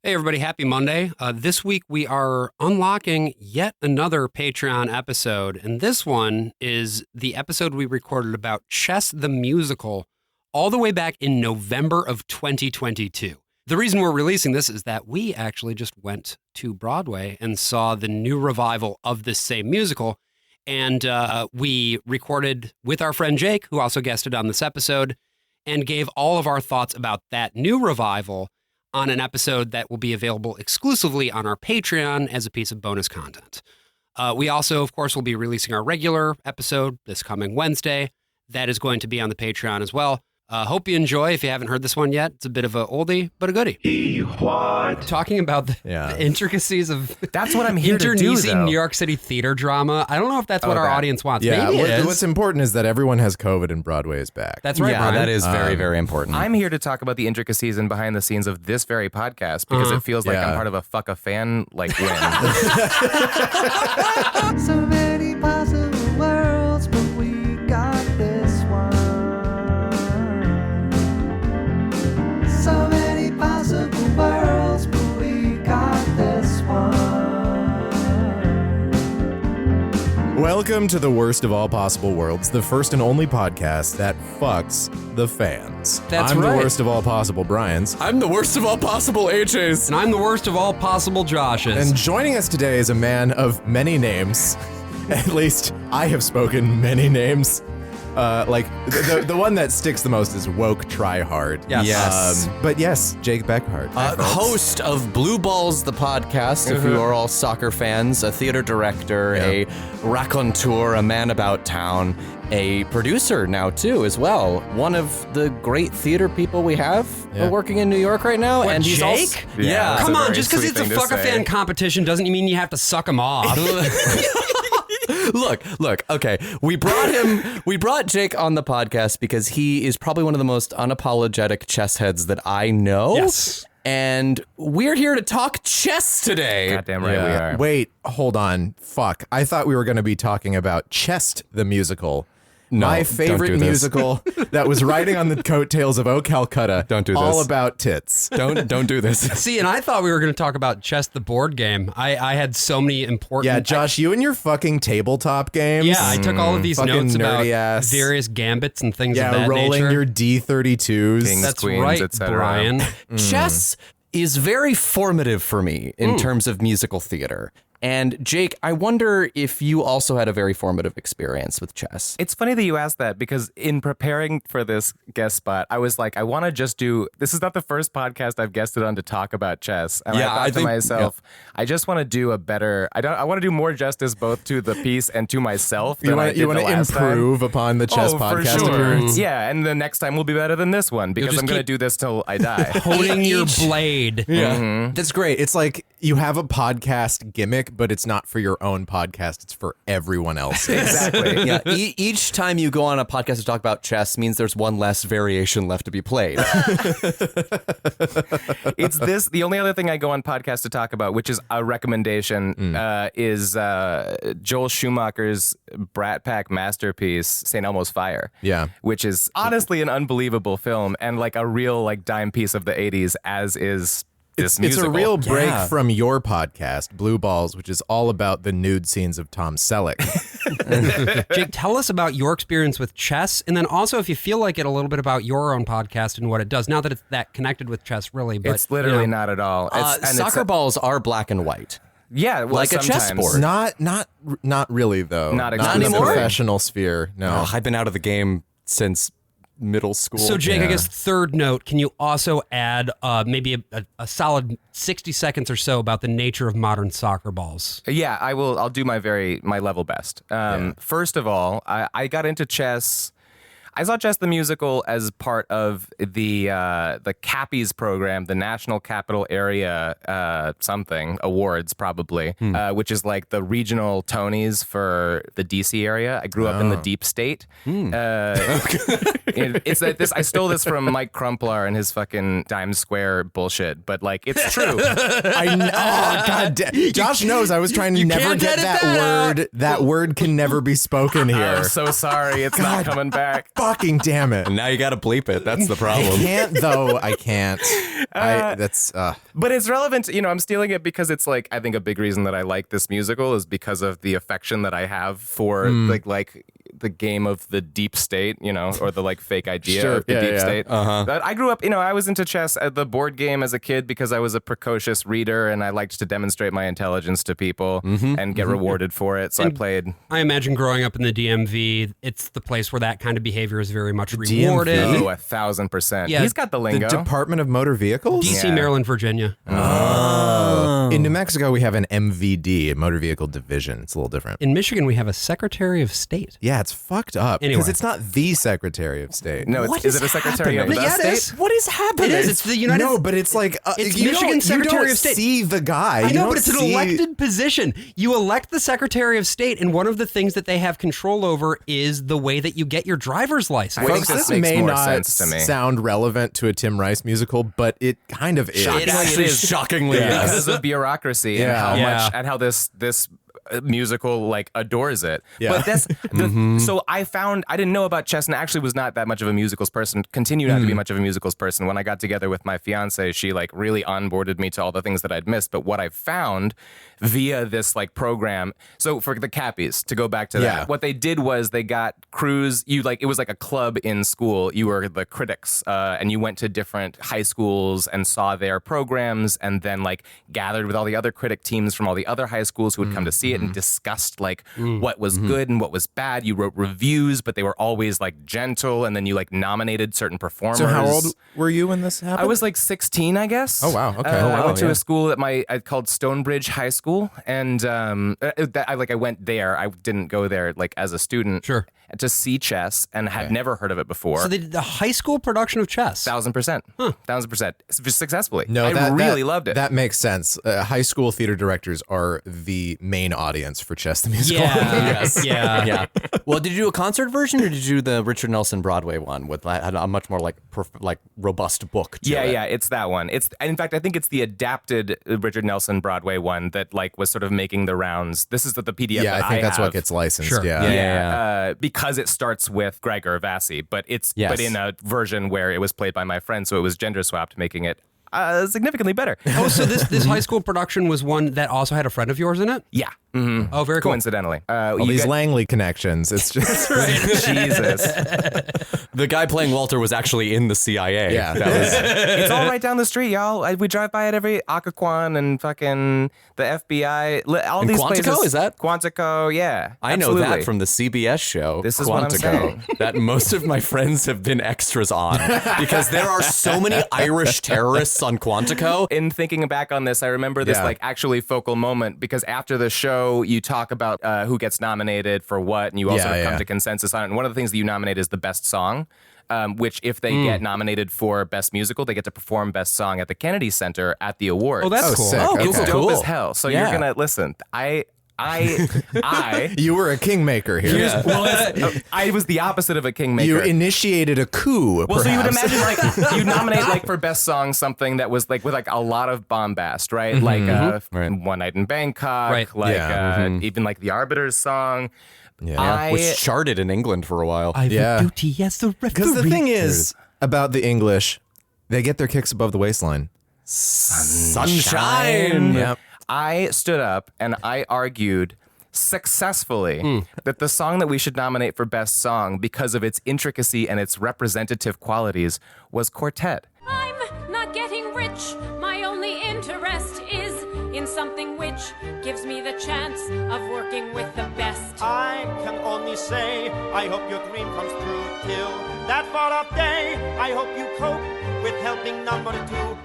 Hey, everybody. Happy Monday. This week, we are unlocking yet another Patreon episode. And this one is the episode we recorded about Chess the Musical all the way back in November of 2022. The reason we're releasing this is that we actually just went to Broadway and saw the new revival of this same musical. And we recorded with our friend Jake, who also guested on this episode, and gave all of our thoughts about that new revival on an episode that will be available exclusively on our Patreon as a piece of bonus content. We also, of course, will be releasing our regular episode this coming Wednesday. That is going to be on the Patreon as well. Hope you enjoy. If you haven't heard this one yet, it's a bit of a oldie, but a goodie. What? Talking about the intricacies of that's what I'm here to do, internecine New York City theater drama. I don't know if that's what our audience wants. Yeah, maybe it is. What's important is that everyone has COVID and Broadway is back. That's right, Brian. That is very, very important. I'm here to talk about the intricacies and behind the scenes of this very podcast because it feels like I'm part of a fuck a fan win. So many possible worlds, but we got this one. So many possible worlds, but we got this one. Welcome to the worst of all possible worlds, the first and only podcast that fucks the fans. I'm right. the worst of all possible Brians. I'm the worst of all possible AJs. And I'm the worst of all possible Joshes. And joining us today is a man of many names. At least I have spoken many names. The one that sticks the most is woke try hard. Yes. But yes, Jake Beckhard. Host of Blue Balls, the podcast, if you are all soccer fans, a theater director, a raconteur, a man about town, a producer now too as well. One of the great theater people we have working in New York right now. What, and he's Jake? Also, yeah. Come on, just because it's a fuck a fan competition doesn't mean you have to suck him off. Look, okay. We brought Jake on the podcast because he is probably one of the most unapologetic chess heads that I know. Yes. And we're here to talk chess today. Goddamn right we are. Wait, hold on. Fuck. I thought we were going to be talking about Chess the Musical. No, My don't favorite do this. musical that was riding on the coattails of Oh Calcutta. Don't do this. All about tits. Don't do this. See, and I thought we were going to talk about Chess the board game. I had so many important... Yeah, Josh, you and your fucking tabletop games. Yeah, I took all of these Fucking notes about nerdy ass. various gambits and things of that Yeah, rolling nature. your D32s. Kings, That's queens, right, etc. Brian. Chess is very formative for me in terms of musical theater. And Jake, I wonder if you also had a very formative experience with chess. It's funny that you asked that because in preparing for this guest spot, I was like, I want to just do, this is not the first podcast I've guested on to talk about chess. And Yeah, I I thought to think- myself, I just want to do a better, I want to do more justice both to the piece and to myself You than I want did the to last time. improve upon the chess For podcast sure. appearance? Yeah, and the next time will be better than this one because just I'm going to keep- do this till I die. Holding your blade. Yeah. That's great. It's like you have a podcast gimmick, but it's not for your own podcast. It's for everyone else. Exactly. Yeah, each time you go on a podcast to talk about chess means there's one less variation left to be played. It's this. The only other thing I go on podcast to talk about, which is a recommendation, is Joel Schumacher's Brat Pack masterpiece, St. Elmo's Fire. Yeah. Which is honestly an unbelievable film and like a real like dime piece of the 80s, as is this It's musical. a real break Yeah. from your podcast, Blue Balls, which is all about the nude scenes of Tom Selleck. Jake, tell us about your experience with chess, and then also, if you feel like it, a little bit about your own podcast and what it does. Not that it's that connected with chess, really, but It's literally not at all. Soccer balls are black and white. Yeah, well, like a sometimes. chessboard. Not really though. Not in exactly. the Not anymore? professional sphere. No. Oh, I've been out of the game since middle school. So, Jake, I Yeah. guess third note, can you also add maybe a solid 60 seconds or so about the nature of modern soccer balls? Yeah, I will. I'll do my level best. First of all, I got into chess. I saw Chess the Musical as part of the CAPIES program, the National Capital Area something awards, probably, which is like the regional Tonys for the DC area. I grew up in the deep state. It's like this. I stole this from Mike Crumpler and his fucking Dime Square bullshit, but like it's true. God damn. Josh knows I was trying to never can't get edit that that word. That word can never be spoken here. I'm so sorry. It's not coming back. Fucking damn it. And now you got to bleep it. That's the I problem. can't, though. I can't. But it's relevant. I'm stealing it because it's like, I think a big reason that I like this musical is because of the affection that I have for like the game of the deep state, or the like fake idea of the deep state. But I grew up, I was into chess at the board game as a kid because I was a precocious reader and I liked to demonstrate my intelligence to people and get rewarded for it. So I played. I imagine growing up in the DMV, it's the place where that kind of behavior is very much rewarded. DMV? Oh, 1,000%. Yeah. He's got the The lingo. Department of Motor Vehicles? DC, Yeah. Maryland, Virginia. In New Mexico, we have an MVD, a Motor Vehicle Division. It's a little different. In Michigan, we have a Secretary of State. Yeah, it's fucked up. Anyway. Because it's not the Secretary of State. No, What is it a secretary of happening? the Yeah, it state? is. What is happening? It is. It's the United- No, but it's like It's you Michigan don't, Secretary you don't of State. see the guy. I You know, don't but it's an see- elected position. You elect the Secretary of State, and one of the things that they have control over is the way that you get your driver's license. I think Folks, this this makes may more not sense to me. sound relevant to a Tim Rice musical, but it kind of is. Shockingly, Actually, it is. shockingly, yes. Because of bureaucracy and Yeah. how Yeah. much and how this musical like adores it. Yeah. But that's so I didn't know about chess and actually was not that much of a musicals person. Continue not to be much of a musicals person. When I got together with my fiance, she like really onboarded me to all the things that I'd missed. But what I found via this like program, so for the Cappies, to go back to Yeah. that, what they did was they got crews. It was like a club in school. You were the critics, and you went to different high schools and saw their programs, and then like gathered with all the other critic teams from all the other high schools who would come to see it and discussed like what was good and what was bad. You wrote reviews, but they were always like gentle, and then you like nominated certain performers. So how old were you when this happened? I was like 16, I guess. Oh, wow. Okay. I went to yeah. a school I called Stonebridge High School, and I went there. I didn't go there like as a student. Sure. To see chess and had never heard of it before. So they did the high school production of chess. 1,000%. 1,000%. Successfully. No, I really loved it. That makes sense. High school theater directors are the main audience for Chess the Musical. Yeah. Yeah. Yeah. Well, did you do a concert version or did you do the Richard Nelson Broadway one with had a much more like robust book to it? Yeah, it's that one. In fact, I think it's the adapted Richard Nelson Broadway one that like was sort of making the rounds. This is the PDF Yeah, that I think that's have. what gets licensed. Sure. Yeah. Because it starts with Greg Gervasi, but Yes. in a version where it was played by my friend, so it was gender swapped, making it significantly better. Oh, so this high school production was one that also had a friend of yours in it? Yeah. Oh, very cool. Coincidentally. All these Langley connections. It's just Jesus. The guy playing Walter was actually in the CIA. Yeah. It's all right down the street, y'all. We drive by it every Occoquan and fucking the FBI. All And these Quantico, places. is that? Quantico, yeah. I know absolutely. that from the CBS show. This is what I'm Quantico, saying. that most of my friends have been extras on because there are so many Irish terrorists on Quantico. In thinking back on this, I remember this Yeah. like actually focal moment because after the show, you talk about who gets nominated for what, and you also come to consensus on it. And one of the things that you nominate is the best song. Which, if they get nominated for Best Musical, they get to perform Best Song at the Kennedy Center at the awards. Oh, that's cool. sick. Oh, It's Okay. dope cool. as hell. So Yeah. you're gonna listen. I you were a kingmaker here. I was the opposite of a kingmaker. You initiated a coup. Well, so you would perhaps. imagine like you nominate like for best song something that was like with like a lot of bombast, right? Like Right. One Night in Bangkok, Right. like Yeah. even like the Arbiter's song. Yeah. Which charted in England for a while. I have Yeah. a duty as the referee. Because the thing is about the English, they get their kicks above the waistline. Sunshine. Yep. I stood up and I argued successfully that the song that we should nominate for best song because of its intricacy and its representative qualities was Quartet. I'm not getting rich. My only interest is in something which gives me the chance of working with the best. I can only say, I hope your dream comes true till that far off day. I hope you cope with helping number two.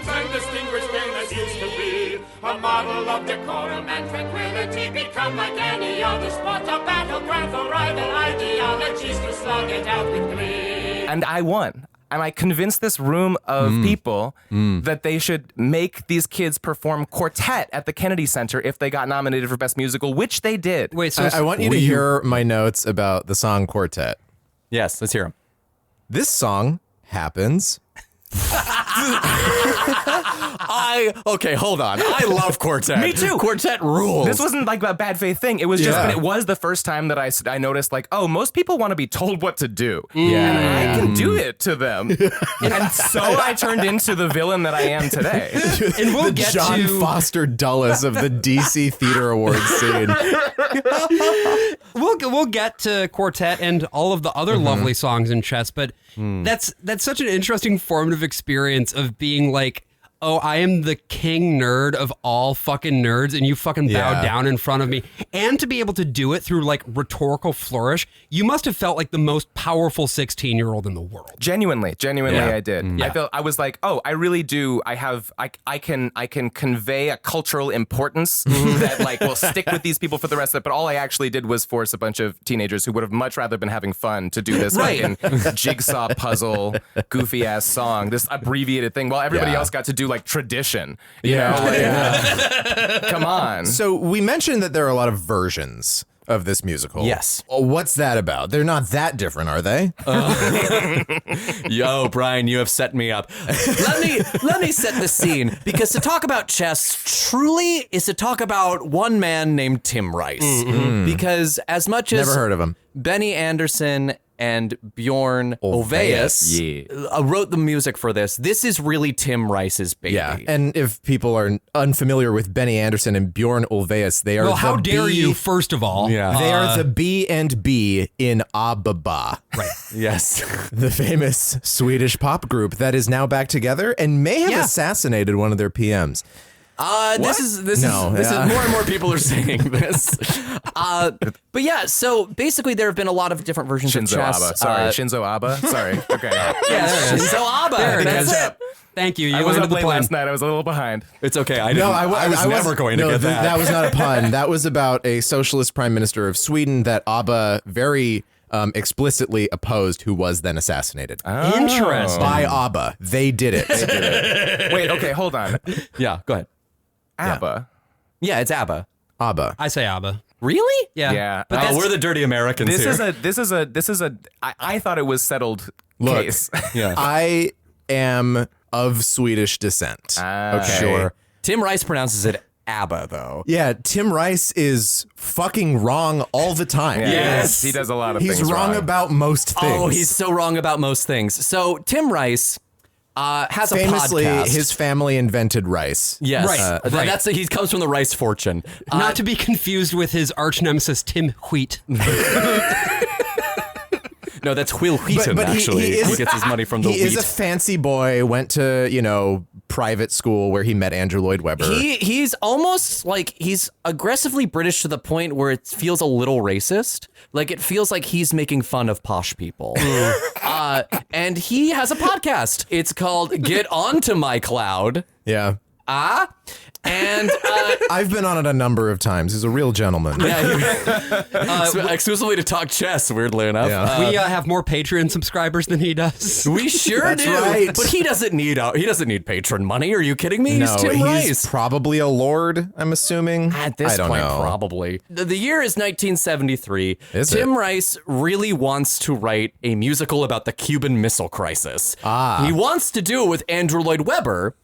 And distinguished game as used to be a model of decorum and tranquility, become like any other sport, a battleground for rival ideologies to slug it out with glee. And I won. And I convinced this room of people that they should make these kids perform Quartet at the Kennedy Center if they got nominated for Best Musical, which they did. Wait, so I want you to hear my notes about the song Quartet. Yes, let's hear him. This song happens Okay, hold on. I love Quartet. Me too. Quartet rules. This wasn't like a bad faith thing. It was just, but it was the first time that I noticed, like, oh, most people want to be told what to do. And I can do it to them. And so I turned into the villain that I am today. And we'll The get John to Foster Dulles of the DC Theater Awards scene. we'll get to Quartet and all of the other lovely songs in Chess, but that's such an interesting formative experience of being like, oh, I am the king nerd of all fucking nerds, and you fucking bow down in front of me. And to be able to do it through like rhetorical flourish, you must have felt like the most powerful 16-year-old in the world. Genuinely, I did. I was like, oh, I really do. I can convey a cultural importance that like will stick with these people for the rest of it. But all I actually did was force a bunch of teenagers who would have much rather been having fun to do this fucking jigsaw puzzle, goofy ass song, this abbreviated thing, while everybody else got to do like tradition. You know, like, come on. So we mentioned that there are a lot of versions of this musical. Yes. Oh, what's that about? They're not that different, are they? Yo, Brian, you have set me up. Let me set the scene, because to talk about Chess truly is to talk about one man named Tim Rice. Because as much as Never heard of him. Benny Anderson and Bjorn Ulvaeus wrote the music for this. This is really Tim Rice's baby. Yeah, and if people are unfamiliar with Benny Anderson and Bjorn Ulvaeus, they are Well, the how dare B, you, first of all. Yeah. They are the B&B in Ababa. Right. Yes. The famous Swedish pop group that is now back together and may have assassinated one of their PMs. This is more and more people are saying this. But yeah, so basically there have been a lot of different versions of Shinzo Chess. Abe. Sorry, Shinzo Abe. Sorry. Okay. Shinzo Abe. There it That's is. it. Thank you. You I was landed up the late plane. last night. I was a little behind. It's okay. I was never going to get that. That was not a pun. That was about a socialist prime minister of Sweden that ABBA very explicitly opposed, who was then assassinated. Interesting. By ABBA. They did it. Wait, okay, hold on. Yeah, go ahead. ABBA. Yeah, it's ABBA. ABBA. I say ABBA. Really? Yeah. Yeah. But that's, we're the dirty Americans This here. is a I thought it was settled Look, case. Yeah. I am of Swedish descent. Okay. Sure. Tim Rice pronounces it ABBA, though. Yeah, Tim Rice is fucking wrong all the time. Yes. He does a lot of He's things wrong about most things. Oh, he's so wrong about most things. So Tim Rice has famously, a podcast. his family invented rice. Yes, Right, right. He comes from the rice fortune. not to be confused with his arch nemesis, Tim Wheat. No, that's Will Wheaton, actually. He gets his money from the He wheat. is a fancy boy, went to, private school where he met Andrew Lloyd Webber. He's almost like he's aggressively British to the point where it feels a little racist. Like it feels like he's making fun of posh people. And he has a podcast. It's called Get Onto My Cloud. Yeah. And I've been on it a number of times. He's a real gentleman. exclusively to talk chess, weirdly enough. Yeah. We have more Patreon subscribers than he does. We sure That's do. right. But he doesn't need patron money. Are you kidding me? No, He's Tim Rice. probably a lord, I'm assuming. At this I don't point, know. probably. The year is 1973. Is Tim it? Rice really wants to write a musical about the Cuban Missile Crisis. He wants to do it with Andrew Lloyd Webber,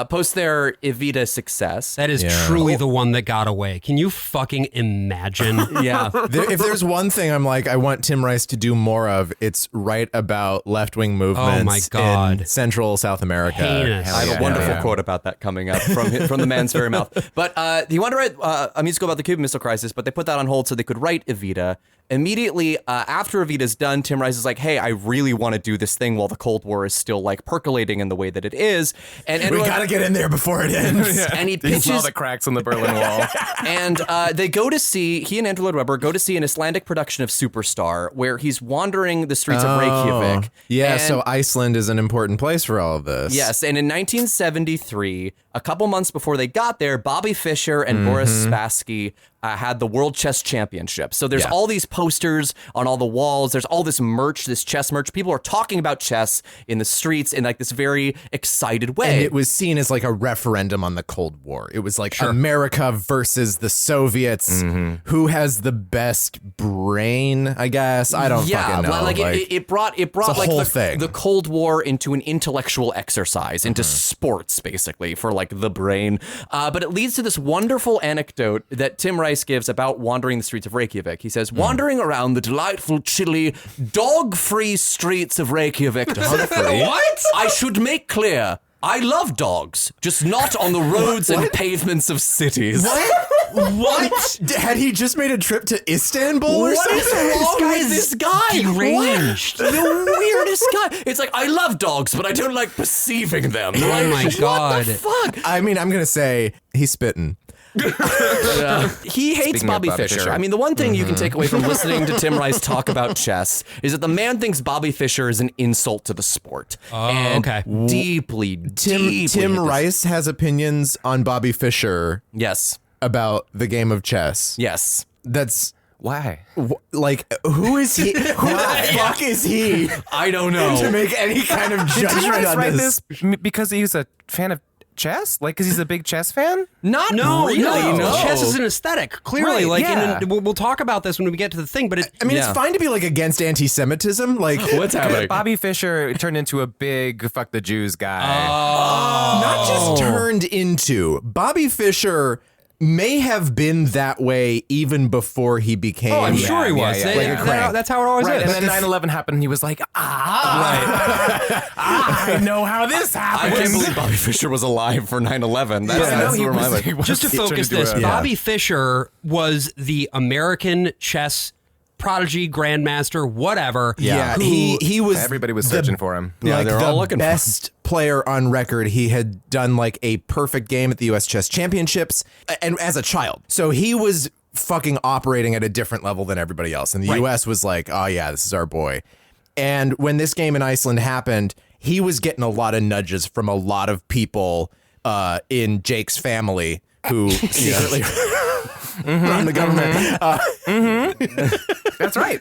post their Evita success. That is truly the one that got away. Can you fucking imagine? Yeah. If there's one thing I'm like, I want Tim Rice to do more of, it's write about left-wing movements Oh my God. in Central South America. Heinous. I have a wonderful quote about that coming up from the man's very mouth. But he wanted to write a musical about the Cuban Missile Crisis, but they put that on hold so they could write Evita. Immediately after Evita's done, Tim Rice is like, hey, I really want to do this thing while the Cold War is still like percolating in the way that it is. And We gotta get in there before it ends. And he You saw pitches the cracks in the Berlin Wall. and he and Andrew Lloyd Webber go to see an Icelandic production of Superstar where he's wandering the streets of Reykjavik. Yeah, And- so Iceland is an important place for all of this. Yes, and in 1973, a couple months before they got there, Bobby Fischer and Boris Spassky had the World Chess Championship. So there's all these posters on all the walls. There's all this merch, this chess merch. People are talking about chess in the streets in like this very excited way. And it was seen as like a referendum on the Cold War. It was like America versus the Soviets. Who has the best brain, I guess? I don't fucking know. Like it brought like whole thing. The Cold War into an intellectual exercise, into sports, basically, for like the brain. But it leads to this wonderful anecdote that Tim Rice gives about wandering the streets of Reykjavik. He says, wandering around the delightful, chilly, dog-free streets of Reykjavik. What? I should make clear, I love dogs, just not on the roads and pavements of cities. What? Had he just made a trip to Istanbul or What something? is wrong with this guy? deranged. What? The weirdest guy. It's like, I love dogs, but I don't like perceiving them. Oh Like, my God. What the fuck? I mean, I'm going to say he's spitting. He hates Speaking of Bobby Bobby Fischer. Fischer. I mean, the one thing you can take away from listening to Tim Rice talk about chess is that the man thinks Bobby Fischer is an insult to the sport. Oh, okay. Deeply, deeply. Tim Rice has opinions on Bobby Fischer Yes. about the game of chess. Yes. That's Why? like, who is he? Who the fuck is he I don't know. to make any kind of Did judgment Rice on write this? this because he's a fan of chess? Like, because he's a big chess fan? Not No, really, no. Chess is an aesthetic, clearly. Right, like, yeah. we'll talk about this when we get to the thing, but I mean, Yeah. it's fine to be like against anti-Semitism. Like, What's happening? Bobby Fischer turned into a big fuck the Jews guy. not just turned into. Bobby Fischer may have been that way even before he became. I'm sure he was. yeah, yeah. That's how it always Right, is. and then 9/11 happened, and he was like, I know how this I happened. can't believe Bobby Fischer was alive for 9/11. That's where my mind. Just to focus this, Bobby Fischer was the American chess prodigy, grandmaster, whatever. Yeah, who- he was. Everybody was the- searching for him. Yeah, like they're the all looking for him. best player on record. He had done like a perfect game at the U.S. Chess Championships, and as a child, so he was fucking operating at a different level than everybody else. And the U.S. was like, oh yeah, this is our boy. And when this game in Iceland happened, he was getting a lot of nudges from a lot of people in Jake's family who secretly run the government. That's right.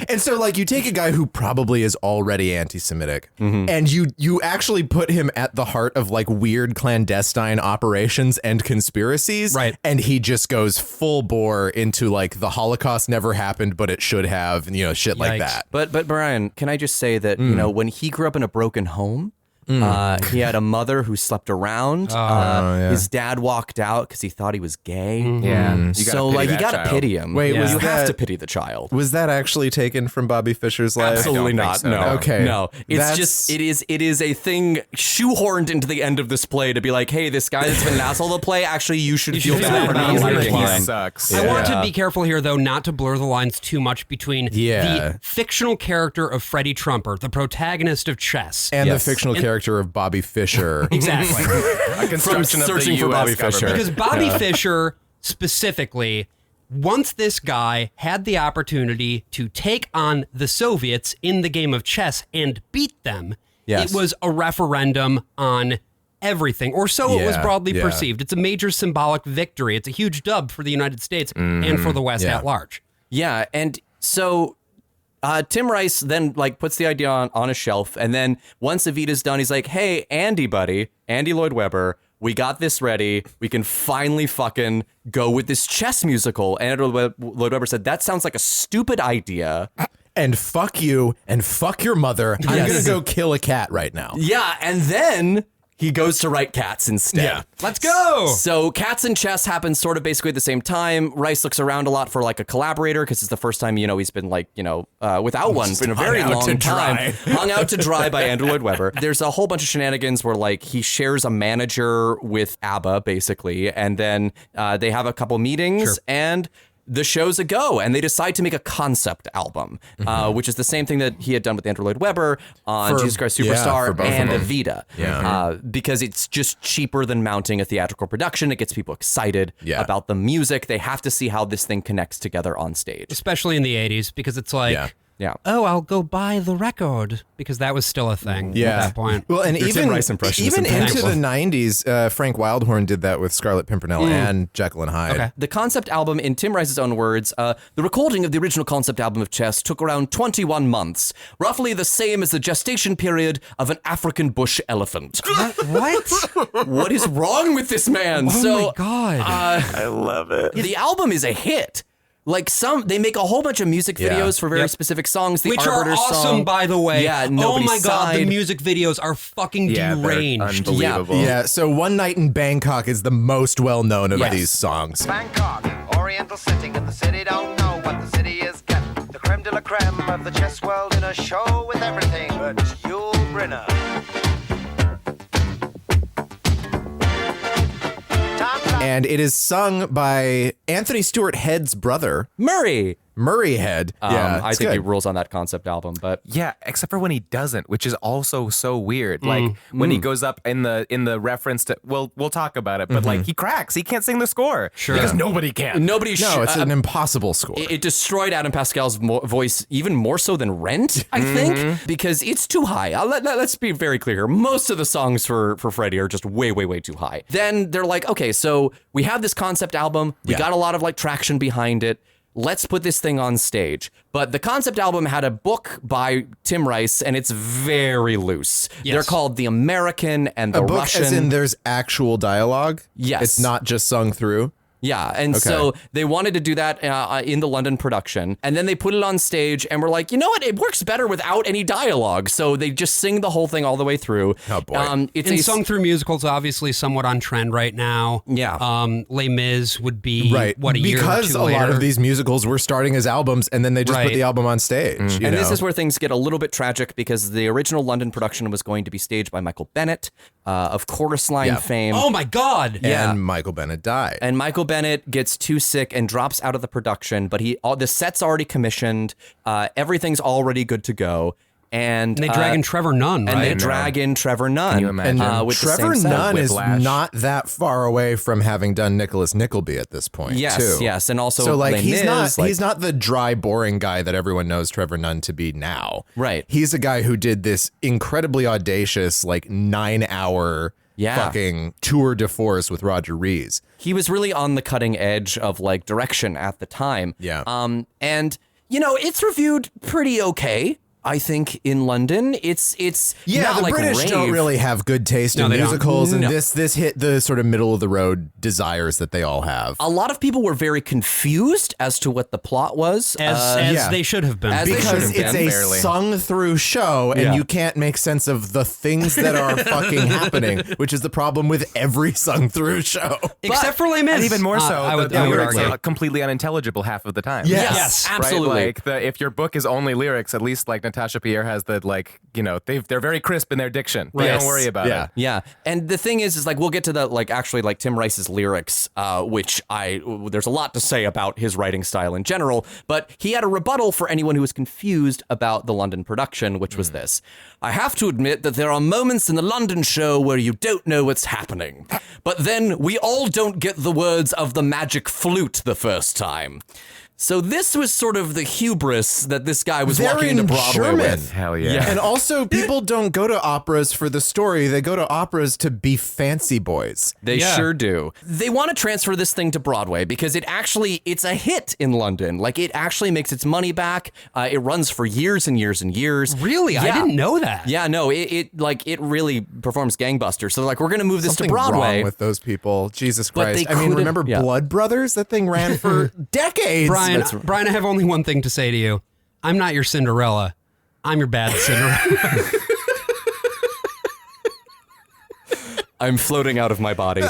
And so, like, you take a guy who probably is already anti-Semitic, and you actually put him at the heart of like weird clandestine operations and conspiracies, Right. And he just goes full bore into like the Holocaust never happened, but it should have, and shit like Yikes. that. But Brian, can I just say that when he grew up in a broken home, he had a mother who slept around. His dad walked out because he thought he was gay. Yeah. You gotta So pity like you that gotta child. pity him. Wait, was you have that- to pity the child. Was that actually taken from Bobby Fischer's life? Absolutely don't think not. so, No. no. Okay. No. It's That's- just it is a thing shoehorned into the end of this play to be like, hey, this guy that's been an asshole to play, actually you should feel feel bad for bad not about liking him. him. Sucks. I want to Yeah. be careful here, though, not to blur the lines too much between Yeah. the fictional character of Freddie Trumper, the protagonist of chess. And Yes. the fictional character of Bobby Fischer. Exactly. A construction of the searching for US Bobby government. Fischer. Because Bobby Fischer, specifically, once this guy had the opportunity to take on the Soviets in the game of chess and beat them, Yes. it was a referendum on everything, or so it was Yeah, broadly yeah. perceived. It's a major symbolic victory. It's a huge dub for the United States and for the West Yeah. at large. Yeah, and so Tim Rice then like puts the idea on a shelf, and then once Evita's done, he's like, "Hey, Andy, buddy, Andy Lloyd Webber, we got this ready. We can finally fucking go with this chess musical." And Andy Lloyd Webber said, "That sounds like a stupid idea." And fuck you, and fuck your mother. I'm Yes. gonna go kill a cat right now. Yeah, and then he goes to write Cats instead. Yeah. Let's go! So Cats and Chess happens sort of basically at the same time. Rice looks around a lot for like a collaborator because it's the first time, he's been like, without one in a very hung out to long time. dry. Hung out to dry by Andrew Lloyd Webber. There's a whole bunch of shenanigans where like he shares a manager with ABBA basically. And then they have a couple meetings and the show's a go, and they decide to make a concept album, which is the same thing that he had done with Andrew Lloyd Webber on For- Jesus Christ yeah, Superstar for both of and them. Evita. Because it's just cheaper than mounting a theatrical production. It gets people excited Yeah. about the music. They have to see how this thing connects together on stage. Especially in the 80s, because it's like, Yeah. Yeah. oh, I'll go buy the record, because that was still a thing Yeah. at that point. Well, and Your even Tim Rice impression is into impeccable. the 90s, Frank Wildhorn did that with Scarlet Pimpernel and Jekyll and Hyde. Okay. The concept album, in Tim Rice's own words, the recording of the original concept album of Chess took around 21 months, roughly the same as the gestation period of an African bush elephant. What? What is wrong with this man? Oh my God. I love it. The album is a hit. Like they make a whole bunch of music Yeah. videos for very Yep. specific songs. The Which are Arbiter awesome, song, by the way. Yeah, oh Nobody's my God, the Side. music videos are fucking Yeah, they're deranged. unbelievable. Yeah, so One Night in Bangkok is the most well-known of Yes. these songs. Bangkok, Oriental setting, and the city don't know what the city is getting. The creme de la creme of the chess world in a show with everything but Yul Brynner. And it is sung by Anthony Stewart Head's brother, Murray. Murray Head. I it's think he good. rules on that concept album, but Yeah, except for when he doesn't, which is also so weird. Like when he goes up in the reference to, we'll talk about it, but like he cracks. He can't sing the score. Sure. Because nobody can. nobody. No, it's an impossible score. It destroyed Adam Pascal's voice even more so than Rent, I think, because it's too high. Let's be very clear here. Most of the songs for Freddie are just way, way, way too high. Then they're like, okay, so we have this concept album. We got a lot of like traction behind it. Let's put this thing on stage. But the concept album had a book by Tim Rice, and it's very loose. Yes. They're called The American and The a book Russian. as in there's actual dialogue? Yes. It's not just sung through? Yeah, and so they wanted to do that in the London production, and then they put it on stage, and we're like, you know what? It works better without any dialogue. So they just sing the whole thing all the way through. Oh, boy. It's And sung through musicals, obviously somewhat on trend right now. Yeah. Les Mis would be, Right. what, a year or because two a lot later? of these musicals were starting as albums, and then they just put Right. the album on stage. You And know? this is where things get a little bit tragic because the original London production was going to be staged by Michael Bennett of Chorus Line fame. Oh my God. yeah. And Michael Bennett died. And Michael Bennett gets too sick and drops out of the production, but the set's already commissioned. Everything's already good to go. And And they drag in Trevor Nunn, right? And they drag in Trevor Nunn. Can you imagine? With the Trevor same set. Nunn is Whiplash. not that far away from having done Nicholas Nickleby at this point. Yes, too. yes, and also so like Les he's Mis, not he's not the dry, boring guy that everyone knows Trevor Nunn to be now. Right. He's a guy who did this incredibly audacious, like 9-hour fucking tour de force with Roger Rees. He was really on the cutting edge of like direction at the time. Yeah. And you know, it's reviewed pretty okay. I think in London, it's Yeah, not the like British rave. don't really have good taste No, in they don't. musicals, and No. this hit the sort of middle of the road desires that they all have. A lot of people were very confused as to what the plot was. As yeah. they should have been. As they should Because have it's been, a barely. sung-through show, and Yeah. you can't make sense of the things that are fucking happening, which is the problem with every sung-through show. Except for Les Mis. And even more so, I would the lyrics argue. are completely unintelligible half of the time. Yes. yes, Right? absolutely. Like if your book is only lyrics, at least like Natasha Pierre has the like, you know, they're very crisp in their diction. Right. Don't worry about Yeah. it. Yeah, and the thing is like we'll get to the like actually like Tim Rice's lyrics, which there's a lot to say about his writing style in general. But he had a rebuttal for anyone who was confused about the London production, which was this: I have to admit that there are moments in the London show where you don't know what's happening, but then we all don't get the words of the magic flute the first time. So this was sort of the hubris that this guy was They're walking into in Broadway German. with. Hell yeah. And also, people don't go to operas for the story. They go to operas to be fancy boys. They Yeah. sure do. They want to transfer this thing to Broadway because it's a hit in London. Like it actually makes its money back. It runs for years and years and years. Really? Yeah. I didn't know that. Yeah, no, it really performs gangbusters. So they're like, we're going to move this Something to Broadway. wrong with those people. Jesus But Christ. they I mean, couldn't- remember yeah. Blood Brothers? That thing ran for decades. Brian, I have only one thing to say to you. I'm not your Cinderella. I'm your bad Cinderella. I'm floating out of my body.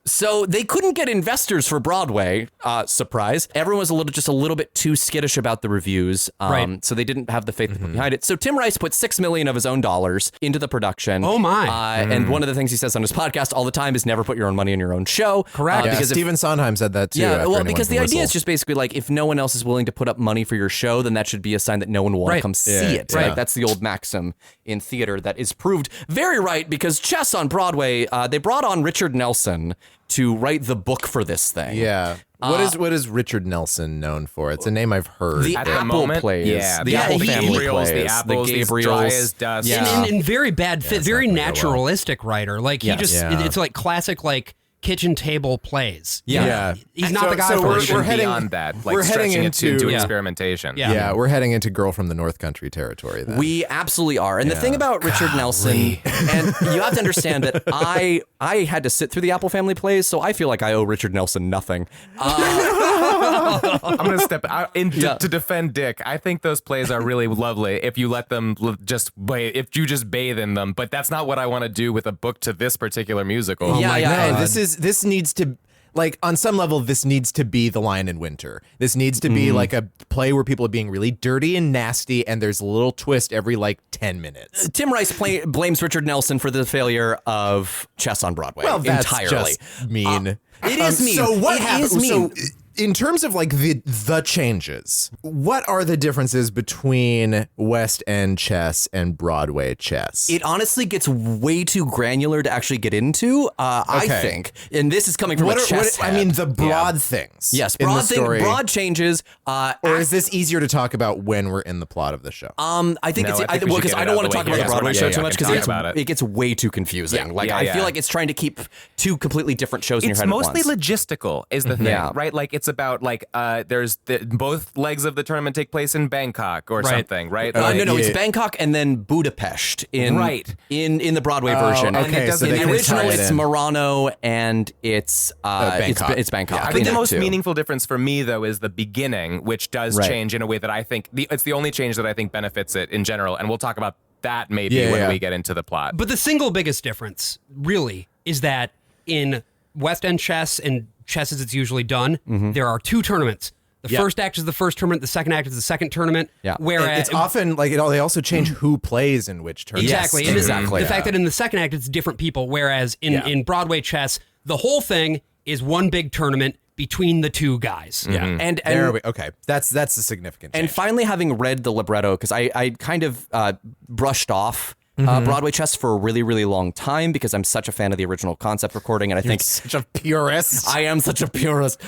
So they couldn't get investors for Broadway. Surprise! Everyone was just a little bit too skittish about the reviews, Right. so they didn't have the faith to put behind it. So Tim Rice put $6 million of his own dollars into the production. Oh, my. And one of the things he says on his podcast all the time is never put your own money in your own show. Correct. Yeah, Because if- Stephen Sondheim said that too. yeah, after well, Anyone because Can the idea Whistle. is just basically like if no one else is willing to put up money for your show, then that should be a sign that no one will want to Right. come see Yeah, it. right. Like, that's the old maxim in theater that is proved very right because Chess on Broadway, they brought on Richard Nelson to write the book for this thing. Yeah. What is Richard Nelson known for? It's a name I've heard. The At the Apple moment, plays. yeah. The The Apple family Gabriels, plays. the Apples, these dry as dust. Yeah. And very bad fit, very not gonna go well. naturalistic writer. Like he Yes. just, Yeah. it's like classic like kitchen table plays. Yeah. He's not the guy for we're it. heading beyond that, like we're heading stretching it into into Yeah. experimentation. Yeah. Yeah, we're heading into Girl from the North Country territory. Then. We absolutely are. And the thing about Richard Nelson, and you have to understand that I had to sit through the Apple family plays, so I feel like I owe Richard Nelson nothing. I'm going to step out to defend Dick. I think those plays are really lovely if you let them if you just bathe in them. But that's not what I want to do with a book to this particular musical. No, this needs to, like, on some level, this needs to be The Lion in Winter. This needs to be like a play where people are being really dirty and nasty, and there's a little twist every like 10 minutes. Tim Rice blames Richard Nelson for the failure of Chess on Broadway. Well, that's entirely. just mean. It is mean. So what It happened? is mean. So in terms of like the changes, what are the differences between West End chess and Broadway chess? It honestly gets way too granular to actually get into, I Okay. think. And this is coming from a chess I head. mean, the broad things. Yes, in the broad story. broad changes. Or is this easier to talk about when we're in the plot of the show? I think No, it's I think we should because get I it don't out want of to the talk way about here. the Broadway Yeah, show yeah, too I much can because talk about it gets way too confusing. Like Yeah, I feel yeah. like it's trying to keep two completely different shows in your It's head mostly at once. logistical is the thing, Yeah. right? Like it's about like there's both legs of the tournament take place in Bangkok or something, right? No, Like, it's Bangkok and then Budapest in the Broadway version. okay, And it so doesn't- they In the can original, tie it it's in. Murano and it's Bangkok. It's Bangkok. I think the Yeah, most too. meaningful difference for me, though, is the beginning, which does Right. change in a way that I think it's the only change that I think benefits it in general. And we'll talk about that maybe Yeah, when yeah. we get into the plot. But the single biggest difference, really, is that in West End chess and chess as it's usually done, there are two tournaments. The first act is the first tournament. The second act is the second tournament. Yeah. Whereas It's often like they also change who plays in which tournament. exactly, Yes, and exactly. the fact that in the second act it's different people, whereas in Broadway chess the whole thing is one big tournament between the two guys. Yeah, And okay, that's a significant change. And finally, having read the libretto, because I kind of brushed off Broadway chess for a really, really long time because I'm such a fan of the original concept recording, and I think such a purist. I am such a purist.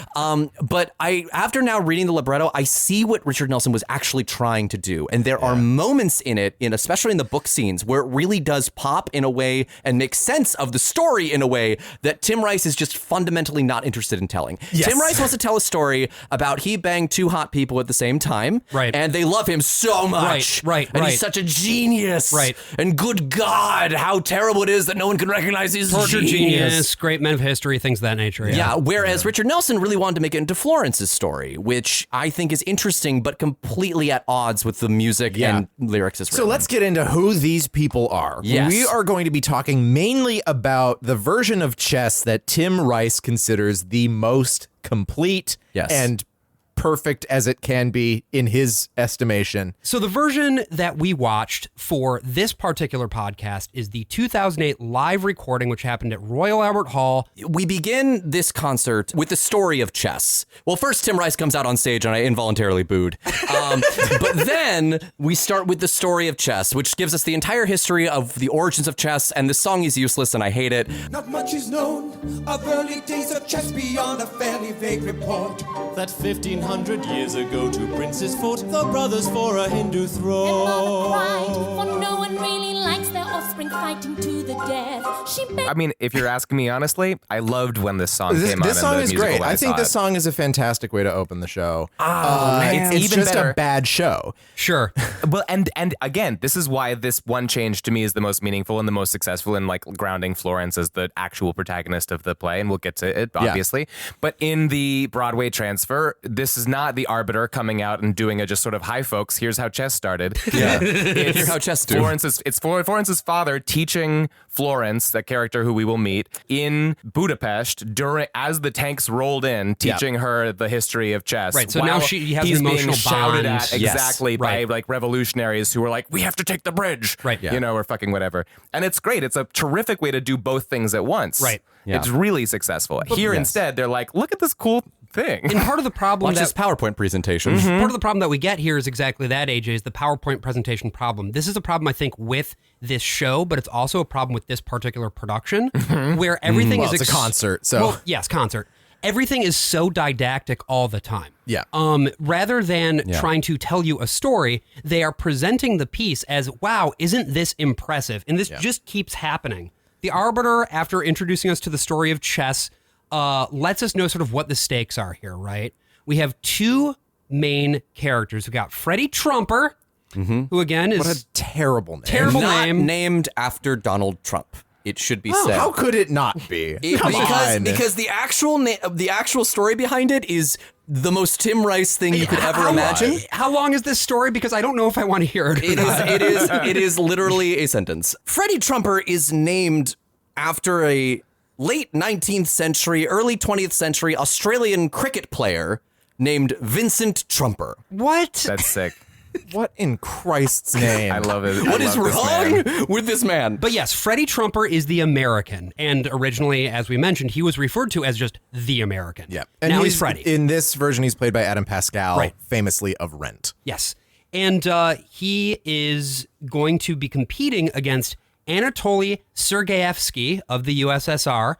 But after now reading the libretto, I see what Richard Nelson was actually trying to do, and there are moments in it, especially in the book scenes, where it really does pop in a way and make sense of the story in a way that Tim Rice is just fundamentally not interested in telling. Yes. Tim Rice wants to tell a story about he banged two hot people at the same time, Right. And they love him so much, Right, And right. he's such a genius, Right. And good God, how terrible it is that no one can recognize his Torture genius. genius, great men of history, things of that nature. Yeah, whereas Richard Nelson really wanted to make it into Florence's story, which I think is interesting, but completely at odds with the music and lyrics as So written. let's get into who these people are. Yes. We are going to be talking mainly about the version of chess that Tim Rice considers the most complete Yes. and perfect as it can be in his estimation. So the version that we watched for this particular podcast is the 2008 live recording, which happened at Royal Albert Hall. We begin this concert with the story of chess. Well, first Tim Rice comes out on stage and I involuntarily booed. But then we start with the story of chess, which gives us the entire history of the origins of chess, and this song is useless and I hate it. Not much is known of early days of chess beyond a fairly vague report. That 1500 years ago two princes fought, the brothers for a Hindu throne. For no one really likes their offspring fighting to the death. She I mean, if you're asking me honestly, I loved when this song came on. This song in the is musical great. when I think saw this it. song is a fantastic way to open the show. man. It's Even just better. a bad show. Sure. Well, and again, this is why this one change to me is the most meaningful and the most successful in like grounding Florence as the actual protagonist of the play, and we'll get to it obviously. But in the Broadway transfer, this is not the arbiter coming out and doing a just sort of hi folks, here's how chess started. Yeah. Here's how chess do. Florence's father teaching Florence, the character who we will meet, in Budapest as the tanks rolled in, teaching her the history of chess. Right, so while now she has an he's being emotional shouted bond. at exactly Yes, by right. like revolutionaries who were like, we have to take the bridge, Right, yeah. you know, or fucking whatever. And it's great. It's a terrific way to do both things at once. Right. Yeah. It's really successful. Here instead, they're like, look at this cool thing. And part of the problem Watch this PowerPoint presentation. part of the problem that we get here is exactly that, AJ, is the PowerPoint presentation problem. This is a problem, I think, with this show, but it's also a problem with this particular production where everything Well, is it's a concert, so. Well, yes, concert. everything is so didactic all the time. Yeah. Rather than trying to tell you a story, they are presenting the piece as, wow, isn't this impressive? And this just keeps happening. The Arbiter, after introducing us to the story of chess, lets us know sort of what the stakes are here, right? We have two main characters. We've got Freddie Trumper, who again is... What a terrible name. Terrible Not name. named after Donald Trump. It should be Oh, said. how could it not be? Come on. Because the actual story behind it is the most Tim Rice thing you could ever imagine. How long is this story? Because I don't know if I want to hear it. It is literally a sentence. Freddie Trumper is named after a late 19th century, early 20th century Australian cricket player named Vincent Trumper. What? That's sick. What in Christ's name? I love it. What is wrong with this man? But yes, Freddie Trumper is the American. And originally, as we mentioned, he was referred to as just the American. Yeah. And now he's Freddie. In this version, he's played by Adam Pascal, Right. famously of Rent. Yes. And he is going to be competing against Anatoly Sergeyevsky of the USSR,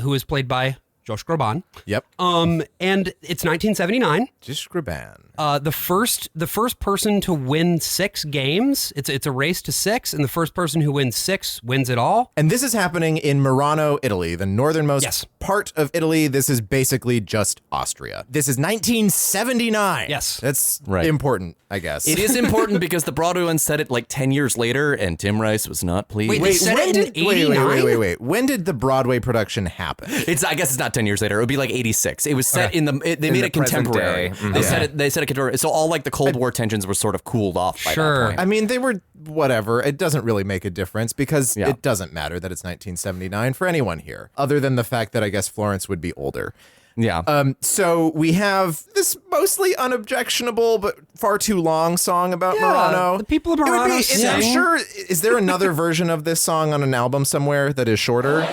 who is played by Josh Groban. Yep. And it's 1979. Just Graban. The first person to win 6 games. It's a race to 6, and the first person who wins 6 wins it all. And this is happening in Murano, Italy, the northernmost part of Italy. This is basically just Austria. This is 1979. Yes. That's Right. important, I guess. It is important because the Broadway one said it like 10 years later, and Tim Rice was not pleased. Wait, they said it in 89? Wait. When did the Broadway production happen? I guess it's not 10 years later. It would be like 86. It was set they made the it contemporary. present day. They said it contemporary. So all like the Cold War tensions were sort of cooled off by that point. I mean, they were whatever. It doesn't really make a difference because Yeah. it doesn't matter that it's 1979 for anyone here, other than the fact that I guess Florence would be older. Yeah. So we have this mostly unobjectionable but far too long song about Murano. the people of It would Murano I'm sing. sure. Is there another version of this song on an album somewhere that is shorter?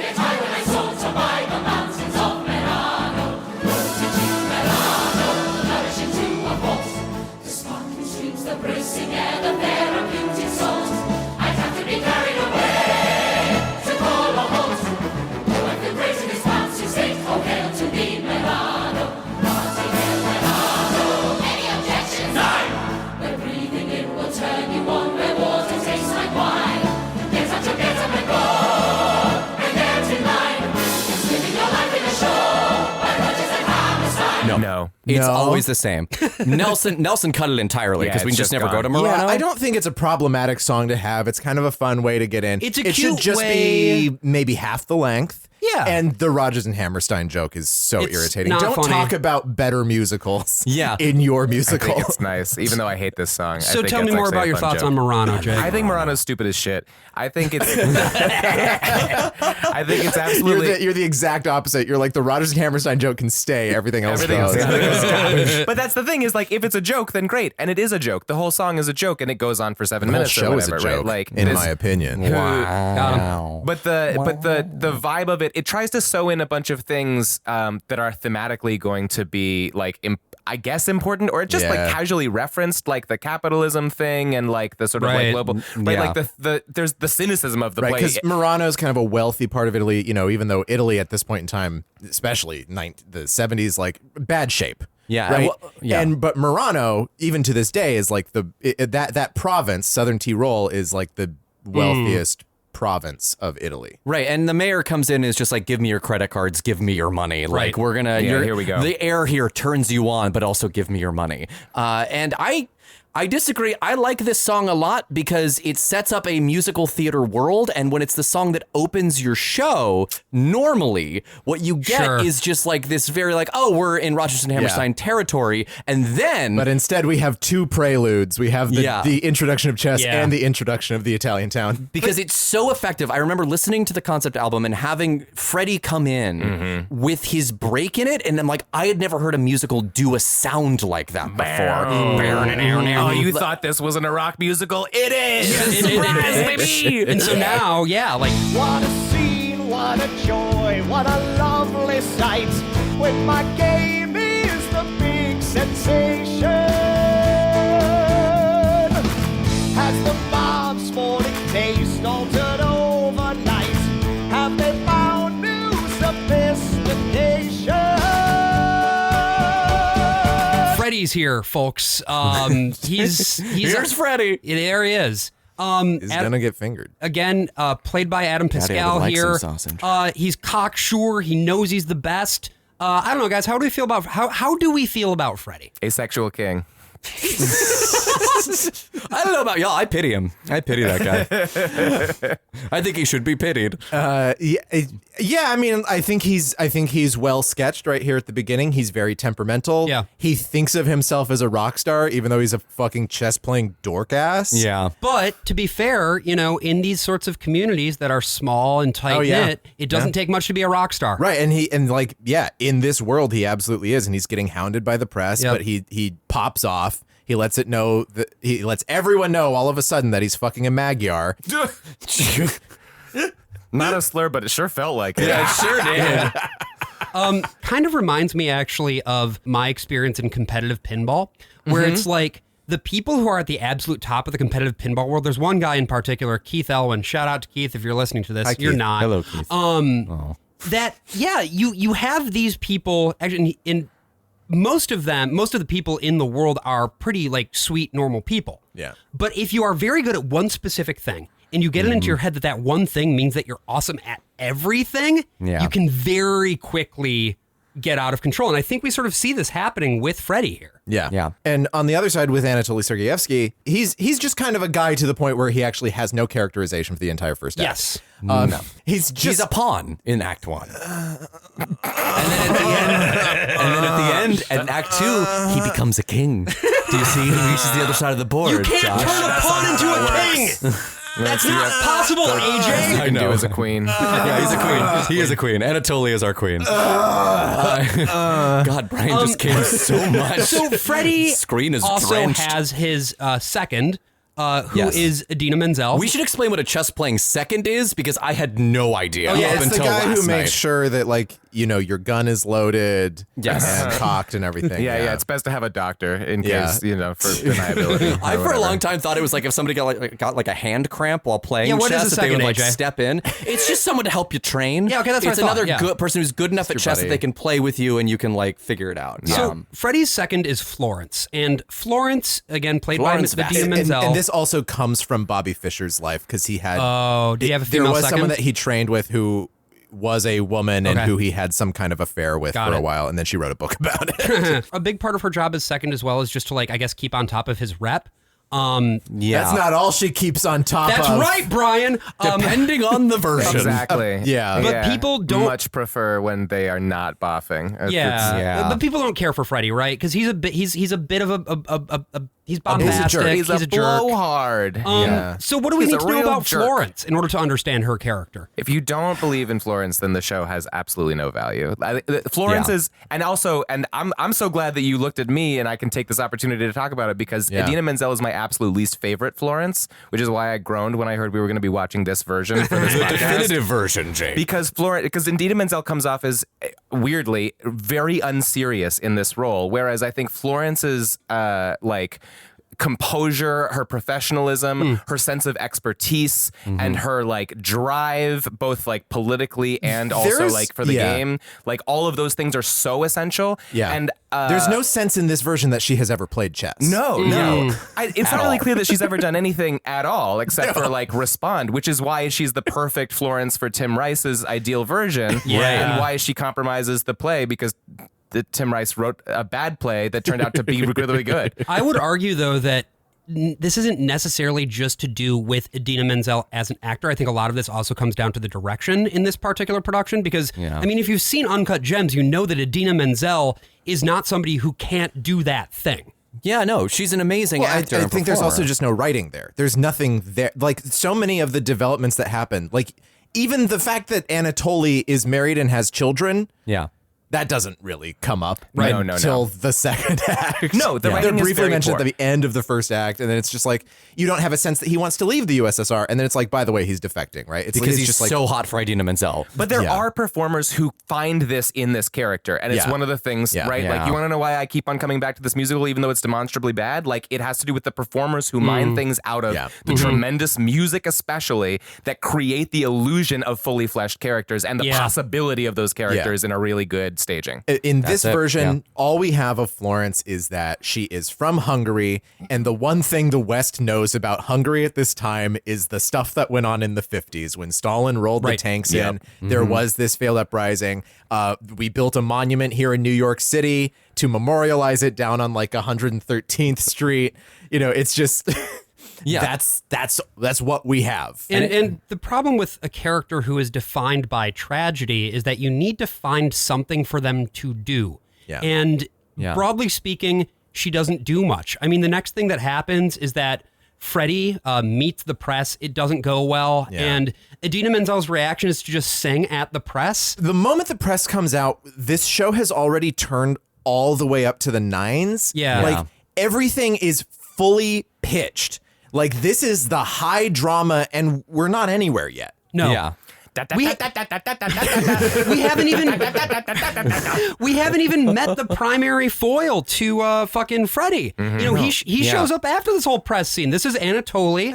No. It's No. always the same. Nelson cut it entirely because Yeah, we it's just just never go to gone. Murano. Yeah, I don't think it's a problematic song to have. It's kind of a fun way to get in. It's a it cute should just way- be maybe half the length. Yeah. And the Rodgers and Hammerstein joke is so It's irritating. not Don't funny. talk about better musicals Yeah. in your I musical. think it's nice, even though I hate this song. So tell me more about your thoughts on Murano, Jake. I think Murano's stupid as shit. I think it's. I think it's You're absolutely. the exact opposite. You're like the Rodgers and Hammerstein joke can stay. Everything else goes. But that's the thing is like if it's a joke, then great, and it is a joke. The whole song is a joke, and it goes on for 7 The whole minutes show or is a whatever, joke, right? Like in it is- my opinion. Wow. But the vibe of it tries to sew in a bunch of things that are thematically going to be like I guess important, or just like Yeah. casually referenced, like the capitalism thing and like the sort of Right. like global, right? Yeah. Like there's the cynicism of the Right, play. because Murano is kind of a wealthy part of Italy, you know, even though Italy at this point in time, especially the 70s, like bad shape. Yeah, Right. well, yeah. But Murano, even to this day, is like that province, Southern Tyrol, is like the wealthiest province of Italy. Right, and the mayor comes in and is just like, give me your credit cards, give me your money. Like, we're gonna, here we go. The air here turns you on, but also give me your money. And I disagree. I like this song a lot because it sets up a musical theater world, and when it's the song that opens your show, normally what you get is just like this very like, oh, we're in Rodgers and Hammerstein territory, and then... But instead we have two preludes. We have the introduction of chess and the introduction of the Italian town. Because it's so effective. I remember listening to the concept album and having Freddie come in with his break in it, and I'm like, I had never heard a musical do a sound like that before. Oh, you thought this wasn't a rock musical? It is. Surprise, baby! And so now, like What a scene, what a joy, what a lovely sight. When my game is the big sensation. Has the mom's morning taste altered overnight? Have they found new sophistication? Freddy's here, folks. He's Here's Freddy. There he is. He's gonna get fingered. Again, played by Adam Daddy, I Pascal would like here. some sausage. He's cocksure. He knows he's the best. I don't know, guys. How do we feel about Freddy? Asexual king. I don't know about y'all. I pity him. I pity that guy. I think he should be pitied. Yeah. I mean, I think he's well sketched right here at the beginning. He's very temperamental. Yeah. He thinks of himself as a rock star, even though he's a fucking chess playing dork ass. Yeah. But to be fair, in these sorts of communities that are small and tight knit, it doesn't take much to be a rock star. Right. And in this world, he absolutely is, and he's getting hounded by the press. Yep. But he pops off. He lets everyone know all of a sudden that he's fucking a Magyar. Not a slur, but it sure felt like it. Yeah, it sure did. Kind of reminds me actually of my experience in competitive pinball, where it's like the people who are at the absolute top of the competitive pinball world. There's one guy in particular, Keith Elwin. Shout out to Keith if you're listening to this. Hi, You're Keith. not. Hello, Keith. You have these people actually in most of the people in the world are pretty like sweet, normal people. Yeah. But if you are very good at one specific thing and you get it into your head that one thing means that you're awesome at everything, you can very quickly get out of control. And I think we sort of see this happening with Freddy here. Yeah. Yeah. And on the other side with Anatoly Sergeyevsky, he's just kind of a guy to the point where he actually has no characterization for the entire first act. Yes. No. He's a pawn in Act 1. And then at the end, in Act 2, he becomes a king. Do you see? He reaches the other side of the board, You can't Josh. turn a pawn into a king. That's not possible, AJ. I know. As a queen. Yeah, he's a queen. He is a queen. Anatoly is our queen. God, Brian just came so much. So Freddy Screen is also drenched. has his second, who is Idina Menzel. We should explain what a chess playing second is because I had no idea up it's the until guy last who night. makes sure that your gun is loaded and cocked and everything. Yeah. It's best to have a doctor in case, for deniability. I for a long time thought it was like if somebody got like a hand cramp while playing what is chess, a that they would second, like AJ? step in. It's just someone to help you train. Yeah, okay, that's what it's I thought, another yeah. good person who's good enough at your chess that buddy. they can play with you and you can like figure it out. So Freddy's second is Florence, and Florence again played Florence by Idina And, Menzel. and this also comes from Bobby Fischer's life because he had. Oh, did he have a There female was second? someone that he trained with who was a woman and who he had some kind of affair with Got for it. a while, and then she wrote a book about it. A big part of her job as second as well is just to I guess keep on top of his rep. That's not all she keeps on top That's of. right, Brian. Depending on the version. Exactly. Yeah. But people don't much prefer when they are not boffing. Yeah. But people don't care for Freddy, right? Because he's a bit of he's bombastic. He's a jerk. blowhard. So what do we He's need a to know real about jerk. Florence in order to understand her character? If you don't believe in Florence, then the show has absolutely no value. Florence is, and I'm so glad that you looked at me and I can take this opportunity to talk about it because Idina Menzel is my absolute least favorite Florence, which is why I groaned when I heard we were going to be watching this version for this podcast. Definitive version, Jake. Because Idina Menzel comes off as weirdly very unserious in this role, whereas I think Florence's composure, her professionalism, her sense of expertise, and her drive, both politically and also for the game, all of those things are so essential. Yeah. And there's no sense in this version that she has ever played chess. No. It's not really clear that she's ever done anything at all except for respond, which is why she's the perfect Florence for Tim Rice's ideal version. And why she compromises the play because Tim Rice wrote a bad play that turned out to be really good. I would argue, though, that this isn't necessarily just to do with Idina Menzel as an actor. I think a lot of this also comes down to the direction in this particular production because, I mean, if you've seen Uncut Gems, you know that Idina Menzel is not somebody who can't do that thing. Yeah, no, she's an amazing actor. I think there's also just no writing there. There's nothing there. So many of the developments that happen, even the fact that Anatoly is married and has children. Yeah. That doesn't really come up No. until the second act. No, the writing they're is briefly very mentioned poor. at the end of the first act, and then it's just you don't have a sense that he wants to leave the USSR, and then it's by the way, he's defecting, right? It's Because it's he's just so hot for Idina Menzel. But there are performers who find this in this character, and it's one of the things, right? Yeah. You want to know why I keep on coming back to this musical, even though it's demonstrably bad? It has to do with the performers who mine things out of the tremendous music, especially, that create the illusion of fully fleshed characters and the possibility of those characters in a really good staging. In this it, version, all we have of Florence is that she is from Hungary, and the one thing the West knows about Hungary at this time is the stuff that went on in the 50s when Stalin rolled the tanks in. There was this failed uprising. We built a monument here in New York City to memorialize it down on like 113th Street. You know, it's just that's what we have. And the problem with a character who is defined by tragedy is that you need to find something for them to do. Yeah. And broadly speaking, she doesn't do much. I mean, the next thing that happens is that Freddie meets the press. It doesn't go well. Yeah. And Idina Menzel's reaction is to just sing at the press. The moment the press comes out, this show has already turned all the way up to the 9s. Yeah. Like everything is fully pitched. Like this is the high drama and we're not anywhere yet. No. Yeah. We haven't even met the primary foil to fucking Freddie. You know, he shows up after this whole press scene. This is Anatoly,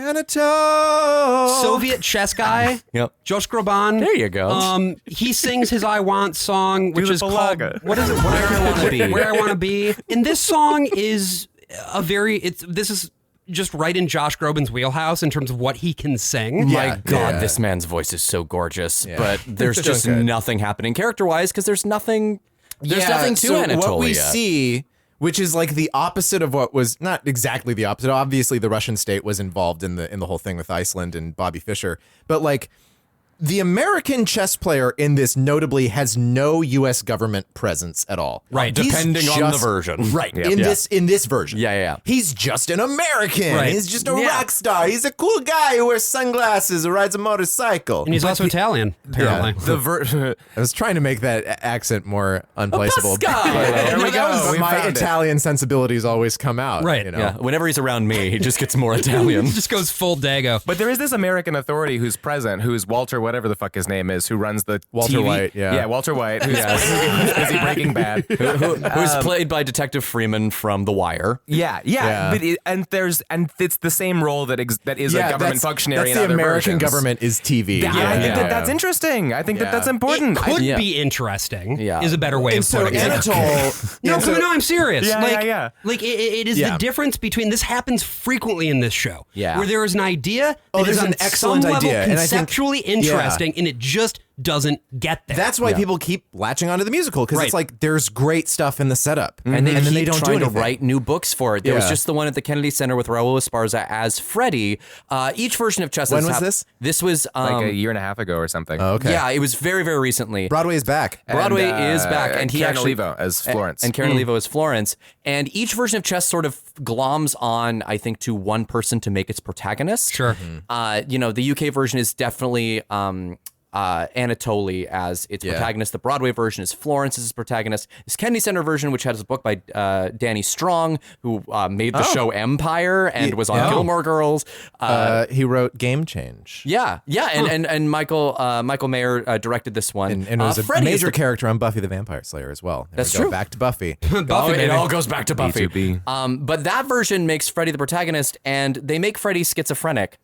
Soviet chess guy. Yep. Josh Groban. There you go. He sings his "I Want" song, which is called what is it? Where I Want to Be. Where I Want to Be. And this song is this is just right in Josh Groban's wheelhouse in terms of what he can sing. My God, this man's voice is so gorgeous, but there's just nothing happening character-wise because there's nothing to Anatoly what we yet. see, which is like the opposite of what was not exactly the opposite. Obviously, the Russian state was involved in the whole thing with Iceland and Bobby Fischer, but like the American chess player in this notably has no U.S. government presence at all. Right, He's depending on the version. Right, in this version. Yeah. He's just an American. Right. He's just a rock star. He's a cool guy who wears sunglasses, who rides a motorcycle. And he's also Italian, apparently. I was trying to make that accent more unplaceable. There we go. We My found it. Italian sensibilities always come out. Right. You know? Yeah, whenever he's around me, he just gets more Italian. He just goes full Dago. But there is this American authority who's present, who's Walter, whatever the fuck his name is, who runs the Walter TV. White, yeah. Walter White, who's busy Breaking Bad. Who's played by Detective Freeman from The Wire. Yeah. But it's the same role that is a government functionary. That's in the other American versions. government is TV. I think that's interesting. I think that's important. It could be interesting. Yeah. Is a better way And of so putting it. Anatole, No, I'm serious. Yeah. Like it is the difference between this happens frequently in this show. Yeah. Where there is an idea that there's is on an excellent some level idea, and I think- conceptually interesting, and it just doesn't get there. That's why people keep latching onto the musical because Right. it's like there's great stuff in the setup, And then they don't do trying to anything. write new books for it. There was Yeah. just the one at the Kennedy Center with Raul Esparza as Freddie. Each version of Chess. When was this? This was Like a year and a half ago or something. Oh, okay. Yeah, it was very, very recently. Broadway is back. Broadway is back, and he Karen actually Olivo as Florence. and Karen Olivo as Florence. And each version of Chess sort of gloms on, I think, to one person to make its protagonist. Sure. The UK version is definitely Anatoly as its protagonist. The Broadway version is Florence as its protagonist. This Kennedy Center version, which has a book by Danny Strong, who made the show Empire and was on Gilmore Girls. He wrote Game Change. And Michael Mayer directed this one. And was a Freddie is major character on Buffy the Vampire Slayer as well. There That's we go. true. Back to Buffy. It all goes back to Buffy. B2B. But that version makes Freddie the protagonist, and they make Freddie schizophrenic.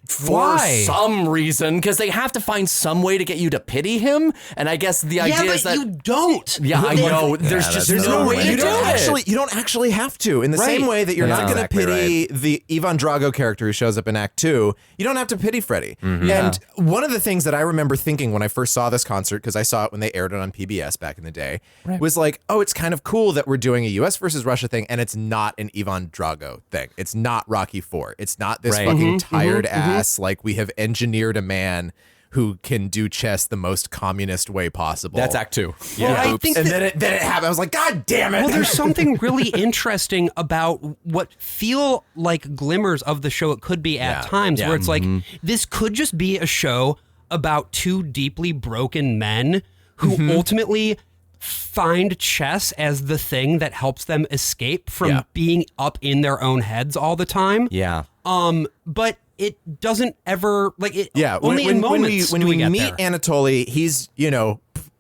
For some reason, because they have to find some way to get you to pity him, and I guess the idea is that you don't. Yeah, I know. There's no way to You do don't it. you don't actually have to. In the same way that you're not going to exactly pity the Ivan Drago character who shows up in Act 2, you don't have to pity Freddie. And one of the things that I remember thinking when I first saw this concert, because I saw it when they aired it on PBS back in the day, was like, oh, it's kind of cool that we're doing a US versus Russia thing, and it's not an Ivan Drago thing. It's not Rocky IV. It's not this fucking tired ass, like we have engineered a man who can do chess the most communist way possible. That's Act 2. Well, I think And that, then it happened. I was like, God damn it. well, there's something really interesting about what feel like glimmers of the show it could be at times, where it's like, this could just be a show about two deeply broken men who ultimately find chess as the thing that helps them escape from being up in their own heads all the time. Yeah. But it doesn't ever like it. Yeah, only in moments when do we get meet there. Anatoly, he's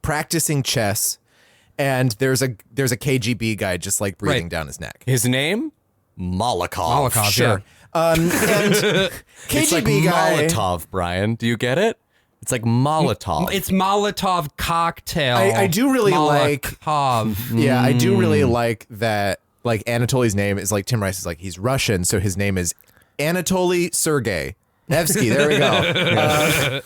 practicing chess, and there's a KGB guy just like breathing down his neck. His name? Molokov. Molokov, Sure. And It's like KGB guy. Molotov, Brian. Do you get it? It's like Molotov. It's Molotov cocktail. I do really like. Molotov. Yeah, I do really like that. Like Anatoly's name is like Tim Rice is like he's Russian, so his name is Anatoly Sergey Nevsky. There we go.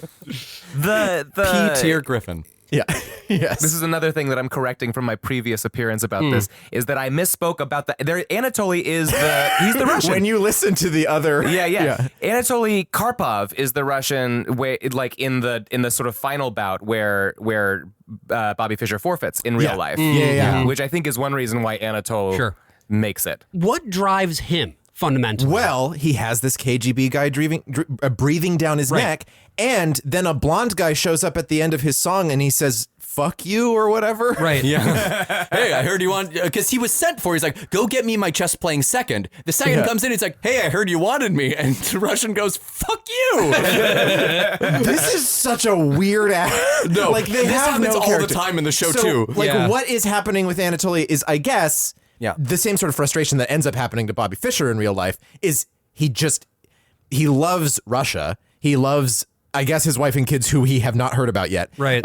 The P-tier Griffin. Yeah. Yes. This is another thing that I'm correcting from my previous appearance about this, is that I misspoke about Anatoly is he's the Russian. When you listen to the other. Yeah. Anatoly Karpov is the Russian way, like in the sort of final bout where Bobby Fischer forfeits in real life. Yeah. Which I think is one reason why Anatoly makes it. What drives him fundamentally? Well, he has this KGB guy breathing down his neck, and then a blonde guy shows up at the end of his song and he says, "Fuck you," or whatever. Right. Yeah. Hey, I heard you want, because he was sent for. He's like, go get me my chess playing second. The second comes in, it's like, hey, I heard you wanted me. And the Russian goes, fuck you. This is such a weird ass. No, like they this have happens no all character. the time in the show, So, too. Like what is happening with Anatoly is, I guess, the same sort of frustration that ends up happening to Bobby Fischer in real life is he loves Russia. He loves, I guess, his wife and kids who he have not heard about yet. Right.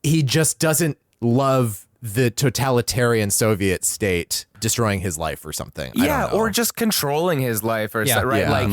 He just doesn't love the totalitarian Soviet state destroying his life or something. I don't know. Or just controlling his life or something, right? Yeah. Like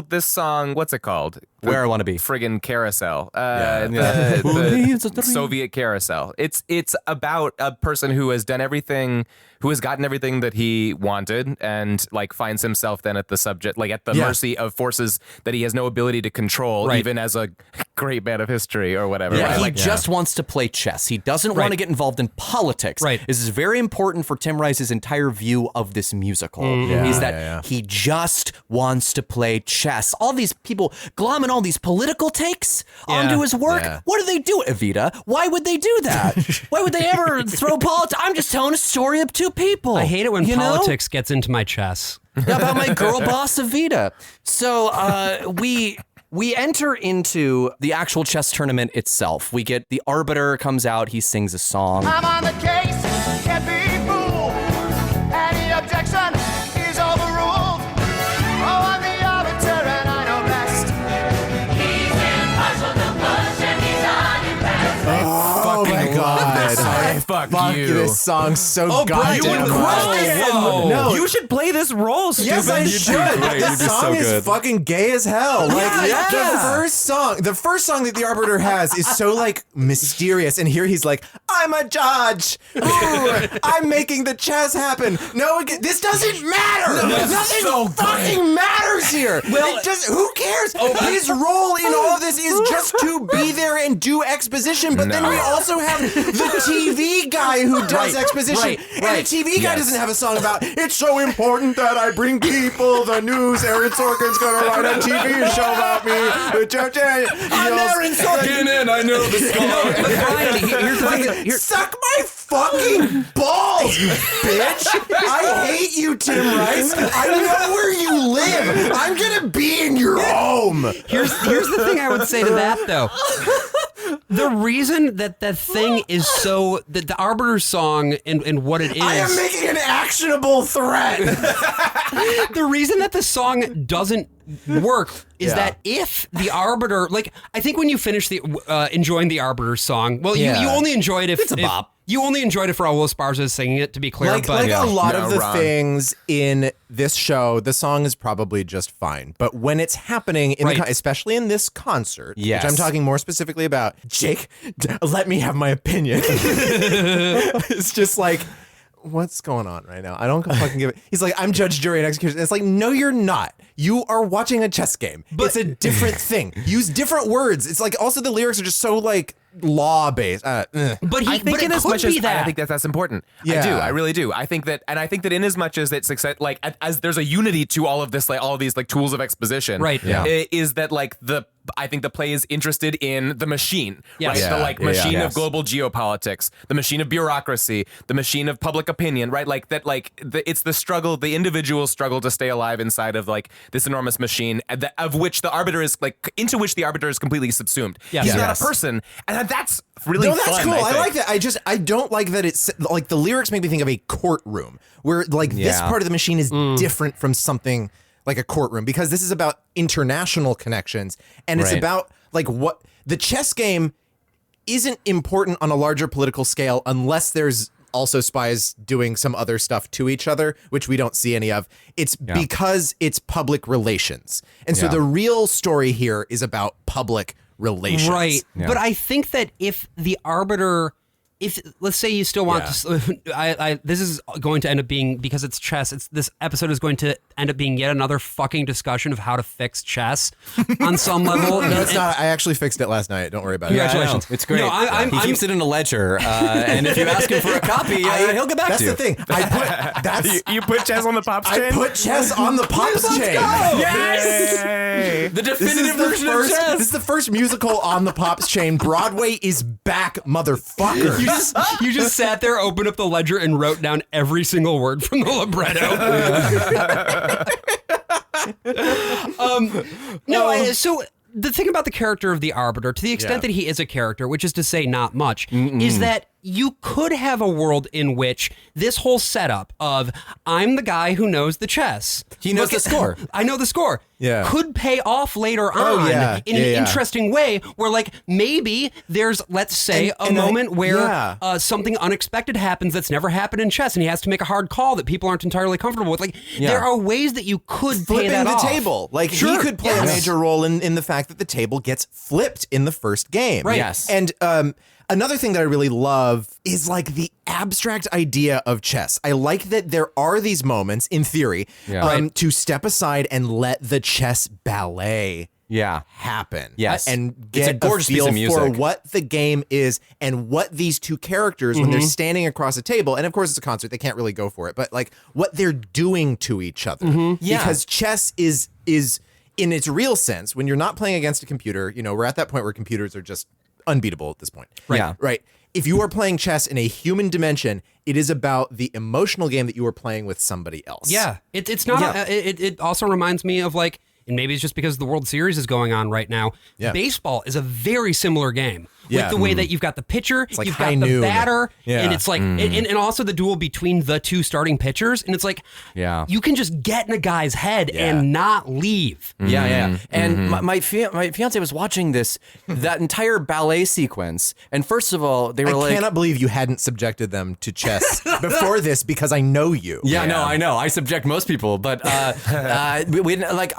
this song, what's it called? Where I Want to Be. Friggin' Carousel. The Soviet Carousel. It's about a person who has done everything, who has gotten everything that he wanted, and like finds himself then at the mercy of forces that he has no ability to control, even as a great man of history or whatever. Yeah, right? he just wants to play chess. He doesn't want to get involved in politics. Right. This is very important for Tim Rice's entire view of this musical. Is that he just wants to play chess. All these people glomming all these political takes onto his work. Yeah. What do they do, Evita? Why would they do that? Why would they ever throw politics? I'm just telling a story of two people. I hate it when you know? politics gets into my chess. About my girl boss Evita. So we enter into the actual chess tournament itself. We get the arbiter comes out, he sings a song. I'm on the case, can't be fooled. Any objection is overruled. Oh, I'm the arbiter and I know best. He's impartial to push and he's unimpressed. Oh my God. Fuck you. This song so goddamn you would much. cry. No. You should play this role, stupid. Yes, I should. great. This You'd be song so is good. fucking gay as hell. Like the first song that the arbiter has is so like mysterious, and here he's like, "I'm a judge. Ooh, I'm making the chess happen." No, this doesn't matter. Nothing fucking matters here. Well, who cares? His role in all of this is just to be there and do exposition. But then we also have the TV guy who does exposition, and the TV guy doesn't have a song about it's so important that I bring people the news. Aaron Sorkin's gonna write a TV show about me. I'm Aaron Sorkin, and I know the song. Here's the thing. Suck my fucking balls, you bitch! I hate you, Tim Rice. I know where you live. I'm gonna be in your home. Here's the thing I would say to that, though. The reason that thing is so the arbiter song and what it is. I am making an actionable threat. The reason that the song doesn't work is that if the arbiter, like, I think when you finish the enjoying the arbiter song, well, you only enjoy it if it's a bop. You only enjoyed it for Raul Esparza singing it, to be clear. Like a lot of the things in this show, the song is probably just fine. But when it's happening, especially in this concert, which I'm talking more specifically about, Jake, let me have my opinion. It's just like, what's going on right now? I don't fucking give it. He's like, I'm judge, jury, and execution. It's like, no, you're not. You are watching a chess game. It's a different thing. Use different words. It's like, also the lyrics are just so like law based. But I think in as much as that. I think that's important. Yeah. I do. I really do. I think that in as much as it's like as there's a unity to all of this, like all of these like tools of exposition, right? Is that like I think the play is interested in the machine, right? Yeah. The like machine of global geopolitics, the machine of bureaucracy, the machine of public opinion, right? Like that, it's the struggle, the individual struggle to stay alive inside of like this enormous machine, of which the arbiter is like into which the arbiter is completely subsumed. Yes. He's not a person, and that's really no, that's fun, cool. I think. like that. I don't like that it's like the lyrics make me think of a courtroom where like this part of the machine is different from something like a courtroom, because this is about international connections, and it's about like what the chess game isn't important on a larger political scale unless there's also spies doing some other stuff to each other, which we don't see any of. It's because it's public relations. And so the real story here is about public relations. Right. Yeah. But I think that if the arbiter, if let's say you still want to, this is going to end up being, because it's chess, this episode is going to end up being yet another fucking discussion of how to fix chess on some level. No, it's not. I actually fixed it last night. Don't worry about it. Congratulations. It's great. No, he keeps it in a ledger, and if you ask him for a copy, he'll get back to you. That's the thing. You put chess on the pops chain? I put chess on the pops chain. Yes! The definitive version of chess. This is the first musical on the pops chain. Broadway is back, motherfucker. You just sat there, opened up the ledger, and wrote down every single word from the libretto. So the thing about the character of the arbiter, to the extent that he is a character, which is to say not much, is that you could have a world in which this whole setup of I'm the guy who knows the chess. He knows the score. I know the score. Yeah. Could pay off later on in an interesting way where, like, maybe there's, let's say, a moment where something unexpected happens that's never happened in chess and he has to make a hard call that people aren't entirely comfortable with. Like, there are ways that you could pay that off. Flipping the table. Like, he could play a major role in the fact that the table gets flipped in the first game. Right. Yes. And another thing that I really love is like the abstract idea of chess. I like that there are these moments, in theory, to step aside and let the chess ballet happen. Yes. And get it's a gorgeous feel piece of music. for what the game is and what these two characters, when they're standing across a table, and of course it's a concert, they can't really go for it, but like what they're doing to each other. Because chess is in its real sense, when you're not playing against a computer, you know, we're at that point where computers are just unbeatable at this point. Right. Yeah. Right. If you are playing chess in a human dimension, it is about the emotional game that you are playing with somebody else. Yeah. It's not, it also reminds me of, like, and maybe it's just because the World Series is going on right now. Baseball is a very similar game. With the way that you've got the pitcher, like you've got the noon. batter, and it's like, and also the duel between the two starting pitchers. And it's like, you can just get in a guy's head and not leave. And my fiance was watching that entire ballet sequence. And first of all, they were I cannot believe you hadn't subjected them to chess before this, because I know you. No, I know. I subject most people, but I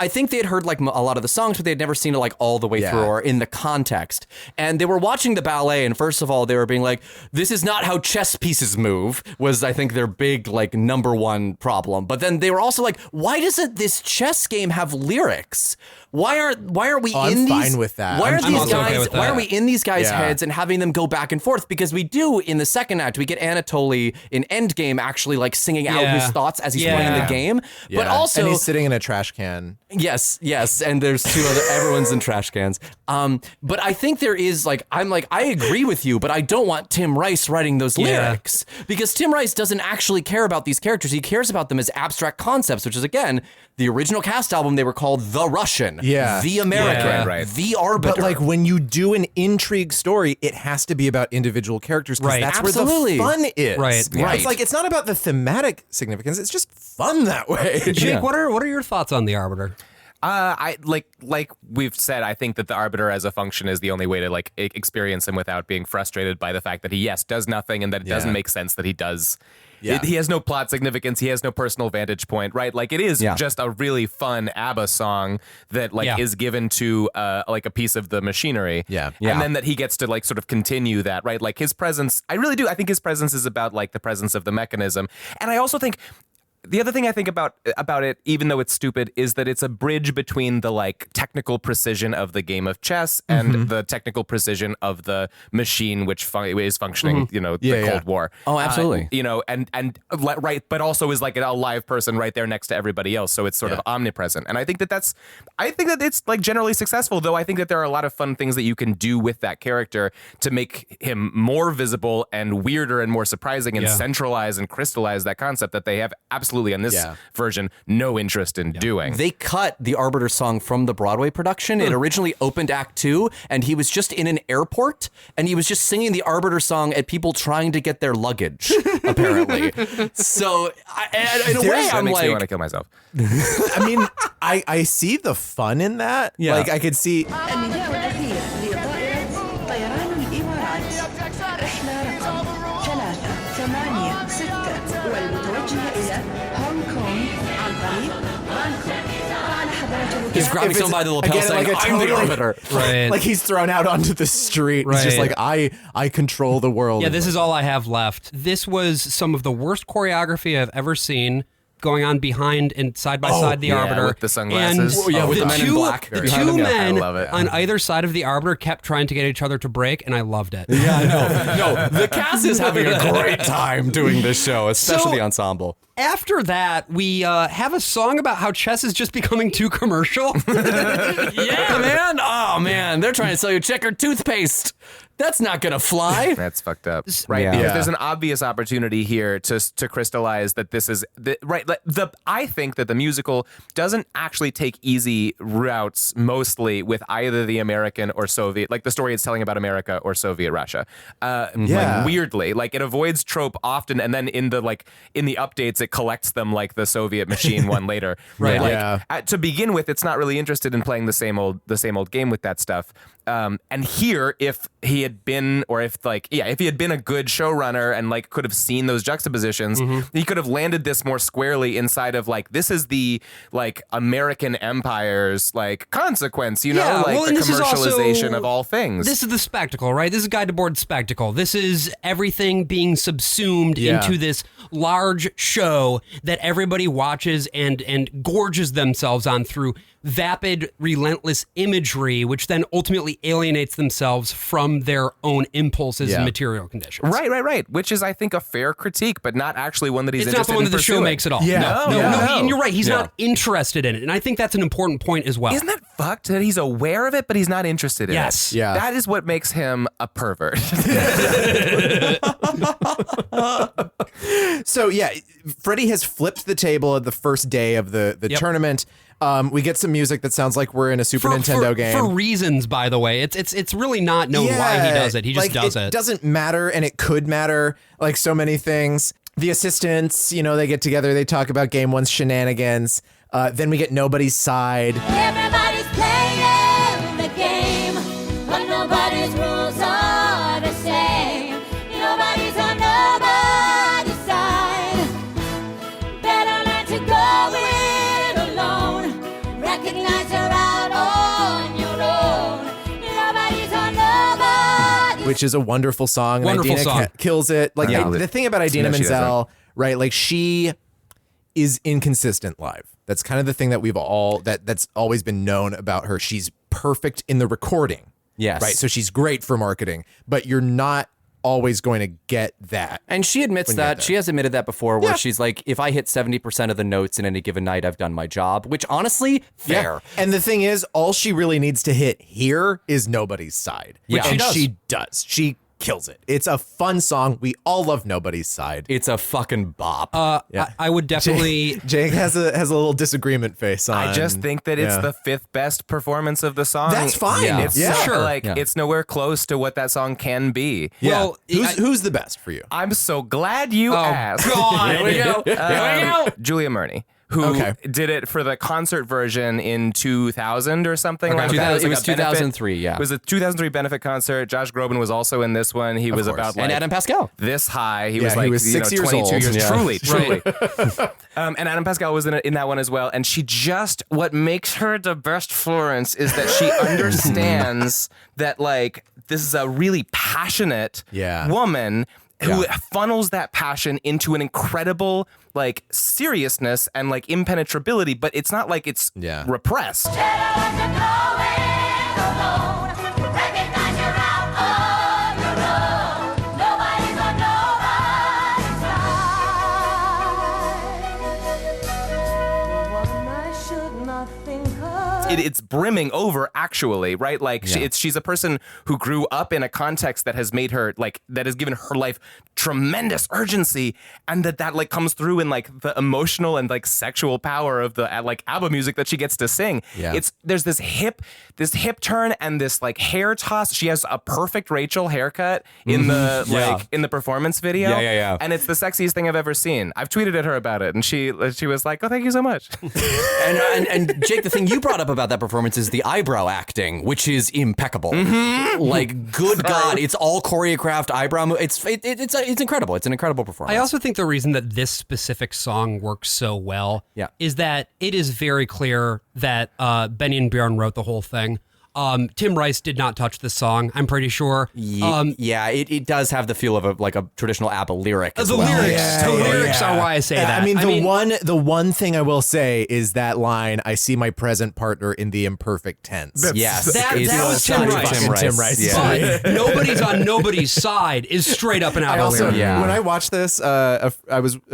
think they had heard like a lot of the songs, but they had never seen it like all the way through or in the context. And they were watching the ballet, and first of all, they were being like, "This is not how chess pieces move." Was I think their big like number one problem. But then they were also like, "Why doesn't this chess game have lyrics? Why are we in I'm these? fine with that. Why are I'm these also okay guys? with Why that. are we in these guys' heads and having them go back and forth? Because we do in the second act, we get Anatoly in Endgame actually like singing out his thoughts as he's playing the game. But also, and he's sitting in a trash can. Yes, and there's two other, everyone's in trash cans. But I think there is like, I agree with you, but I don't want Tim Rice writing those lyrics, because Tim Rice doesn't actually care about these characters. He cares about them as abstract concepts, which is, again, the original cast album, they were called The Russian, The American, The Arbiter. But like when you do an intrigue story, it has to be about individual characters, because that's where the fun is. Right. It's like, it's not about the thematic significance. It's just fun that way. Jake, what are your thoughts on the arbiter? I like we've said, I think that the arbiter as a function is the only way to like experience him without being frustrated by the fact that he does nothing, and that it doesn't make sense that he does. He has no plot significance. He has no personal vantage point, right? Like, it is just a really fun ABBA song that like is given to like a piece of the machinery. And then that he gets to like sort of continue that, right? Like his presence, I really do. I think his presence is about like the presence of the mechanism. And I also think the other thing I think about it, even though it's stupid, is that it's a bridge between the like technical precision of the game of chess and the technical precision of the machine which is functioning, you know, the Cold War. Oh, absolutely. You know, and right, but also is like a live person right there next to everybody else, so it's sort of omnipresent. And I think that it's like generally successful, though I think that there are a lot of fun things that you can do with that character to make him more visible and weirder and more surprising and centralize and crystallize that concept that they have absolutely absolutely on this version no interest in doing. They cut the Arbiter song from the Broadway production. It originally opened Act 2, and he was just in an airport, and he was just singing the Arbiter song at people trying to get their luggage, apparently. So, in a way, I'm makes me want to like... kill myself. I mean, I see the fun in that. Yeah. Like, I could see... النداء الأخير لطائرة طيران الإمارات رحلة رقم 386 والمتوجهة إلى هونغ كونغ عن طريق بانكوك. على حضرة He's grabbing someone by the lapel saying, I'm the Arbiter. Right. Like he's thrown out onto the street. It's just like, I control the world. Yeah, this is all I have left. This was some of the worst choreography I've ever seen, going on behind and side by side the Arbiter. With the sunglasses. And with the men in black. The behind two him. men I love it. on either side of the Arbiter kept trying to get each other to break, and I loved it. Yeah, I know. No, the cast is having a great time doing this show, especially the ensemble. After that, we have a song about how chess is just becoming too commercial. Yeah, man. Oh, man. They're trying to sell you checkered toothpaste. That's not going to fly. That's fucked up. Right. Yeah. Because there's an obvious opportunity here to crystallize that this is right. I think that the musical doesn't actually take easy routes mostly with either the American or Soviet, like the story it's telling about America or Soviet Russia. Like weirdly, like it avoids trope often. And then in the updates, it collects them like the Soviet machine one later. Right. Like, to begin with, it's not really interested in playing the same old game with that stuff. And here, if he had been, or if he had been a good showrunner and like could have seen those juxtapositions, he could have landed this more squarely inside of like, this is the like American empire's like consequence, you know, like the commercialization of all things. This is the spectacle, right? This is Guide to Board spectacle. This is everything being subsumed into this large show that everybody watches and gorges themselves on through vapid, relentless imagery, which then ultimately alienates themselves from their own impulses and material conditions. Right. Which is, I think, a fair critique, but not actually one that he's interested in It's not the one that the show pursuing. makes at all. Yeah. No, and you're right. He's not interested in it. And I think that's an important point as well. Isn't that fucked that he's aware of it, but he's not interested in it? Yes. Yeah. That is what makes him a pervert. So yeah, Freddie has flipped the table at the first day of the tournament. We get some music that sounds like we're in a Super Nintendo game. For reasons, by the way. It's really not known why he does it. He just does it. It doesn't matter, and it could matter, like so many things. The assistants, they get together, they talk about game one's shenanigans. Then we get Nobody's Side. Everybody's playing the game, but nobody's rules are the same. Nobody's on nobody's side. Better learn to go it alone. Recognize you're out on your own. Nobody's on nobody's. Which is a wonderful song. Wonderful and Idina song. kills it. Like the thing about Idina she does Menzel, right? Like she is inconsistent live. That's kind of the thing that that's always been known about her. She's perfect in the recording. Yes. Right. So she's great for marketing, but you're not always going to get that. And she admits that. She has admitted that before, where she's like, if I hit 70% of the notes in any given night, I've done my job, which honestly, fair. Yeah. And the thing is, all she really needs to hit here is Nobody's Side. Yeah. And She she does. She kills it. It's a fun song. We all love Nobody's Side. It's a fucking bop. I would definitely... Jake has a little disagreement face on. I just think that it's the fifth best performance of the song. That's fine. Yeah. It's it's nowhere close to what that song can be. Yeah. Well, who's the best for you? I'm so glad you asked. Here we go. Julia Murney, who did it for the concert version in 2000 or something. Okay. Like that. It was like a benefit. 2003, yeah. It was a 2003 benefit concert. Josh Groban was also in this one. He was course. about like And Adam Pascal. this high. He Yeah, was like he was 6 years 22 old. years. Yeah. Truly. And Adam Pascal was in that one as well. And she just, what makes her the best Florence is that she understands that like this is a really passionate woman who funnels that passion into an incredible like seriousness and like impenetrability, but it's not like it's repressed. It's brimming over, actually, right? Like she's a person who grew up in a context that has made her like, that has given her life tremendous urgency, and that like comes through in like the emotional and like sexual power of the like ABBA music that she gets to sing. Yeah. There's this hip turn and this like hair toss. She has a perfect Rachel haircut in the like in the performance video. Yeah. And it's the sexiest thing I've ever seen. I've tweeted at her about it, and she was like, "Oh, thank you so much." and Jake, the thing you brought up about that performance is the eyebrow acting, which is impeccable. Like, good God, it's all choreographed eyebrow. It's incredible. It's an incredible performance. I also think the reason that this specific song works so well is that it is very clear that Benny and Bjorn wrote the whole thing. Tim Rice did not touch this song, I'm pretty sure. It does have the feel of a traditional ABBA lyric as well. Lyrics are why I say that. I mean, the one thing I will say is that line, "I see my present partner in the imperfect tense." Yes. That was Tim Rice. Tim Rice. Yeah. But nobody's on nobody's side is straight up an ABBA lyric. When I watched this, a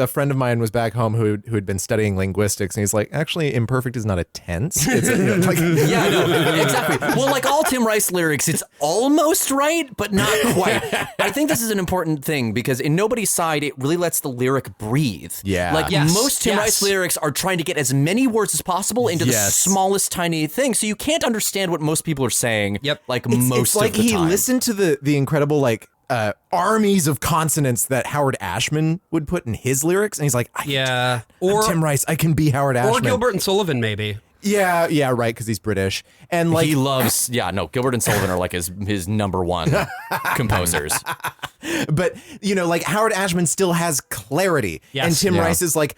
friend of mine was back home who had been studying linguistics, and he's like, actually, imperfect is not a tense. It's Exactly. Well, like all Tim Rice lyrics, it's almost right, but not quite. I think this is an important thing because in Nobody's Side, it really lets the lyric breathe. Yeah. Like most Tim Rice lyrics are trying to get as many words as possible into the smallest tiny thing, so you can't understand what most people are saying. Like most of the time. He listened to the incredible like armies of consonants that Howard Ashman would put in his lyrics, and he's like, I'm Tim Rice, I can be Howard Ashman. Or Gilbert and Sullivan, maybe. Yeah, right, because he's British. And like he loves, Gilbert and Sullivan are like his number one composers. But, like Howard Ashman still has clarity. Yes. And Tim Rice is like,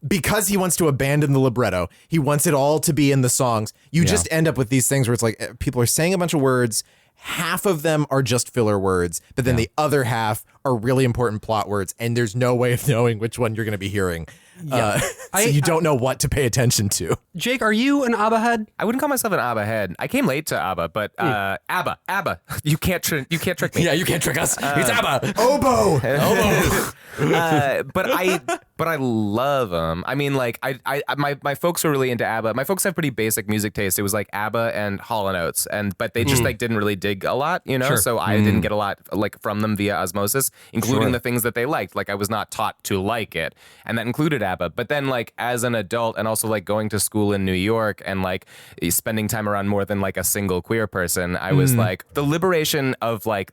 because he wants to abandon the libretto, he wants it all to be in the songs. You just end up with these things where it's like people are saying a bunch of words. Half of them are just filler words, but then the other half are really important plot words, and there's no way of knowing which one you're going to be hearing. So you don't know what to pay attention to. Jake, are you an ABBA head? I wouldn't call myself an ABBA head. I came late to ABBA, but ABBA. You can't trick me. Yeah, you can't trick us. It's ABBA. Oboe. But I love them. I mean, like my folks were really into ABBA. My folks have pretty basic music taste. It was like ABBA and Hall & Oates, but they just like didn't really dig a lot, Sure. So I didn't get a lot like from them via osmosis, including the things that they liked. Like I was not taught to like it, and that included ABBA. But then like as an adult, and also like going to school in New York and like spending time around more than like a single queer person, I was like the liberation of like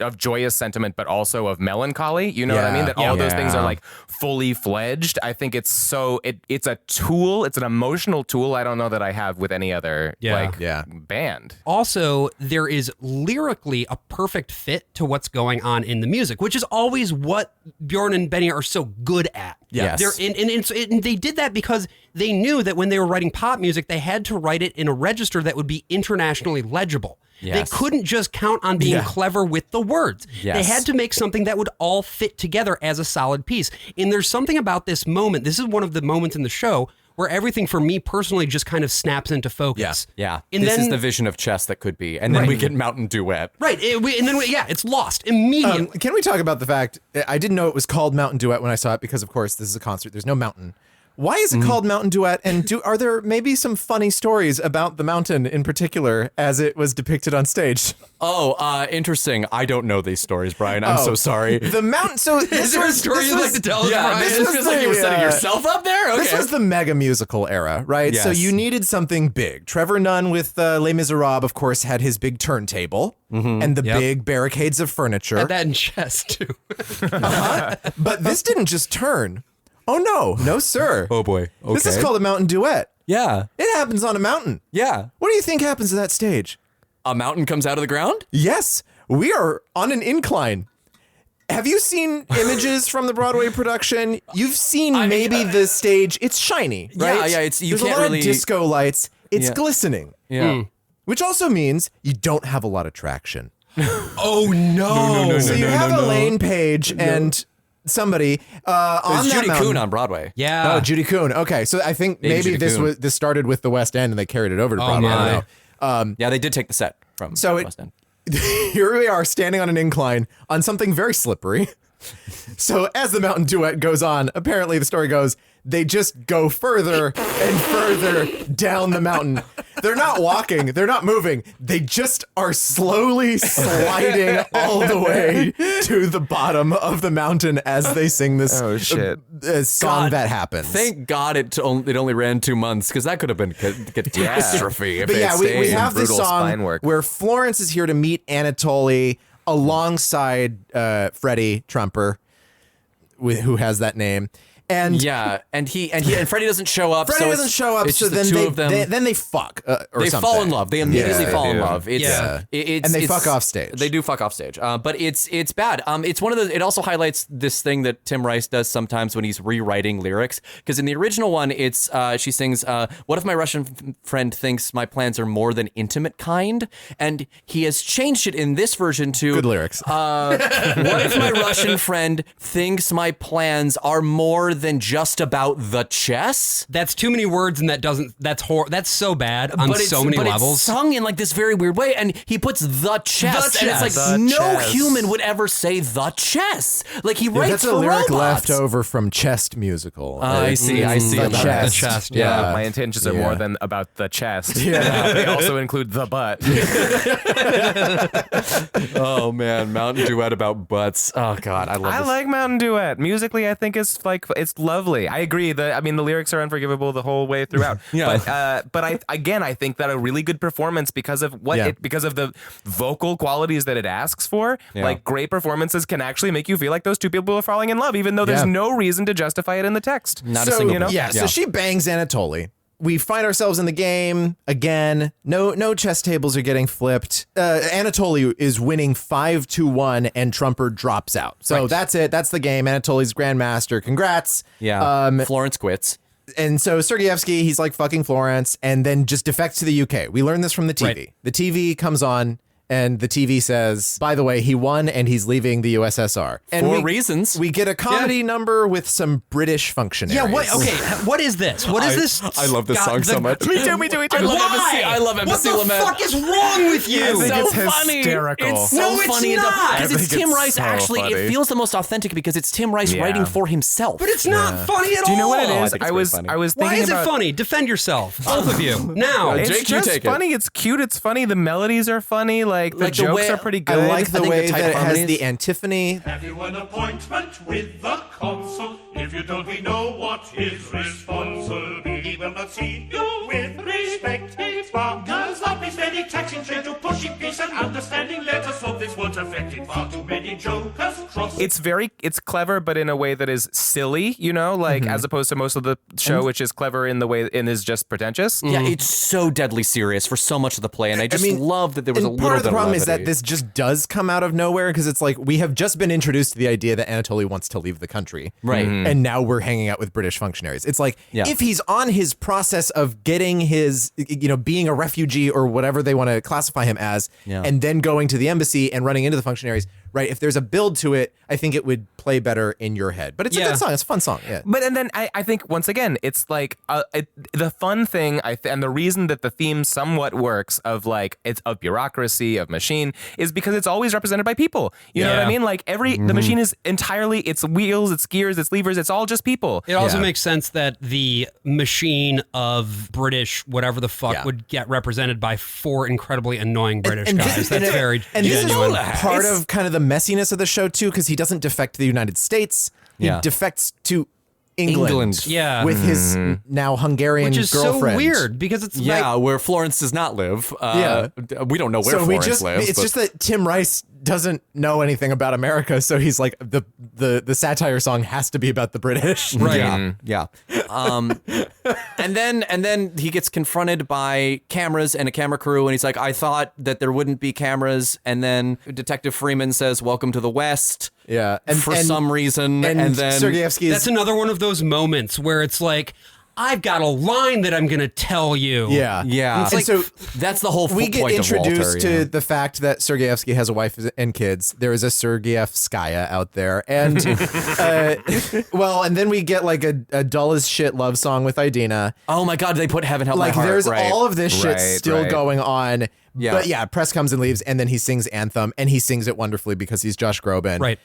of joyous sentiment, but also of melancholy. You know what I mean? That all those things are like fully fledged. I think it's so it's a tool. It's an emotional tool. I don't know that I have with any other band. Also, there is lyrically a perfect fit to what's going on in the music, which is always what Bjorn and Benny are so good at. Yes. And they did that because they knew that when they were writing pop music, they had to write it in a register that would be internationally legible. Yes. They couldn't just count on being clever with the words. Yes. They had to make something that would all fit together as a solid piece. And there's something about this moment. This is one of the moments in the show where everything for me personally just kind of snaps into focus. Yeah. And this then, is the vision of chess that could be. And then we get Mountain Duet. Right. It's lost immediately. Can we talk about the fact, I didn't know it was called Mountain Duet when I saw it because, of course, this is a concert. There's no mountain. Why is it called Mountain Duet? And are there maybe some funny stories about the mountain in particular as it was depicted on stage? Oh, interesting. I don't know these stories, Brian. I'm so sorry. The mountain. So is there a story you'd like to tell us, Brian? This feels like you were setting yourself up there. Okay. This was the mega musical era, right? Yes. So you needed something big. Trevor Nunn with Les Miserables, of course, had his big turntable and the big barricades of furniture. Had that in chess too. But this didn't just turn. Oh, no, sir. Oh, boy. Okay. This is called a mountain duet. Yeah. It happens on a mountain. Yeah. What do you think happens to that stage? A mountain comes out of the ground? Yes, we are on an incline. Have you seen images from the Broadway production? You've seen the stage. It's shiny, right? Yeah. There's a lot of disco lights. It's glistening. Yeah. Which also means you don't have a lot of traction. Oh, no. So you have Elaine Page and somebody on that Judy mountain. Kuhn on Broadway. Yeah. Oh, Judy Kuhn. Okay, so I think maybe this started with the West End and they carried it over to Broadway. I don't know. Yeah, they did take the set from West End. Here we are standing on an incline on something very slippery. So as the mountain duet goes on, apparently the story goes, they just go further and further down the mountain. They're not walking. They're not moving. They just are slowly sliding all the way to the bottom of the mountain as they sing this song that happens. Thank God it only ran 2 months, because that could have been catastrophe. But yeah, we have this song where Florence is here to meet Anatoly alongside Freddie Trumper, who has that name. And and Freddie doesn't show up. Freddie doesn't show up. So then they fuck. They fall in love. They immediately fall in love. And they fuck off stage. They do fuck off stage. But it's bad. It's one of the. It also highlights this thing that Tim Rice does sometimes when he's rewriting lyrics. Because in the original one, it's she sings, "What if my Russian friend thinks my plans are more than intimate kind?" And he has changed it in this version to good lyrics. What if my Russian friend thinks my plans are more than just about the chess? That's too many words, and that's so bad on so many levels. It's sung in like this very weird way, and he puts the chess, and it's like no human would ever say the chess. Like he writes that's for a lyric robots. left over from Chest musical. I see. The about chest. Yeah, my intentions are more than about the chest. They also include the butt. Oh man, Mountain Duet about butts. Oh God, I like Mountain Duet. Musically, I think it's lovely. I agree. The lyrics are unforgivable the whole way throughout. But I think that a really good performance because of because of the vocal qualities that it asks for. Like great performances can actually make you feel like those two people are falling in love, even though there's no reason to justify it in the text. Not a single. So she bangs Anatoly. We find ourselves in the game again. No chess tables are getting flipped. Anatoly is winning 5-1, and Trumper drops out. So that's it. That's the game. Anatoly's grandmaster. Congrats. Yeah. Florence quits. And so Sergeyevsky, he's like fucking Florence, and then just defects to the UK. We learn this from the TV. Right. The TV comes on. And the TV says, by the way, he won and he's leaving the USSR. And for reasons. We get a comedy number with some British functionaries. Yeah, what is this? What is this? I love this song so much. Me too. I love Embassy Lament. What the fuck is wrong with you? I think so it's funny. hysterical. It's so funny. It's not. Because it's Tim Rice. so Actually, funny. it feels the most authentic because it's Tim Rice writing for himself. But it's not funny at all. Do you know what it is? I was thinking Why is about, it funny? Defend yourself, both of you. Now. It's Jake, you just take it. funny. It's cute. It's funny. The melodies are funny. Like the jokes are pretty good. I like the think way the type that it has harmonies- the antiphony. Have you an appointment with the consul? If you don't, we know what his response will be. He will not see you with respect. Sparkles up his very taxing trade to pushing peace and understanding. Let us hope this won't affect it. Far too many jokers cross. It's clever, but in a way that is silly, as opposed to most of the show, which is clever in the way and is just pretentious. Yeah, it's so deadly serious for so much of the play, and I just love that there was a little part of the bit problem of is that this just does come out of nowhere because it's like we have just been introduced to the idea that Anatoly wants to leave the country, right? And now we're hanging out with British functionaries. It's like if he's on his process of getting his, being a refugee or whatever they want to classify him as, and then going to the embassy and running into the functionaries. Right, if there's a build to it, I think it would play better in your head. It's a good song. It's a fun song. Yeah. But and then I think once again, it's like the fun thing, and the reason that the theme somewhat works of it's of bureaucracy, of machine, is because it's always represented by people. You know what I mean? Like the machine is entirely its wheels, its gears, its levers. It's all just people. It also makes sense that the machine of British whatever the fuck would get represented by 4 incredibly annoying British guys. That's very genuine. This is part of kind of the messiness of the show too, because he doesn't defect to the United States. He defects to England. Yeah. With his now Hungarian Which is girlfriend. so weird because it's where Florence does not live. We don't know where so Florence lives. It's just that Tim Rice doesn't know anything about America, so he's like the satire song has to be about the British. Right. Yeah. And then he gets confronted by cameras and a camera crew, and he's like, I thought that there wouldn't be cameras. And then Detective Freeman says, welcome to the West. Yeah. And for some reason. And then Sergeyevsky that's another one of those moments where it's like, I've got a line that I'm going to tell you. Yeah. And Like, so that's the whole we get point introduced of Walter, to the fact that Sergeyevsky has a wife and kids. There is a Sergeyevskaya out there. And, and then we get like a dull as shit love song with Idina. Oh my God, they put Heaven Help My Heart. There's all of this shit still going on. Yeah. But press comes and leaves, and then he sings Anthem, and he sings it wonderfully because he's Josh Groban. Right.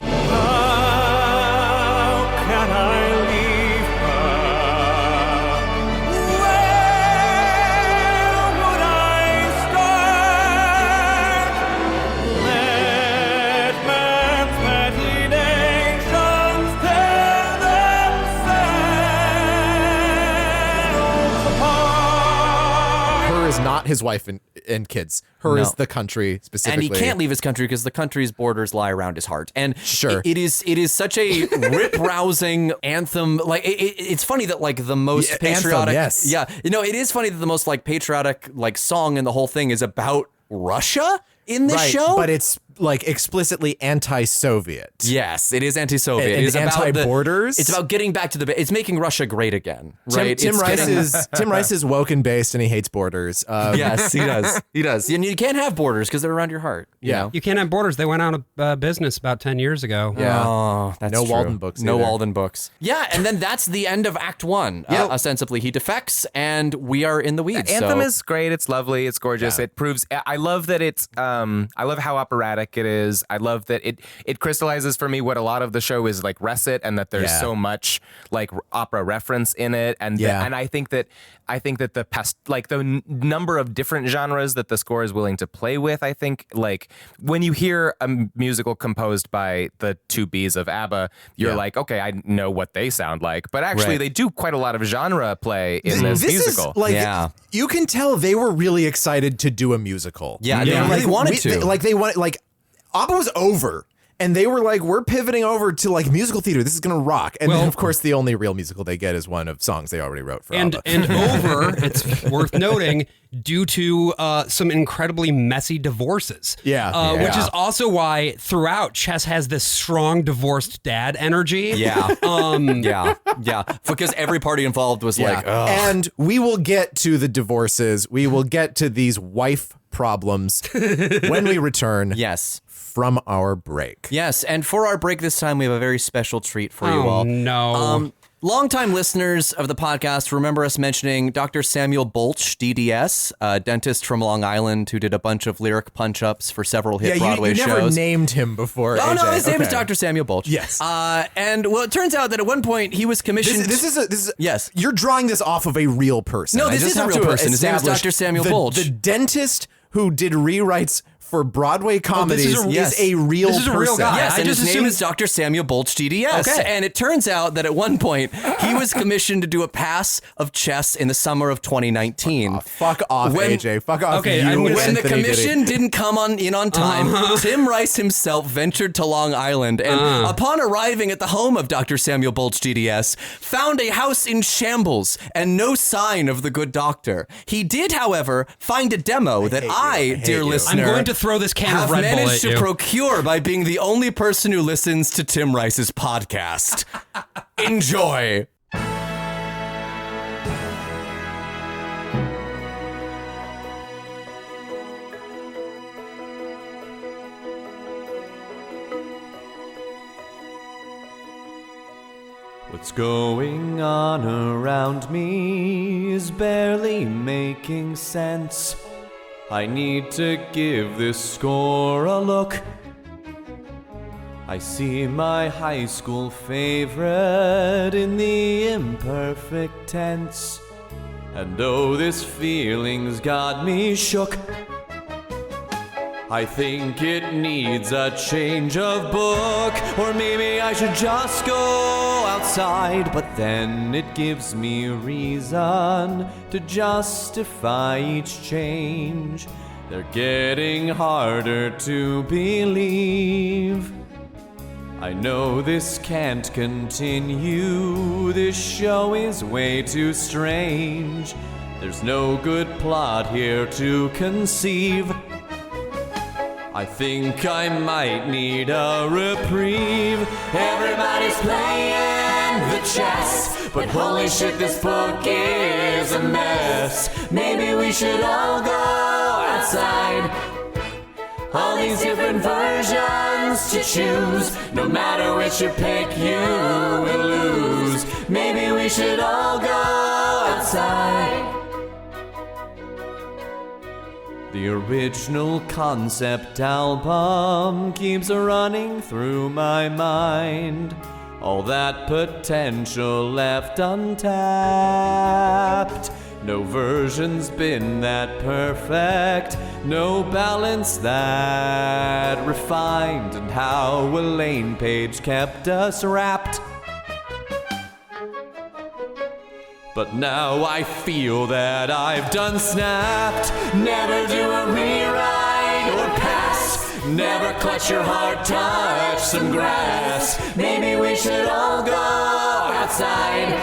his wife and kids. Her is the country specifically. And he can't leave his country because the country's borders lie around his heart. And sure, it is such a rip-rousing anthem. Like it's funny that like the most patriotic, it is funny that the most like patriotic like song in the whole thing is about Russia in this show, but it's like explicitly anti-Soviet. It is anti-Soviet. And it is anti-borders. It's about getting back to it's making Russia great again, right? Tim Rice is woke and based, and he hates borders. Yes, he does. He does. And you can't have borders because they're around your heart. You know? You can't have borders. They went out of business about 10 years ago. Yeah. Oh, that's no true. Walden books. No either. Walden books. Yeah, and then that's the end of Act 1. Ostensibly, he defects, and we are in the weeds. The anthem is great. It's lovely. It's gorgeous. It proves. I love that it's. I love how operatic it is. I love that it crystallizes for me what a lot of the show is like recit, and that there's so much like opera reference in it, and and I think that the number of different genres that the score is willing to play with. I think like when you hear a musical composed by the two Bs of ABBA, you're like, okay, I know what they sound like, but actually they do quite a lot of genre play in this musical. Is like, you can tell they were really excited to do a musical. Yeah, they really wanted to. They wanted like. ABBA was over, and they were like, we're pivoting over to like musical theater. This is going to rock. And then, of course, the only real musical they get is one of songs they already wrote for ABBA. And over, it's worth noting, due to some incredibly messy divorces. Which is also why throughout Chess has this strong divorced dad energy. Because every party involved was like, ugh. And we will get to the divorces. We will get to these wife problems when we return. From our break. Yes, and for our break this time, we have a very special treat for you all. No. Longtime listeners of the podcast remember us mentioning Dr. Samuel Bolch, DDS, a dentist from Long Island who did a bunch of lyric punch-ups for several hit Broadway shows. You never named him before, Oh, AJ. no, his name is Dr. Samuel Bolch. Yes. And, well, it turns out that at one point he was commissioned... This is yes. You're drawing this off of a real person. No, this is a real person. His name is Dr. Samuel Bolch. The dentist who did rewrites for Broadway comedies is a real person. This is a real guy. Yes, and his name is Dr. Samuel Bolch, DDS. Okay. And it turns out that at one point, he was commissioned to do a pass of chess in the summer of 2019. Fuck off, AJ. Fuck off. When the commission didn't come in on time, Tim Rice himself ventured to Long Island and upon arriving at the home of Dr. Samuel Bolch, DDS, found a house in shambles and no sign of the good doctor. He did, however, find a demo that dear listener, I'm going to throw this can have of Red Bull managed at to you. procure by being the only person who listens to Tim Rice's podcast. Enjoy. What's going on around me is barely making sense. I need to give this score a look. I see my high school favorite in the imperfect tense. And oh, this feeling's got me shook. I think it needs a change of book, or maybe I should just go outside. But then it gives me reason to justify each change. They're getting harder to believe. I know this can't continue. This show is way too strange. There's no good plot here to conceive. I think I might need a reprieve. Everybody's playing the chess, but holy shit, this book is a mess. Maybe we should all go outside. All these different versions to choose. No matter which you pick, you will lose. Maybe we should all go outside. The original concept album keeps running through my mind. All that potential left untapped. No version's been that perfect. No balance that refined. And how Elaine Page kept us wrapped. But now I feel that I've done snapped. Never do a rewrite or pass. Never clutch your heart, touch some grass. Maybe we should all go outside.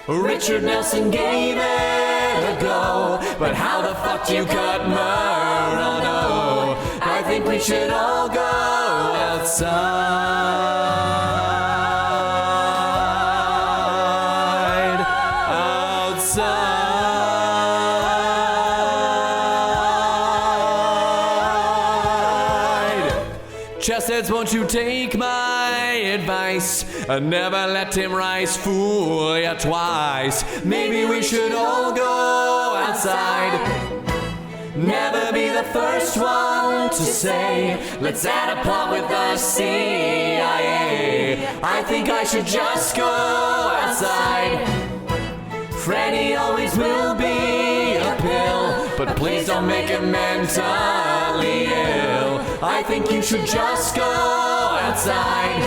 Richard Nelson gave it a go, but how the fuck do you cut Murano? I think we should all go outside. Outside. Chessheads, won't you take my advice? Never let Tim Rice fool you twice. Maybe we should all go outside. Never be the first one to say, let's add a plot with the CIA. I think I should just go outside. Freddie always will be a pill, but please don't make him mentally ill. I think you should just go outside.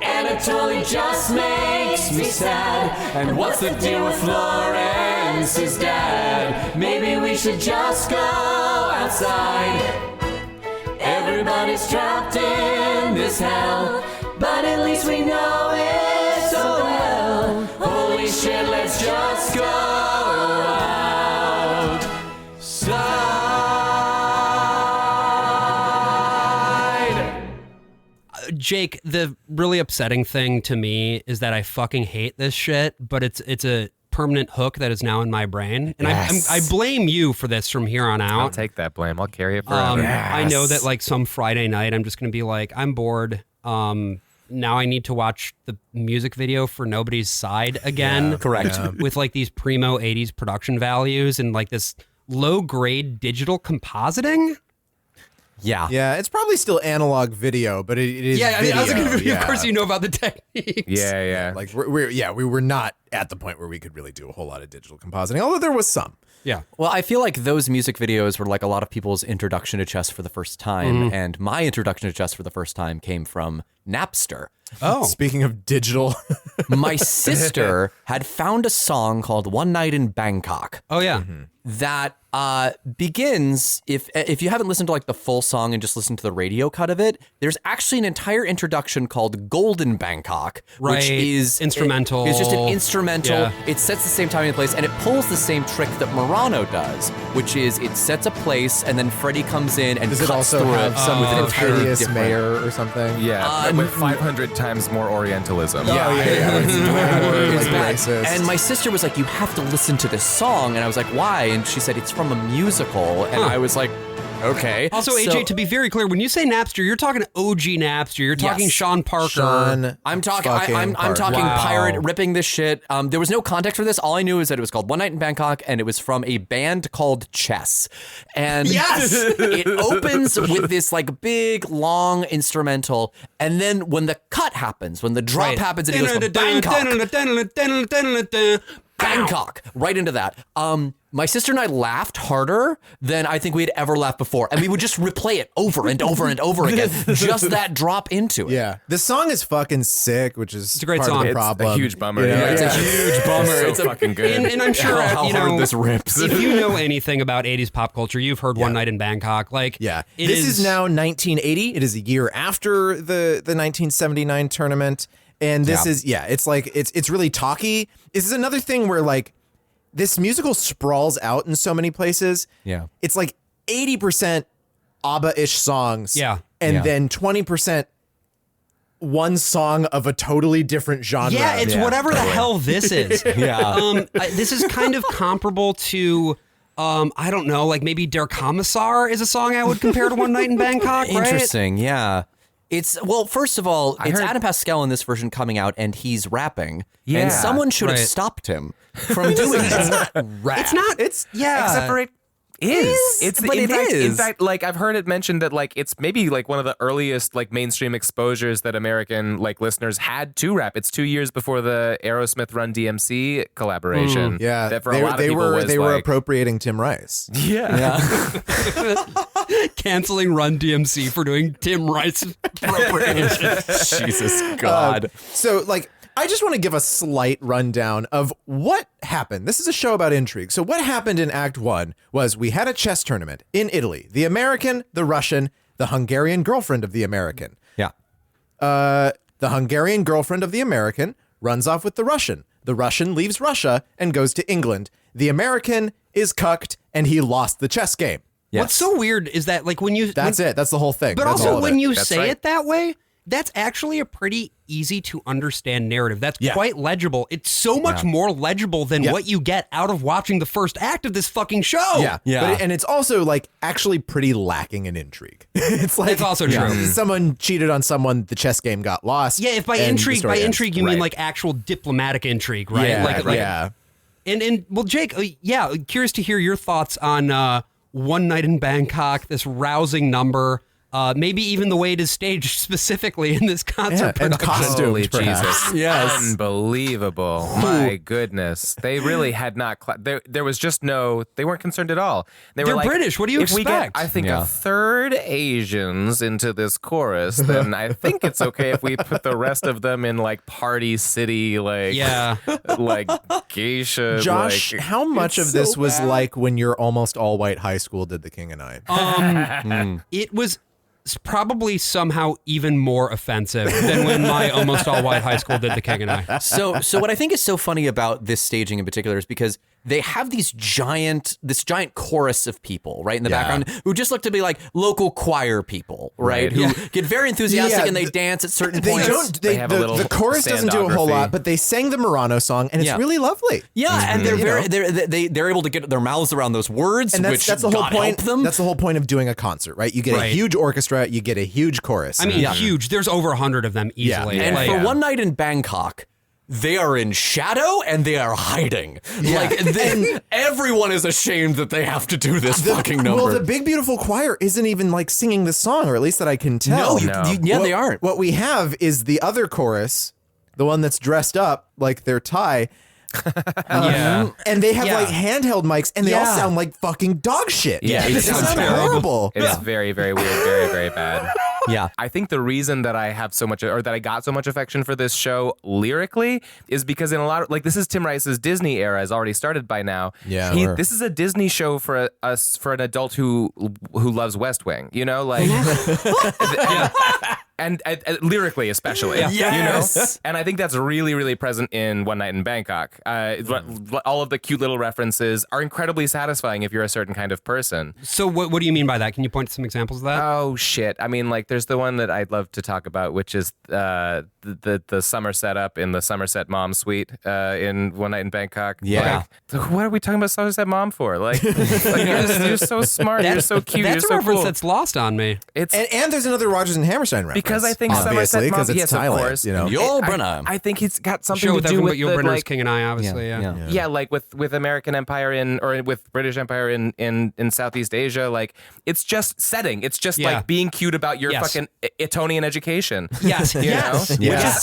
Anatoly just makes me sad. And what's the deal with Florence's dad? Maybe we should just go outside. Everybody's trapped in this hell, but at least we know it so well. Holy shit, let's just go outside. Jake, the really upsetting thing to me is that I fucking hate this shit, but it's a permanent hook that is now in my brain. And I blame you for this from here on out. I'll take that blame. I'll carry it forever. I know that like some Friday night, I'm just going to be like, I'm bored. Now I need to watch the music video for Nobody's Side again. Yeah, correct. With like these primo 80s production values and like this low grade digital compositing. Yeah. Yeah, it's probably still analog video, but it is Yeah, video. I was going to be, yeah. of course you know about the techniques. Yeah. Like we were not at the point where we could really do a whole lot of digital compositing, although there was some. Yeah. Well, I feel like those music videos were like a lot of people's introduction to chess for the first time. And my introduction to chess for the first time came from Napster. Oh. Speaking of digital. My sister had found a song called One Night in Bangkok. Oh, yeah. That begins, if you haven't listened to like the full song and just listened to the radio cut of it, there's actually an entire introduction called Golden Bangkok, which is instrumental. It's just an instrumental. Yeah. It sets the same time and place, and it pulls the same trick that Murano does, which is it sets a place and then Freddie comes in and Does cuts it also through have it some with an entirely Thaddeus different. Mayer or something? Yeah, with 500 times more Orientalism. Yeah. It's It's like bad. racist. And my sister was like, you have to listen to this song. And I was like, why? And she said, it's from a musical. And I was like, okay. Also, AJ, to be very clear, when you say Napster, you're talking OG Napster. You're talking Yes. Sean Parker. Sean I'm talking. fucking I'm Parker. talking Wow. pirate ripping this shit. There was no context for this. All I knew is that it was called One Night in Bangkok, and it was from a band called Chess. And it opens with this like big long instrumental, and then when the cut happens, when the drop happens, and it goes from Bangkok right into that. My sister and I laughed harder than I think we had ever laughed before, and we would just replay it over and over and over again. Just that drop into it. Yeah, this song is fucking sick, which is a great part song. of the It's problem. a huge bummer. Yeah. It's a huge bummer. So It's fucking good. And I'm sure how you know hard this rips. if you know anything about 80s pop culture, you've heard One Night in Bangkok. Like, Yeah, it this is now 1980. It is a year after the 1979 tournament, and this is it's like it's really talky. This is another thing where like this musical sprawls out in so many places. Yeah. It's like 80% ABBA-ish songs. Yeah. And then 20% one song of a totally different genre. Yeah, it's whatever the hell this is. This is kind of comparable to. I don't know, like maybe Der Kommissar is a song I would compare to One Night in Bangkok, right? Interesting, yeah. It's, well, first of all, it's Adam Pascal in this version coming out, and he's rapping. Yeah. And someone should have Right. stopped him from doing that. It's not. It's Except for it is. It's but in it fact, is. In fact, like I've heard it mentioned that like it's maybe like one of the earliest like mainstream exposures that American like listeners had to rap. It's 2 years before the Aerosmith Run DMC collaboration. Yeah, that for a lot of people was they were like, appropriating Tim Rice. yeah. canceling Run DMC for doing Tim Rice appropriation. Jesus God. So like I just want to give a slight rundown of what happened. This is a show about intrigue. So what happened in Act 1 was we had a chess tournament in Italy. The American, the Russian, the Hungarian girlfriend of the American. Yeah. The Hungarian girlfriend of the American runs off with the Russian. The Russian leaves Russia and goes to England. The American is cucked and he lost the chess game. Yes. What's so weird is that like when you... That's it. That's the whole thing. But That's also all of when it. you That's say right. it that way, that's actually a pretty easy to understand narrative. That's quite legible. It's so much more legible than what you get out of watching the first act of this fucking show. Yeah. But and it's also like actually pretty lacking in intrigue. It's like It's also true. Someone cheated on someone, the chess game got lost. Yeah, if by and the intrigue story ends. you mean like actual diplomatic intrigue, right? Yeah, like, yeah. And well, Jake, curious to hear your thoughts on One Night in Bangkok, this rousing number. Maybe even the way it is staged specifically in this concert and production. costumed, Holy perhaps. Jesus. Yes. Unbelievable. My goodness. They really had not... there was just no... They weren't concerned at all. They They're were like, British. What do you if we get, expect? I think, Yeah. a third Asians into this chorus, then I think it's okay if we put the rest of them in like Party City, like... Yeah. Like geisha. Josh, like, how much of this was like when your almost all-white high school did the King of Nine? It was probably somehow even more offensive than when my almost all white high school did the King and I. So what I think is so funny about this staging in particular is because they have this giant chorus of people, right, in the background who just look to be like local choir people, right? Who get very enthusiastic and they dance at certain points. They have a little the chorus doesn't do a whole standography. lot, but they sang the Murano song, and it's really lovely. Yeah, and they're You know? they're able to get their mouths around those words, And which that's the whole God point. help them. That's the whole point of doing a concert, right? You get a huge orchestra, you get a huge chorus. I mean, huge. There's over 100 of them easily. And Like, for One Night in Bangkok, they are in shadow and they are hiding. Like, everyone is ashamed that they have to do this fucking number. Well, the Big Beautiful Choir isn't even like singing the song, or at least that I can tell. They aren't. What we have is the other chorus, the one that's dressed up like their tie. And they have like handheld mics, and they all sound like fucking dog shit. Yeah, it sounds horrible. It's very, very weird, very, very bad. Yeah. I think the reason that I have so much, or that I got so much affection for this show lyrically, is because in a lot of, like, this is Tim Rice's Disney era, has already started by now. Yeah, this is a Disney show for for an adult who loves West Wing. You know, like, and lyrically especially. You know, and I think that's really, really present in One Night in Bangkok. All of the cute little references are incredibly satisfying if you're a certain kind of person. So what do you mean by that? Can you point to some examples of that? Oh shit! I mean, like, there's the one that I'd love to talk about, which is the summer setup in the Somerset Mom Suite in One Night in Bangkok. Yeah. Like, what are we talking about Somerset Mom for? Like you're so smart, you're so cute, That's you're so a reference cool. that's lost on me. And there's another Rodgers and Hammerstein reference. Because I think obviously, Somerset Mom, because it's yes, Thailand, of course. you know. Yul Brynner. I think he's got something Show to with do everyone with but Yul the, Brynner's like, King and I, obviously. Yeah, like with American Empire or with British Empire in Southeast Asia, like, it's just setting. It's just like being cute about your fucking Etonian education. Yes, You know?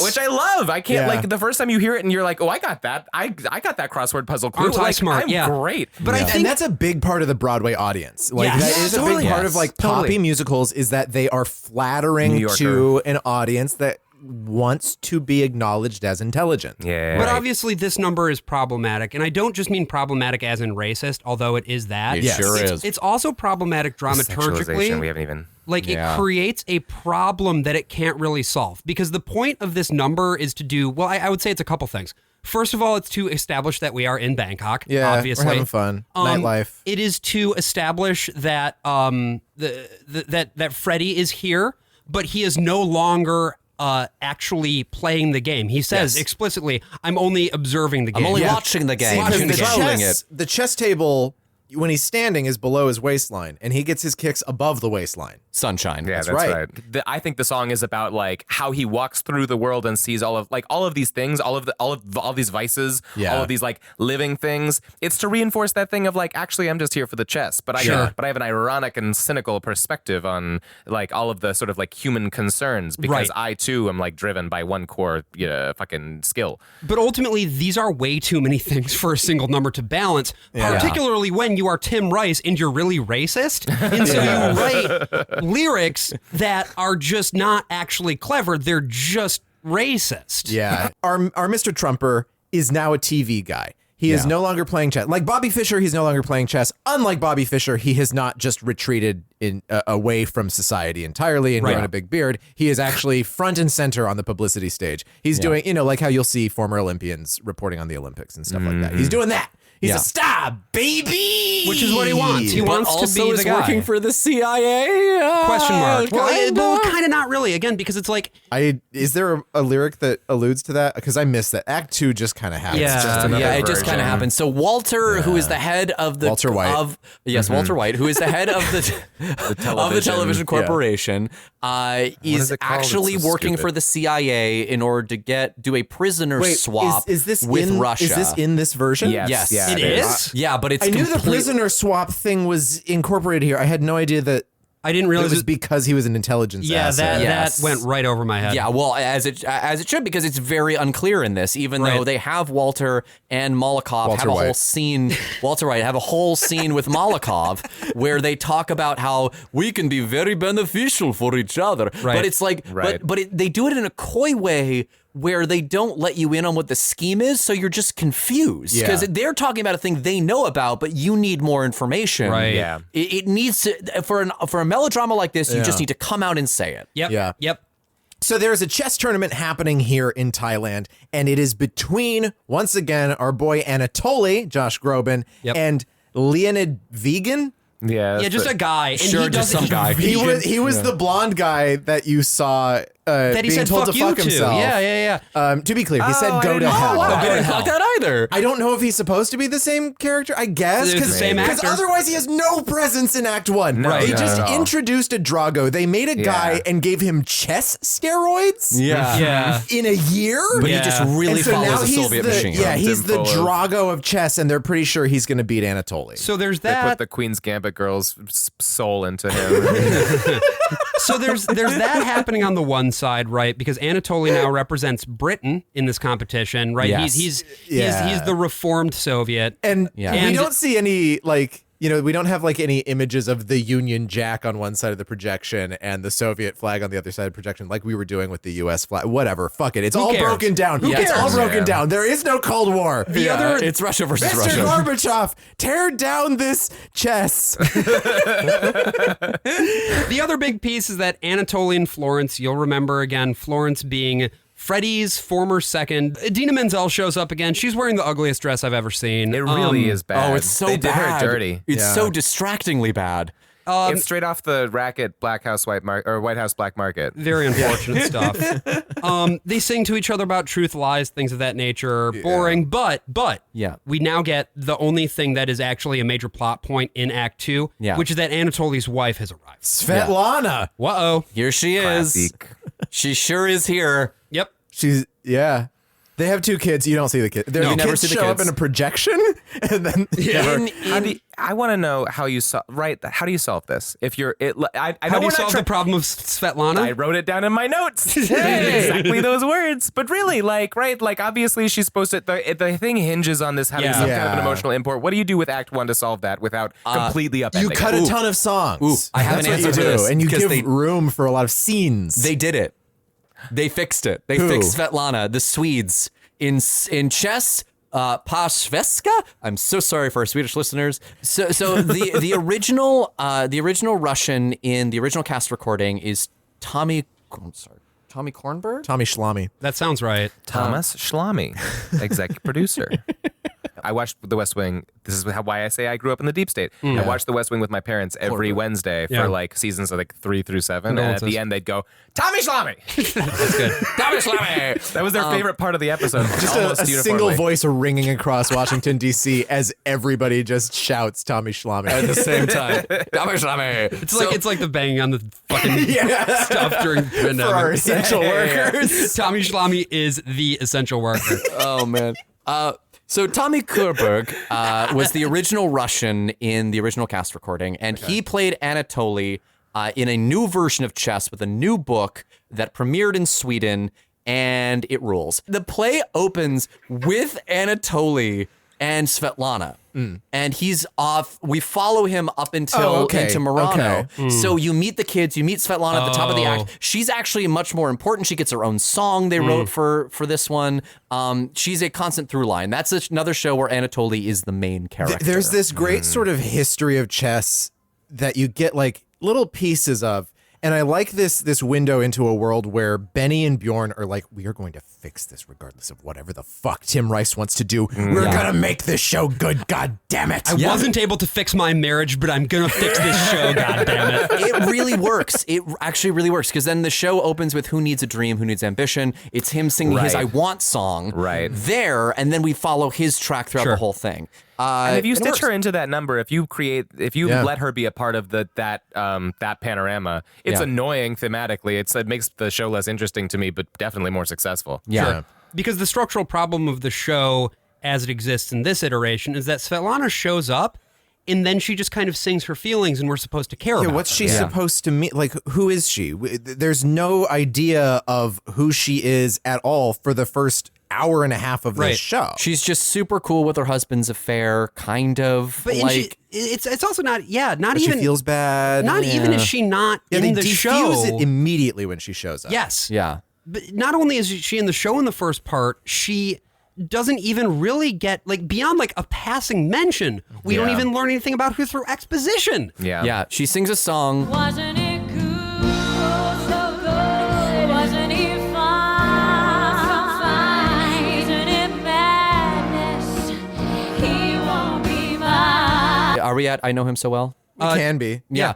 Which I love. I can't, like, the first time you hear it and you're like, oh, I got that. I got that crossword puzzle clue. Aren't I Like, smart? I'm great. But I think and that's a big part of the Broadway audience. Like, that is a big part of like poppy musicals, is that they are flattering to an audience that wants to be acknowledged as intelligent. Yeah. But obviously this number is problematic, and I don't just mean problematic as in racist, although it is that. It sure is. It's also problematic dramaturgically. We haven't even... Like, it creates a problem that it can't really solve, because the point of this number is to do, well, I would say it's a couple things. First of all, it's to establish that we are in Bangkok. Yeah, obviously. we're having fun. Nightlife. It is to establish that that Freddie is here, but he is no longer actually playing the game. He says explicitly, "I'm only observing the game. I'm only watching the game. See, I'm because controlling it." the chess table, when he's standing, is below his waistline, and he gets his kicks above the waistline. Sunshine. Yeah, that's right. I think the song is about, like, how he walks through the world and sees all of these things, all of these vices, all of these, like, living things. It's to reinforce that thing of, like, actually, I'm just here for the chess, but I have an ironic and cynical perspective on, like, all of the sort of, like, human concerns, because I too am, like, driven by one core fucking skill. But ultimately, these are way too many things for a single number to balance, particularly when you are Tim Rice and you're really racist. And so you write lyrics that are just not actually clever. They're just racist. Yeah. Our Mr. Trumper is now a TV guy. He is no longer playing chess. Like Bobby Fischer, he's no longer playing chess. Unlike Bobby Fischer, he has not just retreated away from society entirely and grown a big beard. He is actually front and center on the publicity stage. He's doing, like how you'll see former Olympians reporting on the Olympics and stuff like that. He's doing that. He's a star, baby. Which is what he wants. He wants to be the guy. working for the CIA? Question mark. Well, Kinda. kind of not really. Again, because it's like... Is there a lyric that alludes to that? Because I missed that. Act 2 just kind of happens. Yeah, it just kind of happens. So Walter, who is the head of the... Walter White. Walter White, who is the head of the television corporation, is actually working for the CIA in order to do a prisoner swap is this with Russia. Is this in this version? Yes. Yeah, It is? Yeah, but it's I knew the prisoner swap thing was incorporated here. I had no idea that I didn't realize it was because he was an intelligence asset. That went right over my head. Yeah, well, as it should, because it's very unclear in this, even though they have Walter and Molotov have a whole scene, Walter White have a whole scene with Molotov where they talk about how we can be very beneficial for each other. Right. But it's like, they do it in a coy way where they don't let you in on what the scheme is, so you're just confused. Because they're talking about a thing they know about, but you need more information. Right. Yeah. It needs to, for a melodrama like this, you just need to come out and say it. Yep. Yeah. Yep. So there's a chess tournament happening here in Thailand, and it is between, once again, our boy Anatoly, Josh Groban, and Leonid Vegan. Yeah, just a guy. And Sure, just some guy. He was the blonde guy that you saw that he being said, told fuck to you fuck to. himself. Yeah. To be clear, he said go to hell. I didn't clock that either. I don't know if he's supposed to be the same character, I guess. It's the same actor. Because otherwise he has no presence in Act 1. No, They not just at all. introduced a Drago. They made a guy and gave him chess steroids Yeah. in a year. But he just really And so now follows the he's Soviet machine. Yeah, he's Him the full of- Drago of chess, and they're pretty sure he's going to beat Anatoly. So there's They put that. the Queen's Gambit girl's soul into him. So there's that happening on the one side, right? Because Anatoly now represents Britain in this competition, right? Yes. He's the reformed Soviet. And we And- don't see any, we don't have any images of the Union Jack on one side of the projection and the Soviet flag on the other side of the projection, like we were doing with the U.S. flag. Whatever, fuck it. It's all cares? broken down. Who It's all cares? broken down. There is no Cold War. It's Russia versus Mr. Russia. Gorbachev, tear down this chess. The other big piece is that Anatoly and Florence, you'll remember again, Florence being Freddie's former second. Idina Menzel shows up again. She's wearing the ugliest dress I've ever seen. It really is bad. Oh, it's so they bad. did her dirty. It's so distractingly bad. It's straight off the racket White House Black Market. Very unfortunate stuff. They sing to each other about truth, lies, things of that nature. Boring, but we now get the only thing that is actually a major plot point in Act 2, which is that Anatoly's wife has arrived. Svetlana. Uh-oh. Here she is. Classic. She sure is here. Yep. They have 2 kids. You don't see the kids. The you never kids see the show up kids. in a projection, and then I want to know how you solve. Right? How do you solve this? If you're, I know How do we're you not solve the problem of Svetlana? I wrote it down in my notes. Exactly those words. But really, obviously she's supposed to. The thing hinges on this having some kind of an emotional import. What do you do with Act 1 to solve that without completely upending you cut it? a ton of songs. I have That's an what answer you for do, this, and you because give room for a lot of scenes. They did it. They fixed it. They Who? fixed Svetlana, the Swedes. In chess, Pasveska. I'm so sorry for our Swedish listeners. So the original Russian in the original cast recording is Tommy Kornberg? Tommy Schlamme. That sounds right. Thomas Schlamme, executive producer. I watched The West Wing. This is why I say I grew up in the deep state. I watched The West Wing with my parents every Wednesday for seasons of 3 through 7. And at the end, they'd go, Tommy Schlamme! That's good. Tommy Schlamme! That was their favorite part of the episode. Just a single voice ringing across Washington, D.C. as everybody just shouts Tommy Schlamme At the same time. Tommy Schlamme. It's like the banging on the fucking stuff during the pandemic. For our essential workers. Tommy Schlamme is the essential worker. Oh, man. So Tommy Kornberg was the original Russian in the original cast recording, and he played Anatoly in a new version of chess with a new book that premiered in Sweden, and it rules. The play opens with Anatoly and Svetlana. And he's off. We follow him up until into Murano. So you meet the kids. You meet Svetlana at the top of the act. She's actually much more important. She gets her own song they wrote for this one. She's a constant through line. That's another show where Anatoly is the main character. There's this great sort of history of chess that you get like little pieces of. And I like this window into a world where Benny and Bjorn are like, we are going to fix this regardless of whatever the fuck Tim Rice wants to do. We're going to make this show good, god damn it. I wasn't able to fix my marriage, but I'm going to fix this show, god damn it. It really works. It actually really works because then the show opens with Who Needs a Dream, Who Needs Ambition. It's him singing his I Want song there, and then we follow his track throughout the whole thing. And if you stitch her into that number, if you let her be a part of that panorama, it's annoying thematically. It makes the show less interesting to me, but definitely more successful. Yeah. Sure. Because the structural problem of the show as it exists in this iteration is that Svetlana shows up and then she just kind of sings her feelings and we're supposed to care about what's her. she supposed to mean? Like, who is she? There's no idea of who she is at all for the first hour and a half of this show. She's just super cool with her husband's affair, kind of. But like it's also not but even she feels bad. Not even is she not in the show. They defuse it immediately when she shows up. Yes. Yeah. But not only is she in the show in the first part, she doesn't even really get like beyond like a passing mention. We don't even learn anything about her through exposition. Yeah. Yeah. She sings a song. Wasn't it good? Oh, so good. Wasn't it fun? So fine. Isn't it madness? He won't be mine. Are we at I Know Him So Well? It can be. Yeah.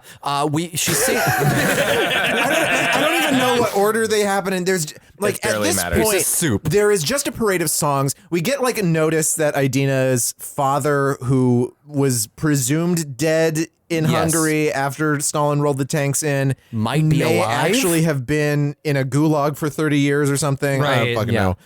She sings. I don't even know what order they happen in. There's like at this point, soup. There is just a parade of songs. We get like a notice that Idina's father, who was presumed dead in Hungary after Stalin rolled the tanks in, might be alive. Actually have been in a gulag for 30 years or something. I don't fucking know.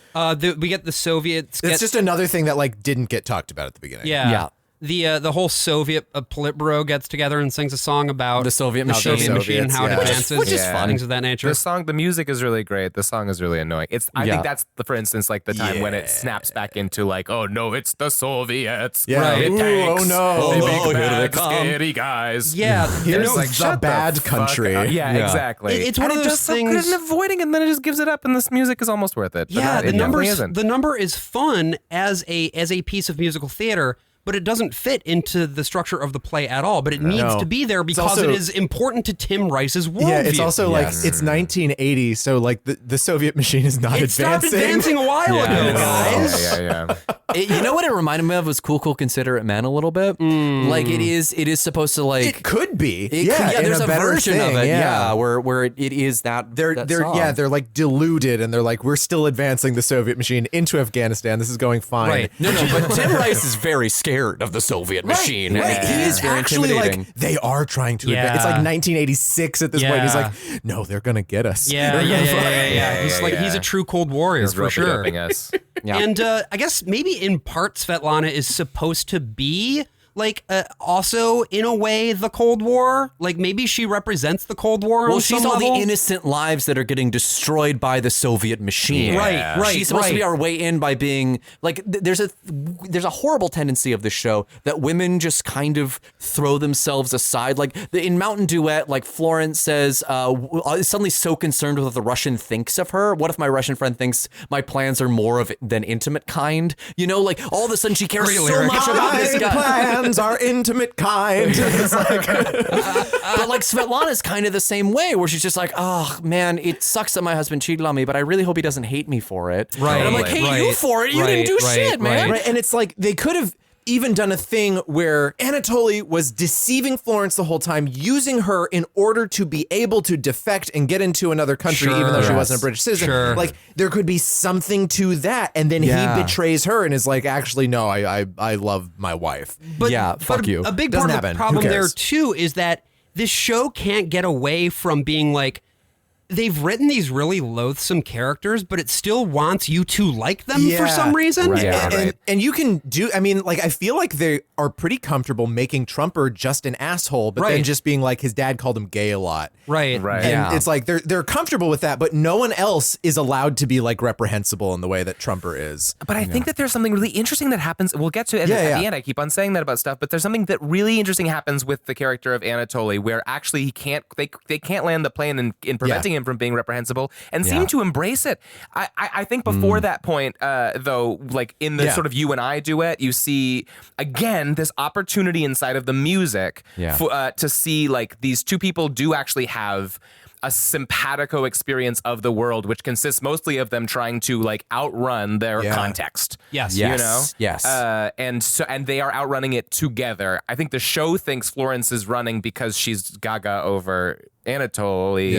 We get the Soviets. It's just another thing that like didn't get talked about at the beginning. Yeah. The whole Soviet Politburo gets together and sings a song about the Soviet machine, and how it advances, which is fun. Things of that nature. The music is really great. The song is really annoying. I think that's for instance, like the time when it snaps back into like, oh no, it's the Soviets. Yeah. Right. Oh no. They Oh, big, here bad, they come. scary guys. Yeah. Here's like, the bad country. Yeah, exactly. It's one of those things. So good in avoiding it, and then it just gives it up, and this music is almost worth it. Yeah, it definitely isn't. The number is fun as a piece of musical theater, but it doesn't fit into the structure of the play at all. But it needs to be there because it is important to Tim Rice's worldview. Yeah, it's also like it's 1980, so like the Soviet machine is not it stopped advancing. advancing a while ago, guys. Yeah. You know what it reminded me of was Cool Considerate Men a little bit. Like it is supposed to like It could be. there's a version thing, of it. Where it is that they're song. they're like deluded and they're like, we're still advancing the Soviet machine into Afghanistan. This is going fine. Right. No, but Tim Rice is very scared of the Soviet machine. Right. And he is very actually intimidating. like they are trying to advance. It's like 1986 at this point. He's like, no, they're gonna get us. Yeah. He's a true Cold Warrior for sure. Us. And I guess maybe in part Svetlana is supposed to be like also in a way the Cold War. Like maybe she represents the Cold War. Well, on she's some all level. the innocent lives that are getting destroyed by the Soviet machine. Right. She's supposed to be our way in by being like. There's a horrible tendency of this show that women just kind of throw themselves aside. Like in Mountain Duet, like Florence says, is suddenly so concerned with what the Russian thinks of her. What if my Russian friend thinks my plans are more of than intimate kind? You know, like all of a sudden she cares so much about this guy. Plans are intimate kind. It's like, but like Svetlana's kind of the same way, where she's just like, oh man, it sucks that my husband cheated on me, but I really hope he doesn't hate me for it. Right. And I'm like, hey, you for it? You didn't do shit, man. right. And it's like they could have even done a thing where Anatoly was deceiving Florence the whole time, using her in order to be able to defect and get into another country, even though she wasn't a British citizen. Sure. Like there could be something to that, and then he betrays her and is like, actually, no, I love my wife. But, fuck you. A big Doesn't part of happen. the problem Who there cares? too is that this show can't get away from being like they've written these really loathsome characters, but it still wants you to like them for some reason. Right. And you can do, I mean, like, I feel like they are pretty comfortable making Trumper just an asshole, but then just being like, his dad called him gay a lot. Right. And it's like, they're comfortable with that, but no one else is allowed to be like reprehensible in the way that Trumper is. But I think that there's something really interesting that happens. We'll get to it at the end. I keep on saying that about stuff, but there's something that really interesting happens with the character of Anatoly, where actually he can't, they can't land the plane in preventing him from being reprehensible, and seem to embrace it. I think before that point, though, like in the sort of You and I duet, you see again this opportunity inside of the music to see like these two people do actually have a simpatico experience of the world, which consists mostly of them trying to like outrun their context. Yes. You know? Yes. And they are outrunning it together. I think the show thinks Florence is running because she's gaga over Anatoly.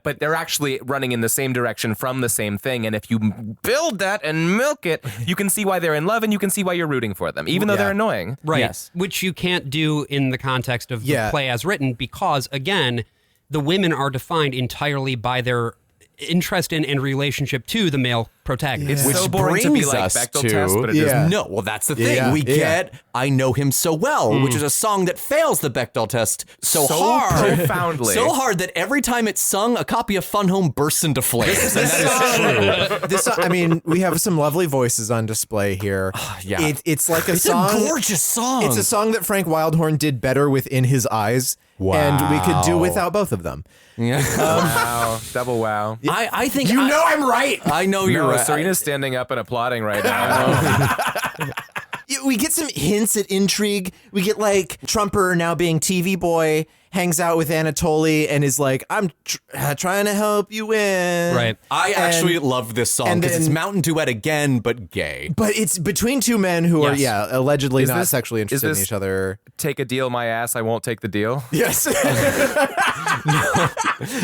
But they're actually running in the same direction from the same thing. And if you build that and milk it, you can see why they're in love and you can see why you're rooting for them, even though they're annoying. Right. Yes. Which you can't do in the context of the play as written, because again, the women are defined entirely by their interest in and relationship to the male protagonist. It's so boring to be like Bechdel test, but it isn't. No, well, that's the thing. We get I Know Him So Well, which is a song that fails the Bechdel test so hard. Profoundly. So hard that every time it's sung, a copy of Fun Home bursts into flames. And that is true. I mean, we have some lovely voices on display here. It's like a song. It's a gorgeous song. It's a song that Frank Wildhorn did better within his eyes. Wow. And we could do without both of them. Wow. Double wow. I think I'm right. I know you're right. Serena's standing up and applauding right now. We get some hints at intrigue. We get like Trumper now being TV boy hangs out with Anatoly and is like, I'm trying to help you win. Right. I actually love this song because it's Mountain Duet again, but gay. But it's between two men who are, allegedly not this- sexually interested in each other. Take a deal, my ass. I won't take the deal. Yes.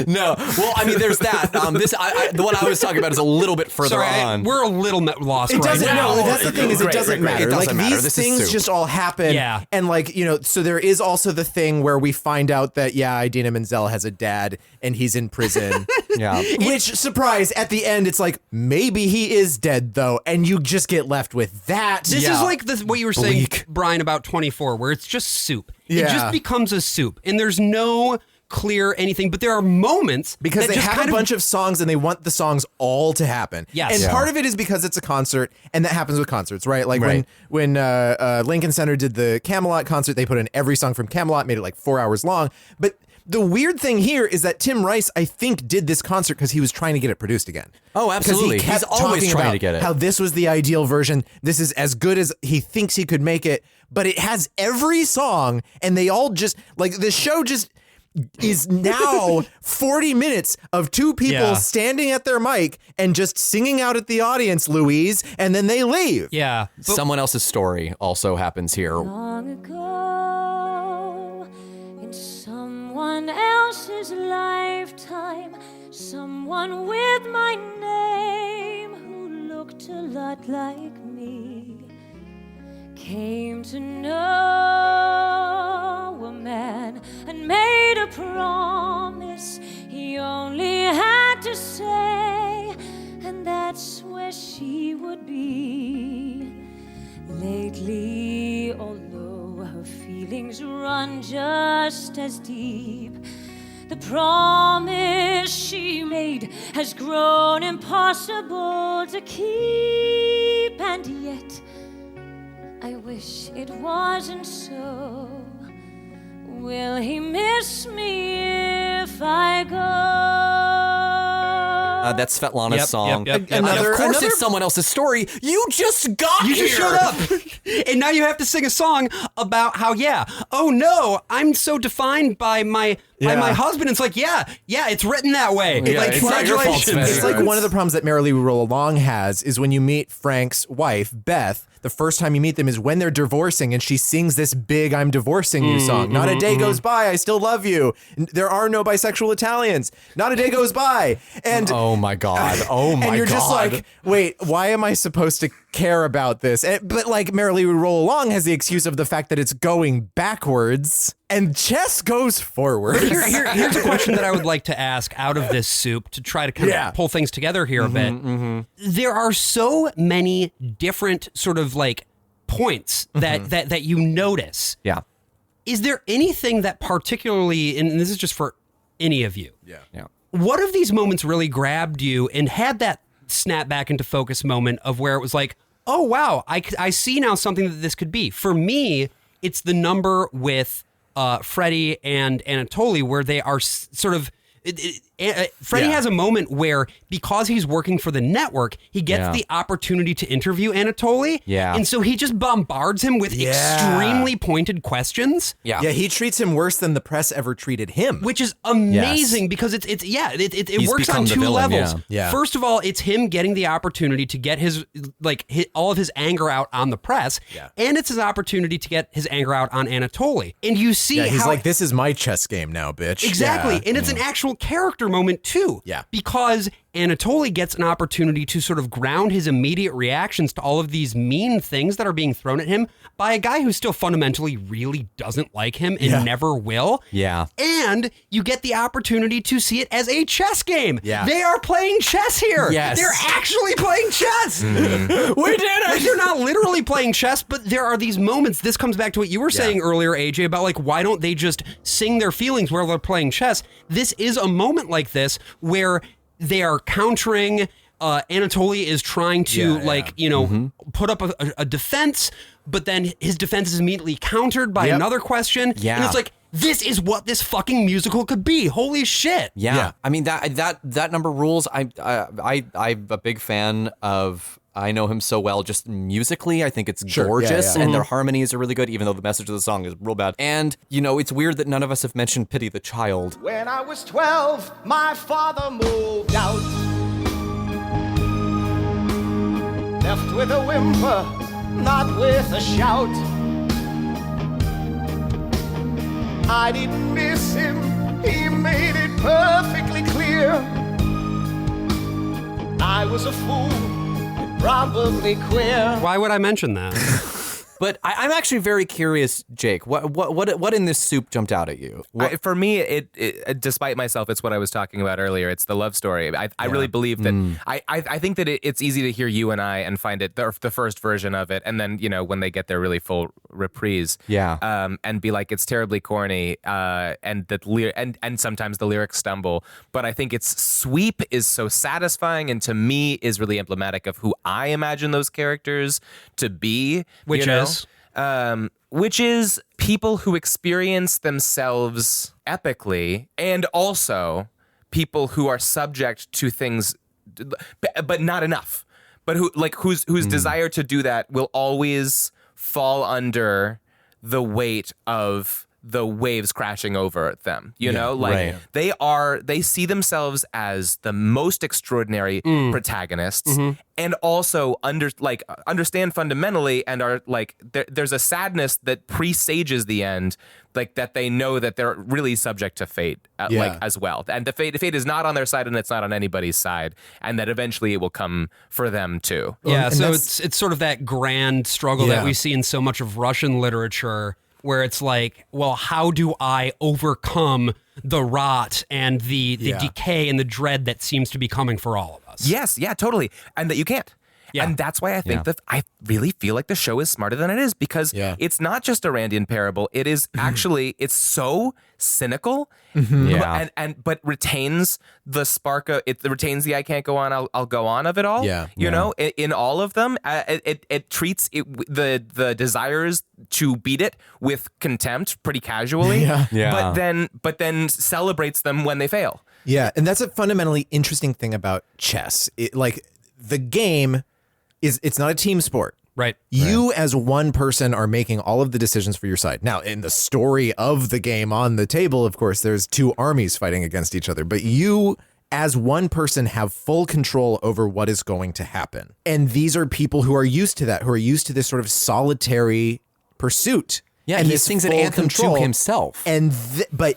No. Well, I mean, there's that. The one I was talking about is a little bit further on. We're a little lost It right doesn't. now. No, that's the thing is, it doesn't matter. It doesn't like matter. these This is things soup. just all happen. Yeah. And like so there is also the thing where we find out that Idina Menzel has a dad and he's in prison. Which, surprise, at the end it's like maybe he is dead though, and you just get left with that. This is like what you were saying, Brian, about 24, where it's just soup. It just becomes a soup, and there's no clear anything, but there are moments because that they just have a bunch of songs and they want the songs all to happen. Yes. And part of it is because it's a concert, and that happens with concerts, right? Like when Lincoln Center did the Camelot concert, they put in every song from Camelot, made it like 4 hours long. But the weird thing here is that Tim Rice, I think, did this concert because he was trying to get it produced again. Oh, absolutely. Because He's always trying to get it. How this was the ideal version. This is as good as he thinks he could make it. But it has every song, and they all just, like, the show just is now 40 minutes of two people standing at their mic and just singing out at the audience, Louise, and then they leave. Yeah. Someone else's story also happens here. Long ago, in someone else's lifetime, someone with my name who looked a lot like me came to know a man and made a promise he only had to say, and that's where she would be. Lately, although her feelings run just as deep, the promise she made has grown impossible to keep, and yet I wish it wasn't so. Will he miss me if I go? That's Svetlana's song. Yep. And of course it's someone else's story. You just got here. You just showed up. And now you have to sing a song about how, oh no, I'm so defined by my husband. It's like, it's written that way. Like, it's not your fault, congratulations. It's like one of the problems that Merrily We Roll Along has is when you meet Frank's wife, Beth, the first time you meet them is when they're divorcing and she sings this big I'm divorcing you song. Not a day goes by, I still love you. There are no bisexual Italians. Not a day goes by. And oh my God. Oh my God. And you're just like, wait, why am I supposed to care about this. But like Merrily We Roll Along has the excuse of the fact that it's going backwards and chess goes forward. Here's a question that I would like to ask out of this soup to try to kind of pull things together here a bit. There are so many different sort of like points that you notice. Yeah. Is there anything that particularly, and this is just for any of you, what of these moments really grabbed you and had that snap back into focus moment of where it was like, oh, wow, I see now something that this could be? For me, it's the number with Freddie and Anatoly where they are sort of, Freddie has a moment where because he's working for the network, he gets the opportunity to interview Anatoly. Yeah. And so he just bombards him with extremely pointed questions. Yeah, he treats him worse than the press ever treated him. Which is amazing because it works on two levels. Yeah. First of all, it's him getting the opportunity to get his all of his anger out on the press. Yeah. And it's his opportunity to get his anger out on Anatoly. And you see he's how like, this is my chess game now, bitch. Exactly. Yeah. And it's an actual character moment too. Yeah. Because Anatoly gets an opportunity to sort of ground his immediate reactions to all of these mean things that are being thrown at him by a guy who still fundamentally really doesn't like him and never will. Yeah. And you get the opportunity to see it as a chess game. Yeah. They are playing chess here. Yes. They're actually playing chess. We did it. They're not literally playing chess, but there are these moments. This comes back to what you were saying earlier, AJ, about like, why don't they just sing their feelings while they're playing chess? This is a moment like this where they are countering. Anatoly is trying to put up a defense, but then his defense is immediately countered by another question. Yeah. And it's like, this is what this fucking musical could be. Holy shit. Yeah. I mean, that number rules. I'm a big fan of. I know him so well just musically. I think it's gorgeous and their harmonies are really good, even though the message of the song is real bad. And, it's weird that none of us have mentioned Pity the Child. When I was 12, my father moved out. Left with a whimper, not with a shout. I didn't miss him, he made it perfectly clear. I was a fool, probably queer. Why would I mention that? But I'm actually very curious, Jake. What in this soup jumped out at you? For me, it despite myself, it's what I was talking about earlier. It's the love story. I really believe that. I think that it's easy to hear you and I and find it the first version of it, and then when they get their really full reprise, and be like, it's terribly corny, and and sometimes the lyrics stumble. But I think its sweep is so satisfying, and to me is really emblematic of who I imagine those characters to be, which is people who experience themselves epically, and also people who are subject to things, but not enough. But whose desire to do that will always fall under the weight of the waves crashing over them, they see themselves as the most extraordinary protagonists, and also understand fundamentally and are like, there's a sadness that presages the end, like that they know that they're really subject to fate, as well, and the fate is not on their side and it's not on anybody's side, and that eventually it will come for them too. So it's sort of that grand struggle that we see in so much of Russian literature, where it's like, well, how do I overcome the rot and the decay and the dread that seems to be coming for all of us? Yes, yeah, totally. And that you can't. Yeah. And that's why I think that I really feel like the show is smarter than it is, because it's not just a Randian parable. It is actually, it's so cynical, but retains the spark of, it retains the I can't go on, I'll go on of it all. In all of them, it treats the desires to beat it with contempt pretty casually, but then celebrates them when they fail. Yeah, and that's a fundamentally interesting thing about chess. The game it's not a team sport. Right. You as one person are making all of the decisions for your side. Now, in the story of the game on the table, of course, there's two armies fighting against each other, but you as one person have full control over what is going to happen. And these are people who are used to that, who are used to this sort of solitary pursuit. Yeah, and he sings an anthem to himself. And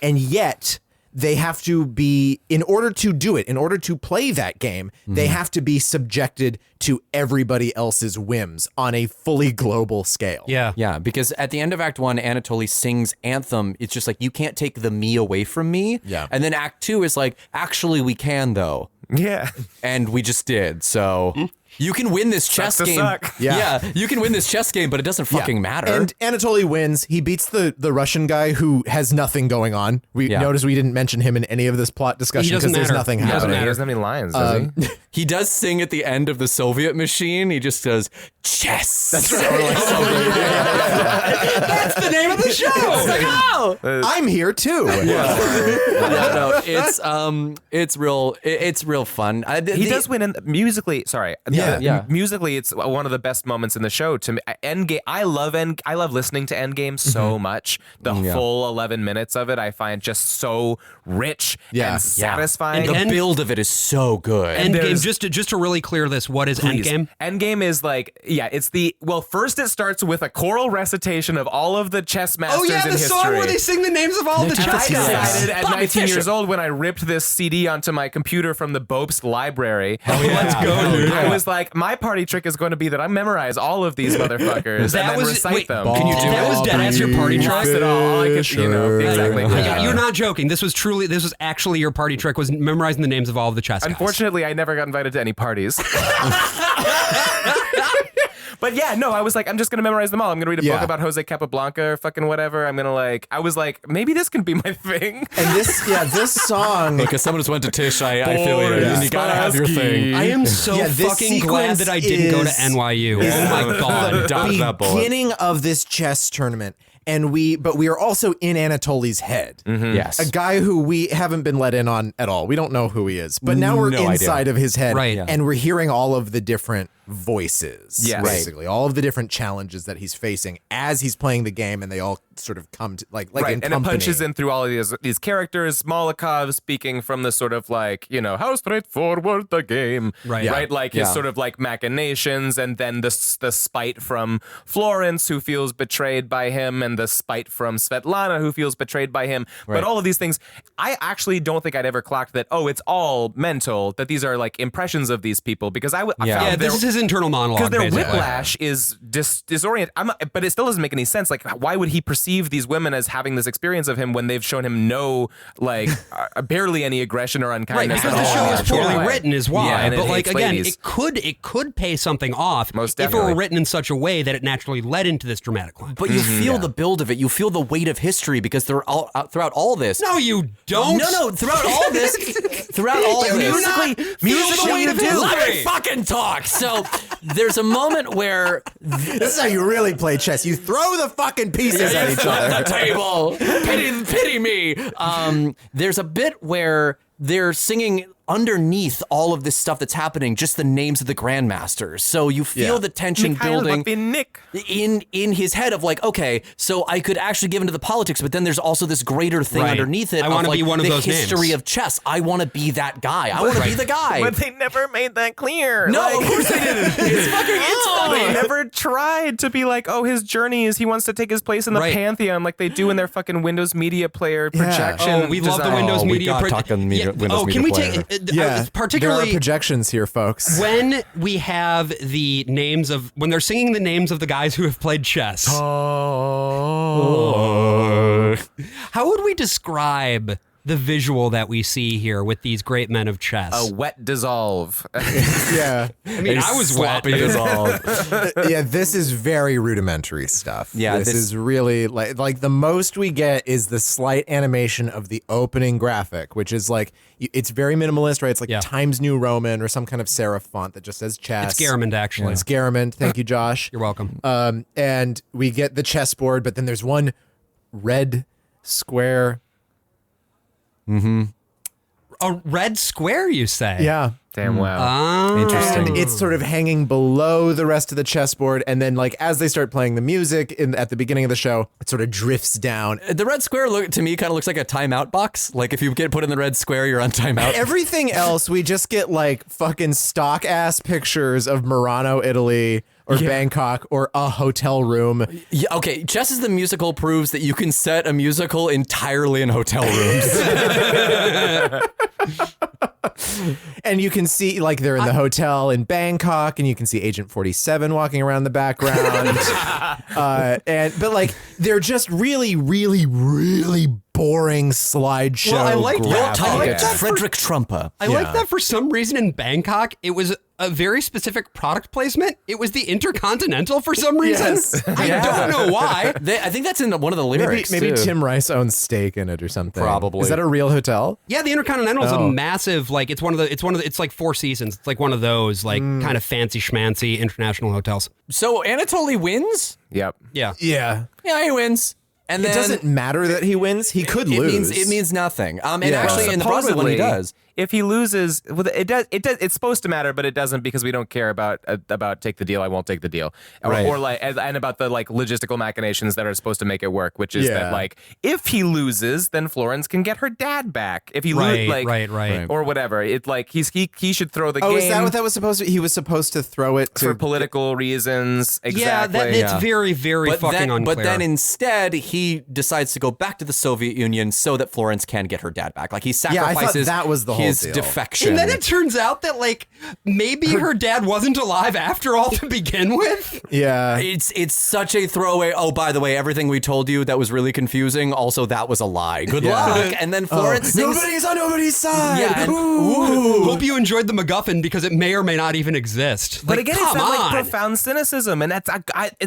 yet they have to be, in order to do it, in order to play that game, they have to be subjected to everybody else's whims on a fully global scale. Yeah. Yeah, because at the end of Act 1, Anatoly sings Anthem. It's just like, you can't take the me away from me. Yeah. And then Act 2 is like, actually, we can, though. Yeah. And we just did. So you can win this chess to game. suck. Yeah. You can win this chess game, but it doesn't fucking matter. And Anatoly wins. He beats the Russian guy who has nothing going on. We notice we didn't mention him in any of this plot discussion because there's nothing happening. He doesn't have any lines, does he? He does sing at the end of the Soviet machine. He just goes, chess. That's right. That's the name of the show. It's like, oh, I'm here too. no, it's real fun. He does win in musically. Sorry, musically, it's one of the best moments in the show. To me, Endgame. I love listening to Endgame so much. The full 11 minutes of it, I find just so rich and satisfying. The build of it is so good. Endgame. Just to really clear this, what is Endgame? Endgame is like, it's first it starts with a choral recitation of all of the chess masters in history. Song where they sing the names of all the chess I guys. decided at 19 years old when I ripped this CD onto my computer from the Bopst library. Let's go, dude. I was like, my party trick is going to be that I memorize all of these motherfuckers and then recite them. Can you do that? Was dead as your party trick? Lost it all I could, exactly. You're not joking. This was actually your party trick, was memorizing the names of all of the chess guys. Unfortunately, I never got invited to any parties. But I was like, I'm just going to memorize them all. I'm going to read a book about Jose Capablanca or fucking whatever. I'm going to I was like, maybe this can be my thing. And this song. Look, as someone who's went to Tisch, I feel you. You got to have your thing. I am so fucking glad that I didn't go to NYU. Oh my God. The beginning of this chess tournament. But we are also in Anatoly's head. Mm-hmm. Yes. A guy who we haven't been let in on at all. We don't know who he is. But now we're inside of his head. Right. And we're hearing all of the different voices. Yes. Basically. All of the different challenges that he's facing as he's playing the game, and they all sort of come to in and it punches in through all of these characters. Molokov speaking from the sort of how straightforward the game. Right. His sort of machinations, and then the spite from Florence, who feels betrayed by him, and the spite from Svetlana, who feels betrayed by him. Right. But all of these things, I actually don't think I'd ever clocked that, it's all mental, that these are impressions of these people, because I found this is his internal monologue. Because their whiplash is disoriented. But it still doesn't make any sense. Why would he perceive these women as having this experience of him when they've shown him no, barely any aggression or unkindness? Right, because the show is poorly written is why. Yeah, but again, ladies. it could pay something off Most if it definitely. were written in such a way that it naturally led into this dramatic line. But you feel the build of it. You feel the weight of history, because they're all throughout all this. No, you don't. No, throughout all this. Musically, you do. Let me fucking talk. So there's a moment where this is how you really play chess. You throw the fucking pieces at each other. The table. Pity me. There's a bit where they're singing underneath all of this stuff that's happening, just the names of the grandmasters. So you feel the tension building in his head of okay, so I could actually give into the politics, but then there's also this greater thing underneath it. I want to be one of those names. The history of chess. I want to be that guy. I want to be the guy. But they never made that clear. No, of course they didn't. It's funny. They never tried to be his journey is he wants to take his place in the pantheon like they do in their fucking Windows Media Player projection. We love the Windows Media Windows can we Player. take there particularly are projections here, folks. when we have the names of when they're singing the names of the guys who have played chess? How would we describe the visual that we see here with these great men of chess? A wet dissolve. Yeah. I mean, I was wet. dissolve. Yeah, this is very rudimentary stuff. Yeah, this is really like the most we get is the slight animation of the opening graphic, which is it's very minimalist, right? It's Times New Roman or some kind of serif font that just says chess. It's Garamond, actually. It's Garamond. Thank you, Josh. You're welcome. And we get the chessboard, but then there's one red square. Mm-hmm. A red square, you say? Yeah. Damn, wow. Interesting. And it's sort of hanging below the rest of the chessboard, and then as they start playing the music at the beginning of the show, it sort of drifts down. The red square to me kind of looks like a timeout box. If you get put in the red square, you're on timeout. Everything else, we just get fucking stock ass pictures of Murano, Italy, or Bangkok or a hotel room. Yeah, okay, Chess is the Musical proves that you can set a musical entirely in hotel rooms. And you can see, like, they're in the hotel in Bangkok, and you can see Agent 47 walking around the background. But like, they're just really, really, really boring slideshow. Well, I like that. graphics. I like that Frederick Trumper. I like that for some reason in Bangkok, it was a very specific product placement. It was the Intercontinental for some reason. Yes. I don't know why. I think that's in one of the lyrics. Maybe too. Tim Rice owns stake in it or something. Probably. Is that a real hotel? Yeah, the Intercontinental is a massive, like, it's like Four Seasons. It's like one of those, like, kind of fancy schmancy international hotels. So Anatoly wins? Yep. Yeah. Yeah. Yeah, he wins. And It then doesn't matter that he wins. He could lose. It means nothing. And Yeah. actually, in the Broadway one, he Supposedly, does. If he loses, well, it does. It's supposed to matter, but it doesn't because we don't care about take the deal. I won't take the deal, Right. or like and about the like logistical machinations that are supposed to make it work. Which is Yeah. that like if he loses, then Florence can get her dad back. If he Right, like right. or whatever, it like he should throw the Oh, game. is that what that was supposed to? He was supposed to throw it for to political reasons? Exactly. Yeah, it's very, very fucking unclear. But then instead, he decides to go back to the Soviet Union so that Florence can get her dad back. Like, he Yeah, I sacrifices thought that was the whole his deal. defection. And then it turns out that, like, maybe her dad wasn't alive after all to begin with. Yeah. It's such a throwaway. Oh, by the way, everything we told you that was really confusing. Also, that was a lie. Good luck. And then Florence sings. Nobody's on nobody's side. Yeah, and- Hope you enjoyed the MacGuffin because it may or may not even exist. But Like, again, it's come that like on. profound cynicism, and that's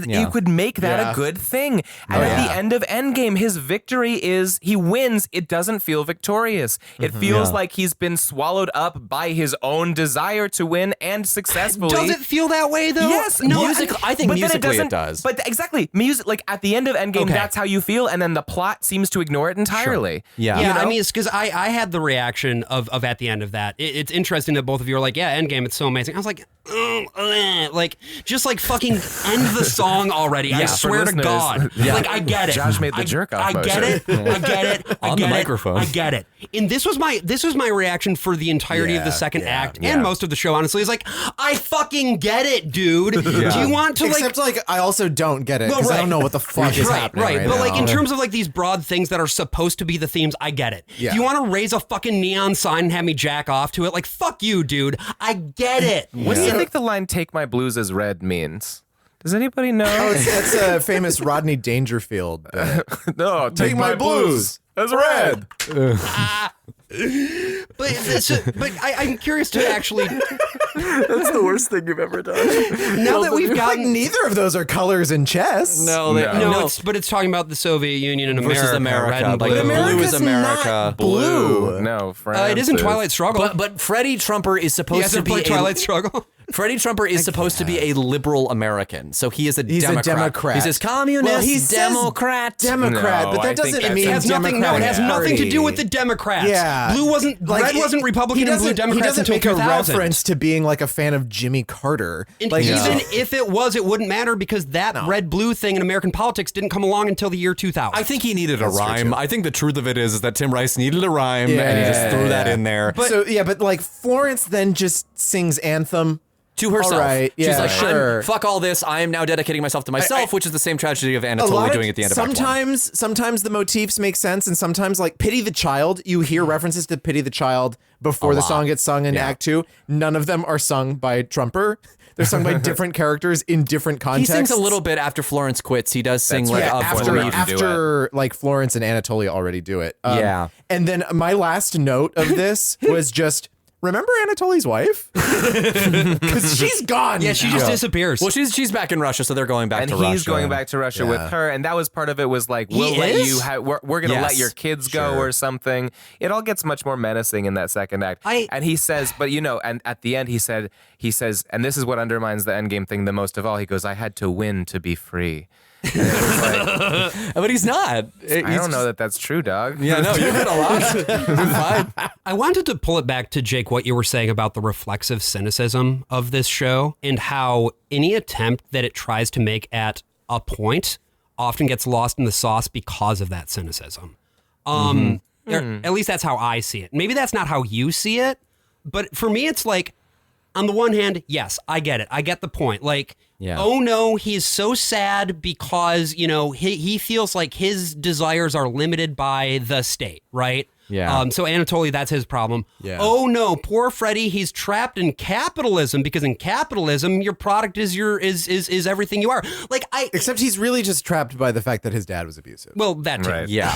Yeah. you could make that Yeah. a good thing. And at the end of Endgame, his victory is he wins. It doesn't feel victorious. It feels like he's been swallowed up by his own desire to win and successfully. Does it feel that way, though? Yes, No, I think but then musically doesn't- it does. But exactly, music. Like at the end of Endgame, Okay. that's how you feel, and then the plot seems to ignore it entirely. Yeah. Yeah, You know? I mean, it's because I had the reaction of at the end of that. It's interesting that both of you are like, yeah, Endgame, it's so amazing. I was like, like, just like fucking end the song already. I Yeah, for swear to listeners. God. Yeah. Like, I get it. Josh made the jerk-off I get motion. it. I get it. I On get the it. microphone. I get it. And this was my reaction for the entirety of the second act and most of the show, honestly, is like, I fucking get it, dude. Do you want to, like... Except, like, I also don't get it because I don't know what the fuck is happening right but now. like in terms of like these broad things that are supposed to be the themes, I get it. Yeah. If you want to raise a fucking neon sign and have me jack off to it, like, fuck you, dude. I get it. What do you think the line "Take my blues as red" means? Does anybody know? Oh, that's a famous Rodney Dangerfield bit. No, Take my blues as red. But I'm curious to actually, That's the worst thing you've ever done. now that we've Like, gotten... neither of those are colors in chess. No, it's talking about the Soviet Union and Versus America. Red and Like, blue. the blue is America's America. not blue. No, France. It is in Twilight Struggle. But Freddie Trumper is you supposed guys to ever be play Twilight Struggle? Freddie Trumper is supposed to be a liberal American, so he is a He's Democrat. a Democrat. He says communist, Well, he says Democrat. Democrat, No, but I that think doesn't that's- mean It has nothing. No, it has Democratic nothing to do with Party. the Democrats. Yeah. Blue wasn't. Red wasn't Republican and blue Democrats He doesn't until make 2000. a reference to being like a fan of Jimmy Carter. And Like, even if it was, it wouldn't matter because that red-blue thing in American politics didn't come along until the year 2000. I think he needed a rhyme. I think the truth of it is that Tim Rice needed a rhyme, and he just threw that in there. But like Florence then just sings Anthem to herself. All right, She's yeah, like, sure. fuck all this. I am now dedicating myself to myself, which is the same tragedy of Anatoly doing at the end of Act One. Sometimes the motifs make sense, and sometimes like Pity the Child, you hear references to Pity the Child before the song gets sung in Act 2. None of them are sung by Trumper. They're sung by different characters in different contexts. He sings a little bit after Florence quits. He does sing after like Florence and Anatoly already do it. And then my last note of this was just, remember Anatoly's wife? Because she's gone. Yeah, she just disappears. Well, she's back in Russia, so they're going back to Russia. And he's going back to Russia with her, and that was part of it. Was like, we'll let you. We're going to let your kids go or something. It all gets much more menacing in that second act. And he says, but you know, and at the end he says, and this is what undermines the Endgame thing the most of all. He goes, "I had to win to be free." And it was like, but he's not. I don't know that that's true, dog. Yeah, no, you hit a lot. Fine. I wanted to pull it back to Jake, what you were saying about the reflexive cynicism of this show and how any attempt that it tries to make at a point often gets lost in the sauce because of that cynicism. At least that's how I see it. Maybe that's not how you see it, but for me, it's like, on the one hand, yes, I get it. I get the point. Like, Yeah. oh no, he's so sad because, he feels like his desires are limited by the state, right? Yeah. So Anatoly, that's his problem. Yeah. Oh no, poor Freddie, he's trapped in capitalism because in capitalism, your product is is everything you are. Like Except he's really just trapped by the fact that his dad was abusive. well, that too. Right. Yeah.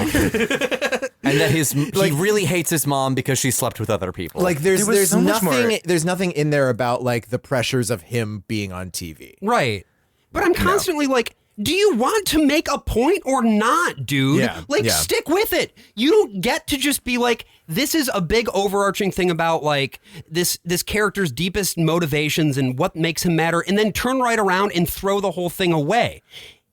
And that he really hates his mom because she slept with other people. Like there's There was so much nothing more. there's nothing in there about like the pressures of him being on TV. Right. But I'm constantly like, do you want to make a point or not, dude? Yeah, Like, yeah. stick with it. You don't get to just be like, this is a big overarching thing about like this character's deepest motivations and what makes him matter, and then turn right around and throw the whole thing away.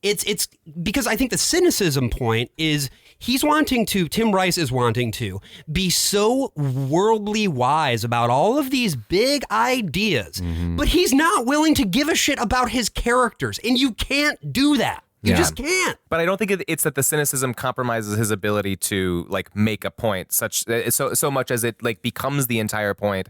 It's because I think the cynicism point is Tim Rice is wanting to be so worldly wise about all of these big ideas, but he's not willing to give a shit about his characters, and you can't do that. You just can't. But I don't think it's that the cynicism compromises his ability to like make a point so much as it like becomes the entire point.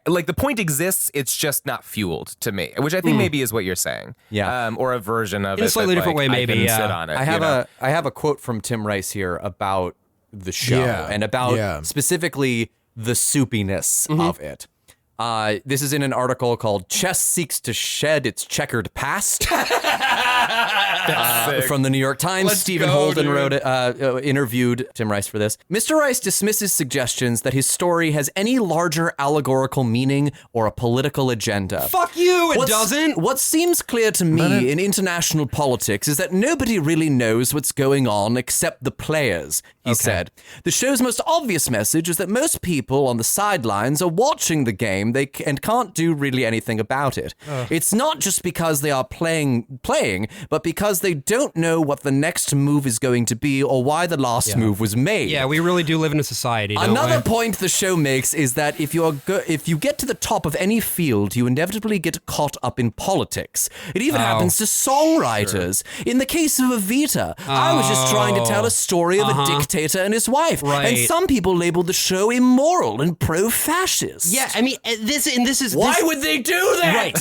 Like the point exists, it's just not fueled to me, which I think maybe is what you're saying. Yeah. Or a version of it. In a slightly that, different like, way, maybe, I can yeah. sit on it. I have a quote from Tim Rice here about the show and about specifically the soupiness of it. This is in an article called "Chess Seeks to Shed Its Checkered Past" from the New York Times. Stephen Holden wrote interviewed Tim Rice for this. Mr. Rice dismisses suggestions that his story has any larger allegorical meaning or a political agenda. Fuck you, it doesn't. What seems clear to me in international politics is that nobody really knows what's going on except the players, he said. The show's most obvious message is that most people on the sidelines are watching the game and can't do really anything about it. It's not just because they are playing, but because they don't know what the next move is going to be or why the last move was made. Yeah, we really do live in a society, don't Another we? point the show makes is that if you get to the top of any field, you inevitably get caught up in politics. It even happens to songwriters. In the case of Evita, I was just trying to tell a story of a dictator and his wife. Right. And some people labeled the show immoral and pro-fascist. Yeah, I mean, this is... Why would they do that,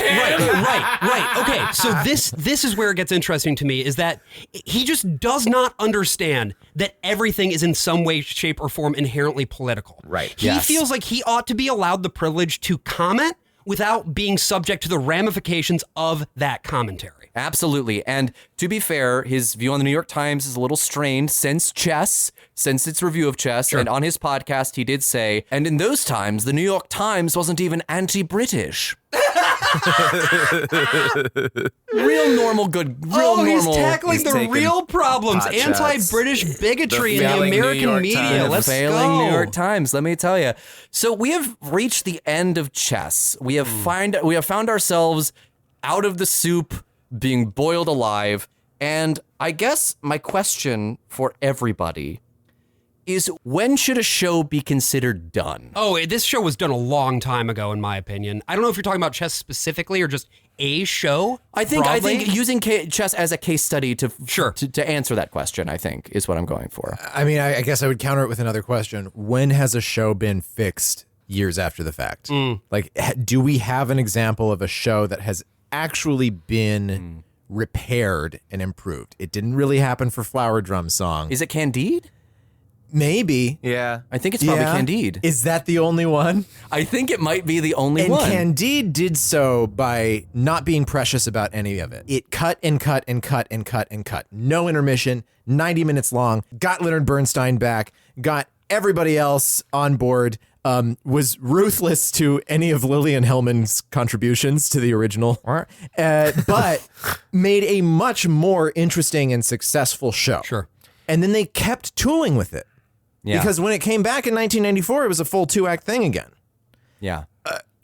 Right. Okay, so this is where it gets interesting to me, is that he just does not understand that everything is in some way, shape, or form inherently political. Right. He feels like he ought to be allowed the privilege to comment without being subject to the ramifications of that commentary. Absolutely. And to be fair, his view on the New York Times is a little strained since its review of Chess. And on his podcast, he did say, and in those times, the New York Times wasn't even anti-British. Real normal, He's tackling the real problems. pot shots. Anti-British bigotry in the failing New American York media. Times. Let's Failing go. New York Times, let me tell you. So we have reached the end of Chess. We have found ourselves out of the soup, being boiled alive. And I guess my question for everybody is, when should a show be considered done? Oh, this show was done a long time ago, in my opinion. I don't know if you're talking about Chess specifically or just a show. I think broadly. using Chess as a case study to answer that question, I think, is what I'm going for. I mean, I guess I would counter it with another question. When has a show been fixed years after the fact? Like, do we have an example of a show that has actually been repaired and improved? It didn't really happen for Flower Drum Song. Is it Candide? Maybe. Yeah. I think it's probably Candide. Is that the only one? I think it might be the only And one. Candide did so by not being precious about any of it. It cut and cut and cut and cut and cut. No intermission, 90 minutes long, got Leonard Bernstein back, got everybody else on board, was ruthless to any of Lillian Hellman's contributions to the original, but made a much more interesting and successful show. Sure. And then they kept tooling with it. Yeah. Because when it came back in 1994, it was a full 2-act thing again. Yeah.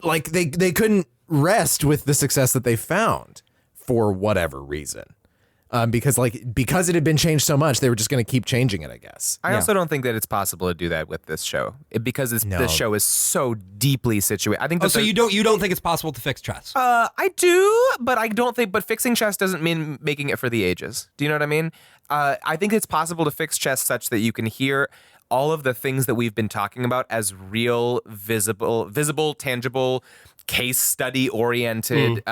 Like they couldn't rest with the success that they found for whatever reason. Because it had been changed so much, they were just going to keep changing it, I guess. I also don't think that it's possible to do that with this show because this show is so deeply situated. I think. So you don't think it's possible to fix Chess? I do, but I don't think. But fixing Chess doesn't mean making it for the ages. Do you know what I mean? I think it's possible to fix Chess such that you can hear all of the things that we've been talking about as real, visible, tangible case study oriented,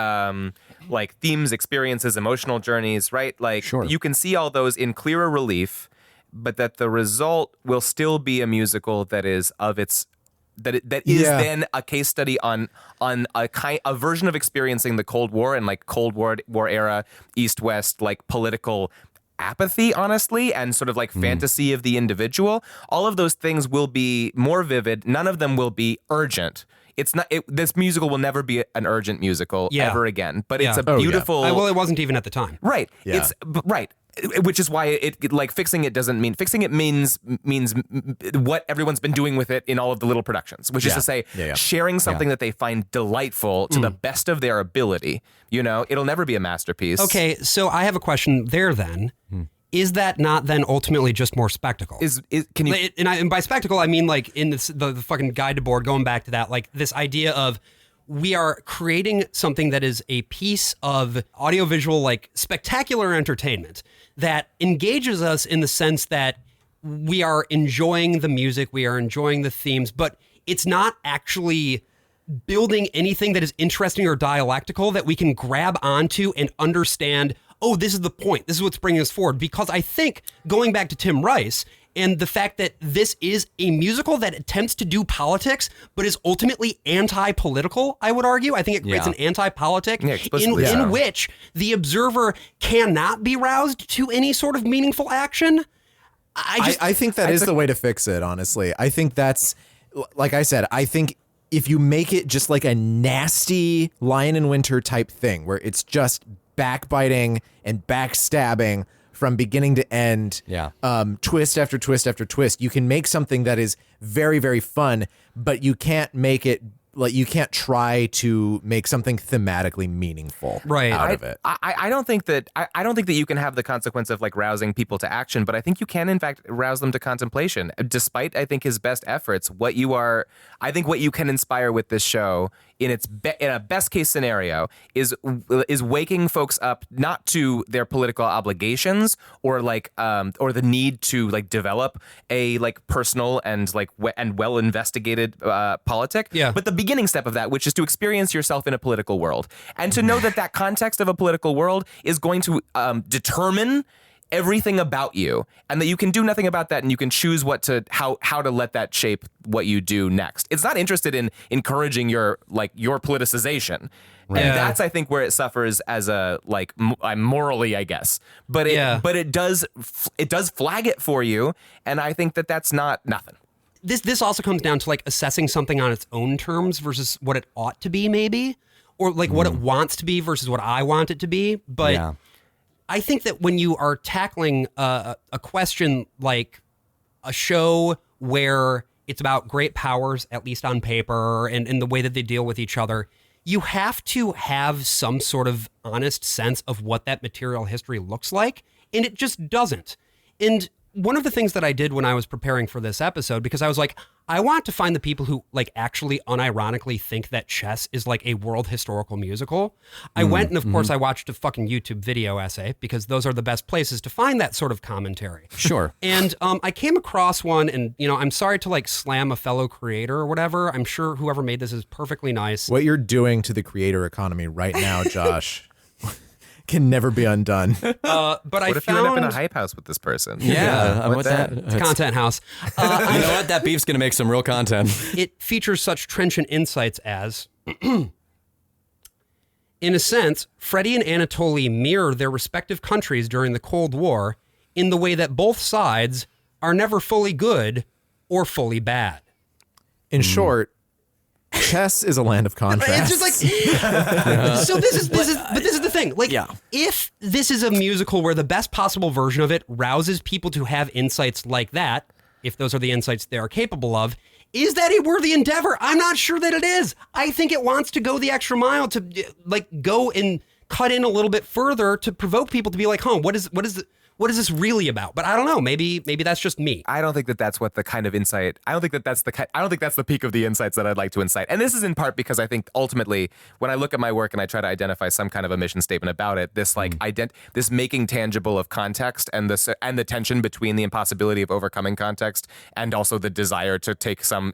like themes, experiences, emotional journeys, right? Like you can see all those in clearer relief, but that the result will still be a musical that is of its that is then a case study on a version of experiencing the Cold War and like Cold War era East-West like political apathy, honestly, and sort of like fantasy of the individual. All of those things will be more vivid. None of them will be urgent. It's not. This musical will never be an urgent musical ever again. But it's a beautiful. Well, it wasn't even at the time. Right. Yeah. It's right. Which is why it like fixing it doesn't mean fixing it means what everyone's been doing with it in all of the little productions, which is to say sharing something that they find delightful to the best of their ability. You know, it'll never be a masterpiece. Okay, so I have a question there then. Is that not then ultimately just more spectacle? Can you? And by spectacle, I mean like in the fucking guide to board, going back to that, like this idea of we are creating something that is a piece of audiovisual, like spectacular entertainment that engages us in the sense that we are enjoying the music, we are enjoying the themes, but it's not actually building anything that is interesting or dialectical that we can grab onto and understand. Oh, this is the point. This is what's bringing us forward. Because I think, going back to Tim Rice and the fact that this is a musical that attempts to do politics, but is ultimately anti-political, I would argue. I think it creates an anti-politic in which the observer cannot be roused to any sort of meaningful action. I think that is the way to fix it, honestly. I think that's, like I said, I think if you make it just like a nasty Lion in Winter type thing, where it's just backbiting and backstabbing from beginning to end, twist after twist after twist, you can make something that is very, very fun, but you can't make it like you can't try to make something thematically meaningful out of it. I don't think that you can have the consequence of like rousing people to action, but I think you can in fact rouse them to contemplation. Despite I think his best efforts, what you can inspire with this show in a best case scenario is waking folks up not to their political obligations or like or the need to like develop a like personal and like and well investigated politic, but the beginning step of that, which is to experience yourself in a political world and to know that context of a political world is going to determine everything about you, and that you can do nothing about that, and you can choose how to let that shape what you do next. It's not interested in encouraging your politicization. Right. And that's, I think, where it suffers as a morally, I guess. But it does flag it for you, and I think that's not nothing. This also comes down to like assessing something on its own terms versus what it ought to be, maybe, or like what it wants to be versus what I want it to be. But I think that when you are tackling a question like a show where it's about great powers, at least on paper, and the way that they deal with each other, you have to have some sort of honest sense of what that material history looks like, and it just doesn't. And one of the things that I did when I was preparing for this episode, because I was like, I want to find the people who like actually unironically think that Chess is like a world historical musical. I went and of course I watched a fucking YouTube video essay because those are the best places to find that sort of commentary. Sure. And I came across one, and I'm sorry to like slam a fellow creator or whatever. I'm sure whoever made this is perfectly nice. What you're doing to the creator economy right now, Josh, can never be undone. But what if you end up in a hype house with this person? Yeah, what's that? It's a content house. You know what? That beef's going to make some real content. It features such trenchant insights as, in a sense, Freddie and Anatoly mirror their respective countries during the Cold War in the way that both sides are never fully good or fully bad. In short, Chess is a land of contrasts. It's just like, so this is the thing. Like, if this is a musical where the best possible version of it rouses people to have insights like that, if those are the insights they are capable of, is that a worthy endeavor? I'm not sure that it is. I think it wants to go the extra mile to like go and cut in a little bit further to provoke people to be like, what is what is this really about? But I don't know. Maybe that's just me. I don't think that that's what the kind of insight. I don't think that that's the peak of the insights that I'd like to incite. And this is in part because I think ultimately, when I look at my work and I try to identify some kind of a mission statement about it, this like this making tangible of context and the tension between the impossibility of overcoming context and also the desire to take some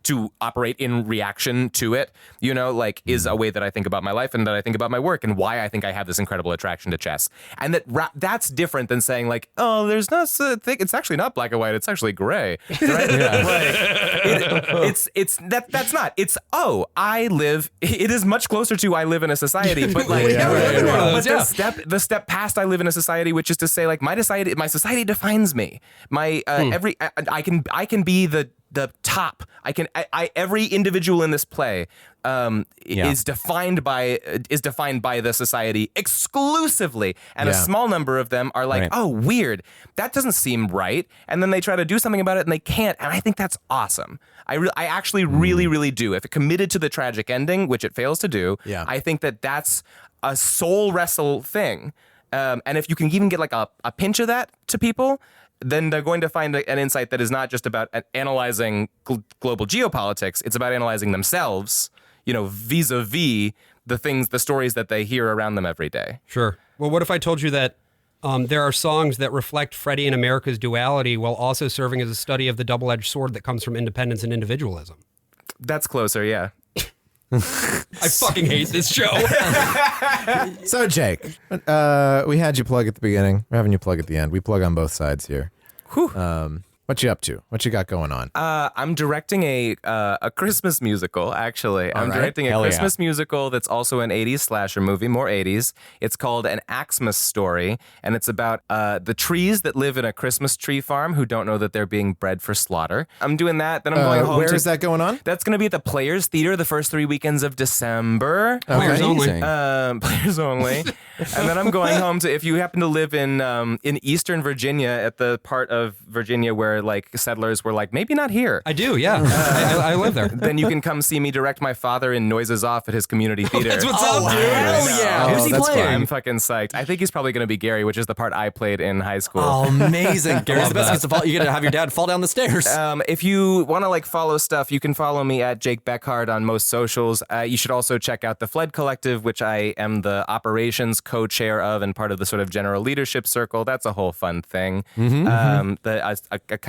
to operate in reaction to it, like is a way that I think about my life and that I think about my work and why I think I have this incredible attraction to chess. And that's different than saying like, oh, there's no thing. It's actually not black and white. It's actually gray. Right? That's not. It's I live. It is much closer to I live in a society, but like, the step past I live in a society, which is to say like my society defines me. My I can be the top. Every individual in this play is defined by the society exclusively, and a small number of them are like, oh, weird, that doesn't seem right, and then they try to do something about it and they can't, and I think that's awesome. I actually really, really do. If it committed to the tragic ending, which it fails to do, I think that's a soul wrestle thing, and if you can even get like a pinch of that to people, then they're going to find an insight that is not just about analyzing global geopolitics. It's about analyzing themselves, vis-a-vis the stories that they hear around them every day. Sure. Well, what if I told you that there are songs that reflect Freddie and America's duality while also serving as a study of the double-edged sword that comes from independence and individualism? That's closer, yeah. I fucking hate this show. So, Jake, we had you plug at the beginning. We're having you plug at the end. We plug on both sides here. What you up to? What you got going on? I'm directing a Christmas musical, actually. I'm directing a Christmas musical that's also an 80s slasher movie, more 80s. It's called An Axmas Story, and it's about the trees that live in a Christmas tree farm who don't know that they're being bred for slaughter. I'm doing that, then I'm going home. Where is that going on? That's going to be at the Players Theater the first 3 weekends of December. Players only. Players only. And then I'm going home to, if you happen to live in Eastern Virginia, at the part of Virginia where like settlers were like, maybe not here. I do, yeah. I live there. Then you can come see me direct my father in Noises Off at his community theater. That's what's up, dude. Yeah. Who's he playing? I'm fucking psyched. I think he's probably going to be Gary, which is the part I played in high school. Oh, amazing. Gary's the best. You get to have your dad fall down the stairs. If you want to like follow stuff, you can follow me at Jake Beckhard on most socials. You should also check out the Fled Collective, which I am the operations co-chair of and part of the sort of general leadership circle. That's a whole fun thing. A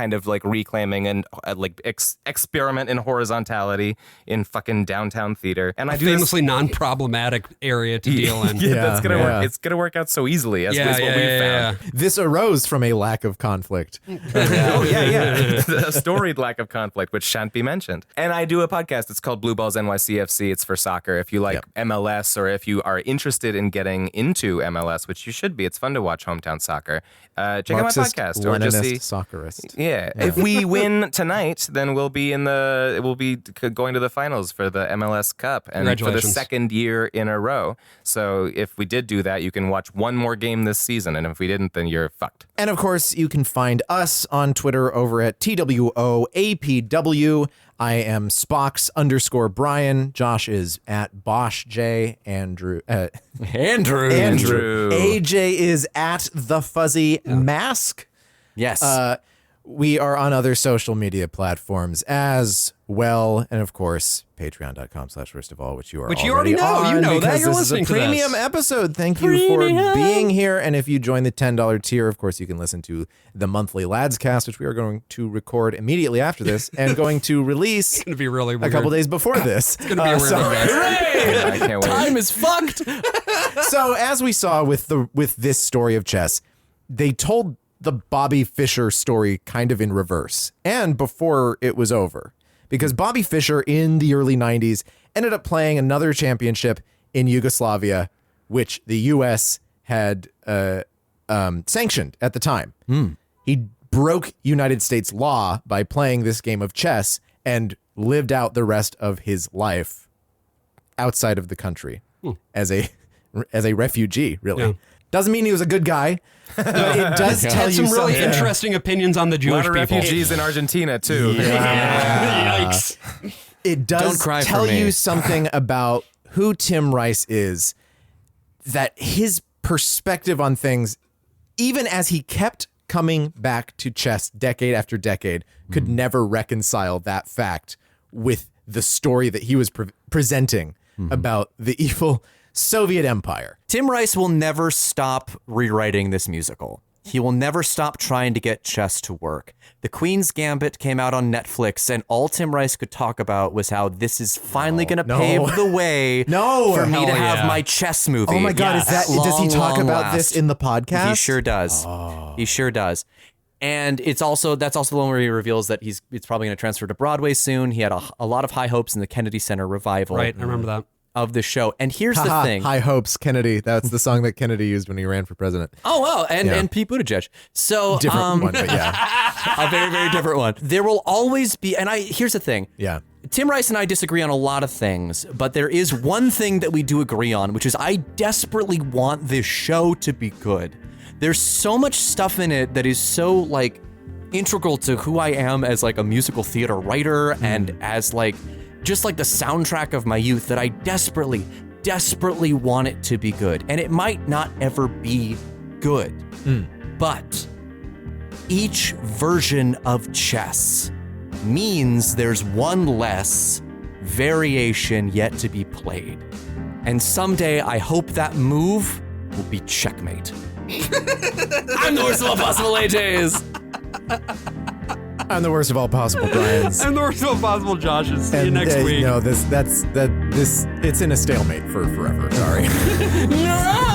kind of like reclaiming and like experiment in horizontality in fucking downtown theater. And I do famously non-problematic area to deal in. That's gonna work. It's gonna work out so easily, as what we found. This arose from a lack of conflict. A storied lack of conflict, which shan't be mentioned. And I do a podcast. It's called Balls NYCFC. It's for soccer. If you like MLS, or if you are interested in getting into MLS, which you should be, it's fun to watch hometown soccer. Check out my podcast, or just see soccerist. Yeah. If we win tonight, then we'll be going to the finals for the MLS Cup, and for the second year in a row. So if we did do that, you can watch one more game this season, and if we didn't, then you're fucked. And of course, you can find us on Twitter over at TWOAPW. I am Spox_Brian. Josh is at Bosch J. Andrew. AJ is at The Fuzzy Mask. Yes. We are on other social media platforms as well. And of course, patreon.com/worstofall, which you are already know. On, you know that. You're This is a premium episode. Thank you for being here. And if you join the $10 tier, of course, you can listen to the monthly Lads Cast, which we are going to record immediately after this and going to really weird. a couple days before this. It's going to be a weird I can't wait. Time is fucked. So as we saw with this story of chess, they told the Bobby Fischer story kind of in reverse and before it was over, because Bobby Fischer in the early 90s ended up playing another championship in Yugoslavia, which the U.S. had sanctioned at the time. He broke United States law by playing this game of chess and lived out the rest of his life outside of the country as a refugee, really. Yeah. Doesn't mean he was a good guy. But it does tell you some really something. interesting opinions on the Jewish people. A lot of refugees in Argentina, too. Yikes. It does tell you something about who Tim Rice is, that his perspective on things even as he kept coming back to chess decade after decade, could never reconcile that fact with the story that he was presenting about the evil Soviet Empire. Tim Rice will never stop rewriting this musical. He will never stop trying to get chess to work. The Queen's Gambit came out on Netflix, and all Tim Rice could talk about was how this is finally going to pave the way for me to have my chess movie. Oh my God, Yes. does he talk Long about last. this in the podcast? He sure does. He sure does. And that's also the one where he reveals that it's probably going to transfer to Broadway soon. He had a lot of high hopes in the Kennedy Center revival. Right, I remember that. Of the show. And here's the thing. High Hopes, Kennedy. That's the song that Kennedy used when he ran for president. Oh, wow. And Pete Buttigieg. So, Different one, but yeah. a very, very different one. There will always be, and here's the thing. Yeah. Tim Rice and I disagree on a lot of things, but there is one thing that we do agree on, which is I desperately want this show to be good. There's so much stuff in it that is so, like, integral to who I am as, like, a musical theater writer and as, like, just like the soundtrack of my youth that I desperately, desperately want it to be good. And it might not ever be good, but each version of chess means there's one less variation yet to be played. And someday I hope that move will be checkmate. I'm the worst of all possible AJs. I'm the worst of all possible Brians. I'm the worst of all possible Joshes. See you next week. No, it's in a stalemate for forever. Sorry. No!